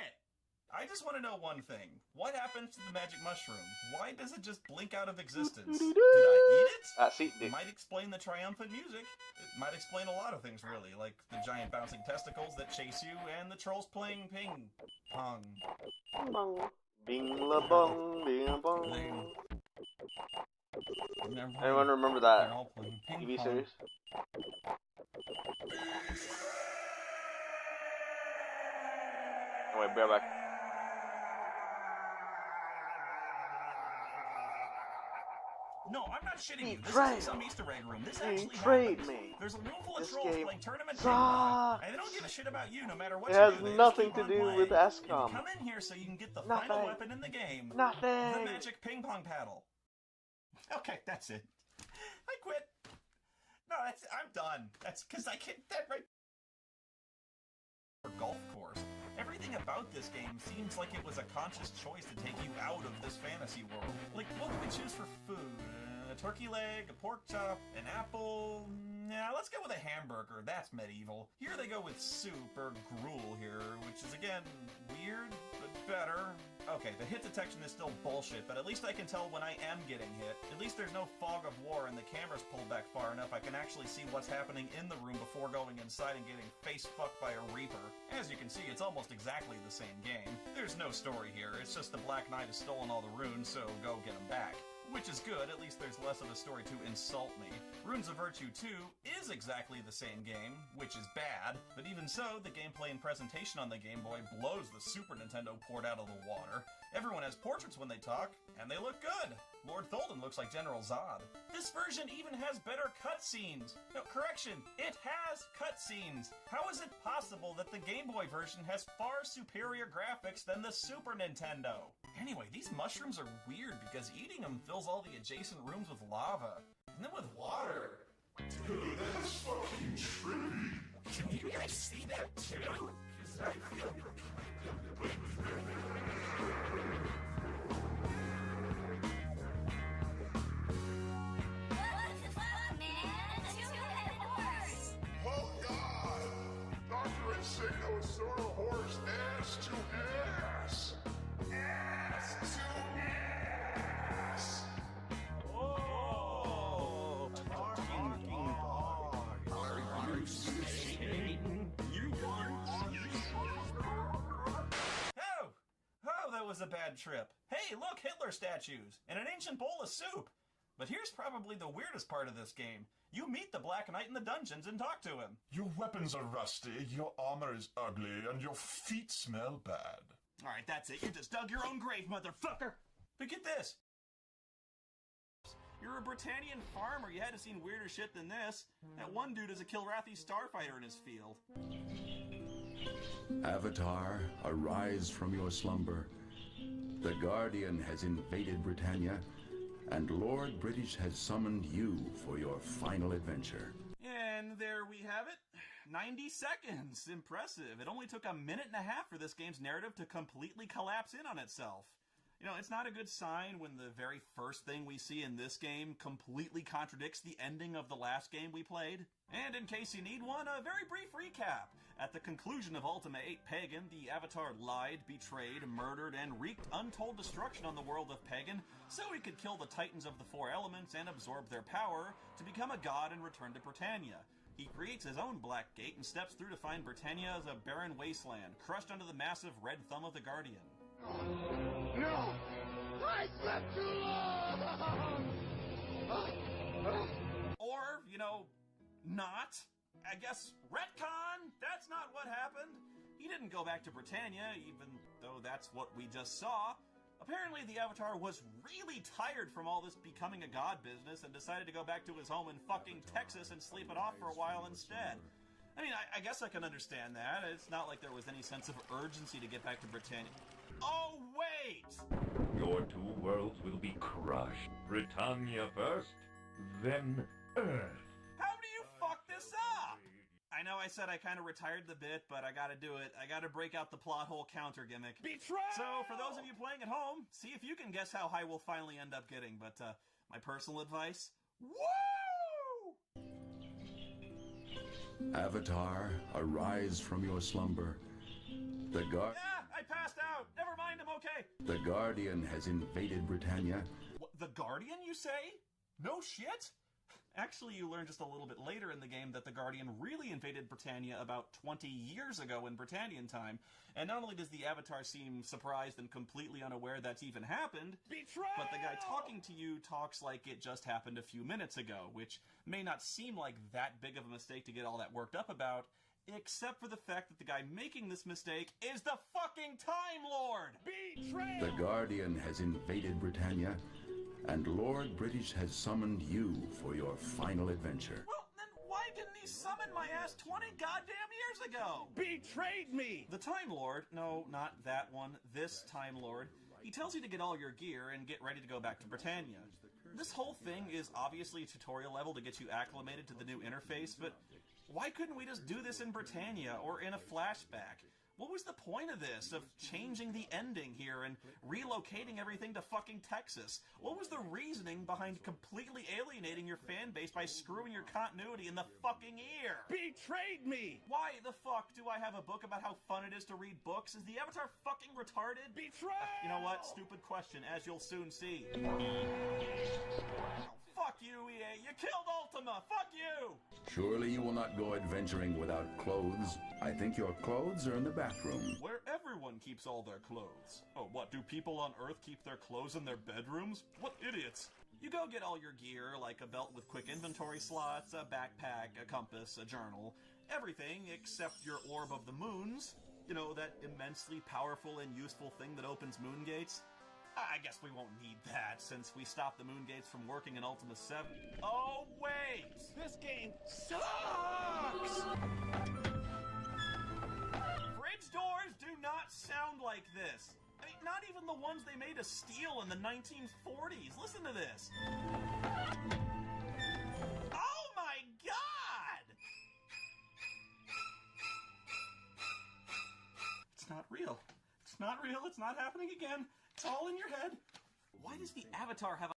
I just want to know one thing. What happens to the magic mushroom? Why does it just blink out of existence? Did I eat it? It might explain the triumphant music. It might explain a lot of things, really, like the giant bouncing testicles that chase you and the trolls playing ping pong. Bing la bong, bing la bong. Anyone remember that TV series? Oh, wait, bear back. No, I'm not shitting you. This is some Easter egg room. This actually Trade happens. me. There's a room full of This trolls game playing tournament ping pong, and they don't give a shit about you no matter what It you has do. They nothing just keep to on do playing. with And XCOM. you come in here so you can get the Nothing. final weapon in the game. Nothing. The magic ping pong paddle. Okay, that's it. I quit. No, I'm done. That's because I can't. That right. Golf course. Everything about this game seems like it was a conscious choice to take you out of this fantasy world. Like, what do we choose for food? turkey leg, a pork chop, an apple. Nah, let's go with a hamburger. That's medieval. Here they go with soup, or gruel here, which is again weird, but better. Okay, the hit detection is still bullshit, but at least I can tell when I am getting hit. At least there's no fog of war and the camera's pulled back far enough I can actually see what's happening in the room before going inside and getting face-fucked by a reaper. As you can see, it's almost exactly the same game. There's no story here, it's just the Black Knight has stolen all the runes, so go get them back. Which is good, at least there's less of a story to insult me. Runes of Virtue 2 is exactly the same game, which is bad, but even so, the gameplay and presentation on the Game Boy blows the Super Nintendo port out of the water. Everyone has portraits when they talk, and they look good. Lord Tholden looks like General Zod. This version even has better cutscenes. No, correction, it has cutscenes. How is it possible that the Game Boy version has far superior graphics than the Super Nintendo? Anyway, these mushrooms are weird because eating them fills all the adjacent rooms with lava. And then with water. Dude, that's fucking trippy. Can you guys see that too? Oh god! Dr. Insano is sort of horse ass to ass! Ass to ass! Oh! Oh, that was a bad trip. Hey, look, Hitler statues! And an ancient bowl of soup! But here's probably the weirdest part of this game. You meet the Black Knight in the dungeons and talk to him. Your weapons are rusty, your armor is ugly, and your feet smell bad. Alright, that's it. You just dug your own grave, motherfucker! But get this. You're a Britannian farmer. You hadn't seen weirder shit than this. That one dude is a Kilrathi starfighter in his field. Avatar, arise from your slumber. The Guardian has invaded Britannia, and Lord British has summoned you for your final adventure. And there we have it. 90 seconds. Impressive. It only took a minute and a half for this game's narrative to completely collapse in on itself. You know, it's not a good sign when the very first thing we see in this game completely contradicts the ending of the last game we played. And in case you need one, a very brief recap. At the conclusion of Ultima 8 Pagan, the Avatar lied, betrayed, murdered, and wreaked untold destruction on the world of Pagan so he could kill the Titans of the Four Elements and absorb their power to become a god and return to Britannia. He creates his own Black Gate and steps through to find Britannia as a barren wasteland, crushed under the massive red thumb of the Guardian. No! I slept too long! Or, you know, not. I guess retcon! That's not what happened. He didn't go back to Britannia, even though that's what we just saw. Apparently the Avatar was really tired from all this becoming a god business and decided to go back to his home in fucking Texas and sleep it off for a while instead. I mean, I guess I can understand that. It's not like there was any sense of urgency to get back to Britannia. Oh, wait! Your two worlds will be crushed. Britannia first, then Earth. How do you fuck this up? I know I said I kind of retired the bit, but I gotta do it. I gotta break out the plot hole counter gimmick. Betrayal! So, for those of you playing at home, see if you can guess how high we'll finally end up getting, but my personal advice, woo! Avatar, arise from your slumber. The Guardian... Yeah, I passed out. Never mind, I'm okay. The Guardian has invaded Britannia. What, the Guardian, you say? No shit? Actually, you learn just a little bit later in the game that the Guardian really invaded Britannia about 20 years ago in Britannian time, and not only does the Avatar seem surprised and completely unaware that's even happened, but the guy talking to you talks like it just happened a few minutes ago, which may not seem like that big of a mistake to get all that worked up about, except for the fact that the guy making this mistake is the fucking Time Lord! Betrayal! The Guardian has invaded Britannia, and Lord British has summoned you for your final adventure. Well, then why didn't he summon my ass 20 goddamn years ago? Betrayed me! The Time Lord, no, not that one, this Time Lord, he tells you to get all your gear and get ready to go back to Britannia. This whole thing is obviously tutorial level to get you acclimated to the new interface, but why couldn't we just do this in Britannia or in a flashback? What was the point of this? Of changing the ending here and relocating everything to fucking Texas? What was the reasoning behind completely alienating your fan base by screwing your continuity in the fucking ear? Betrayed me! Why the fuck do I have a book about how fun it is to read books? Is the Avatar fucking retarded? Betrayed! You know what? Stupid question, as you'll soon see. Fuck you, EA. You killed Ultima. Fuck you! Surely you will not go adventuring without clothes. I think your clothes are in the bathroom. Where everyone keeps all their clothes. Oh, what, do people on Earth keep their clothes in their bedrooms? What idiots! You go get all your gear, like a belt with quick inventory slots, a backpack, a compass, a journal, everything except your Orb of the Moons. You know, that immensely powerful and useful thing that opens moon gates. I guess we won't need that, since we stopped the moon gates from working in Ultima 7. Oh, wait! This game sucks! Fridge doors do not sound like this. I mean, not even the ones they made of steel in the 1940s. Listen to this. Oh my god! It's not real. It's not real. It's not happening again. It's all in your head. Why does the Avatar have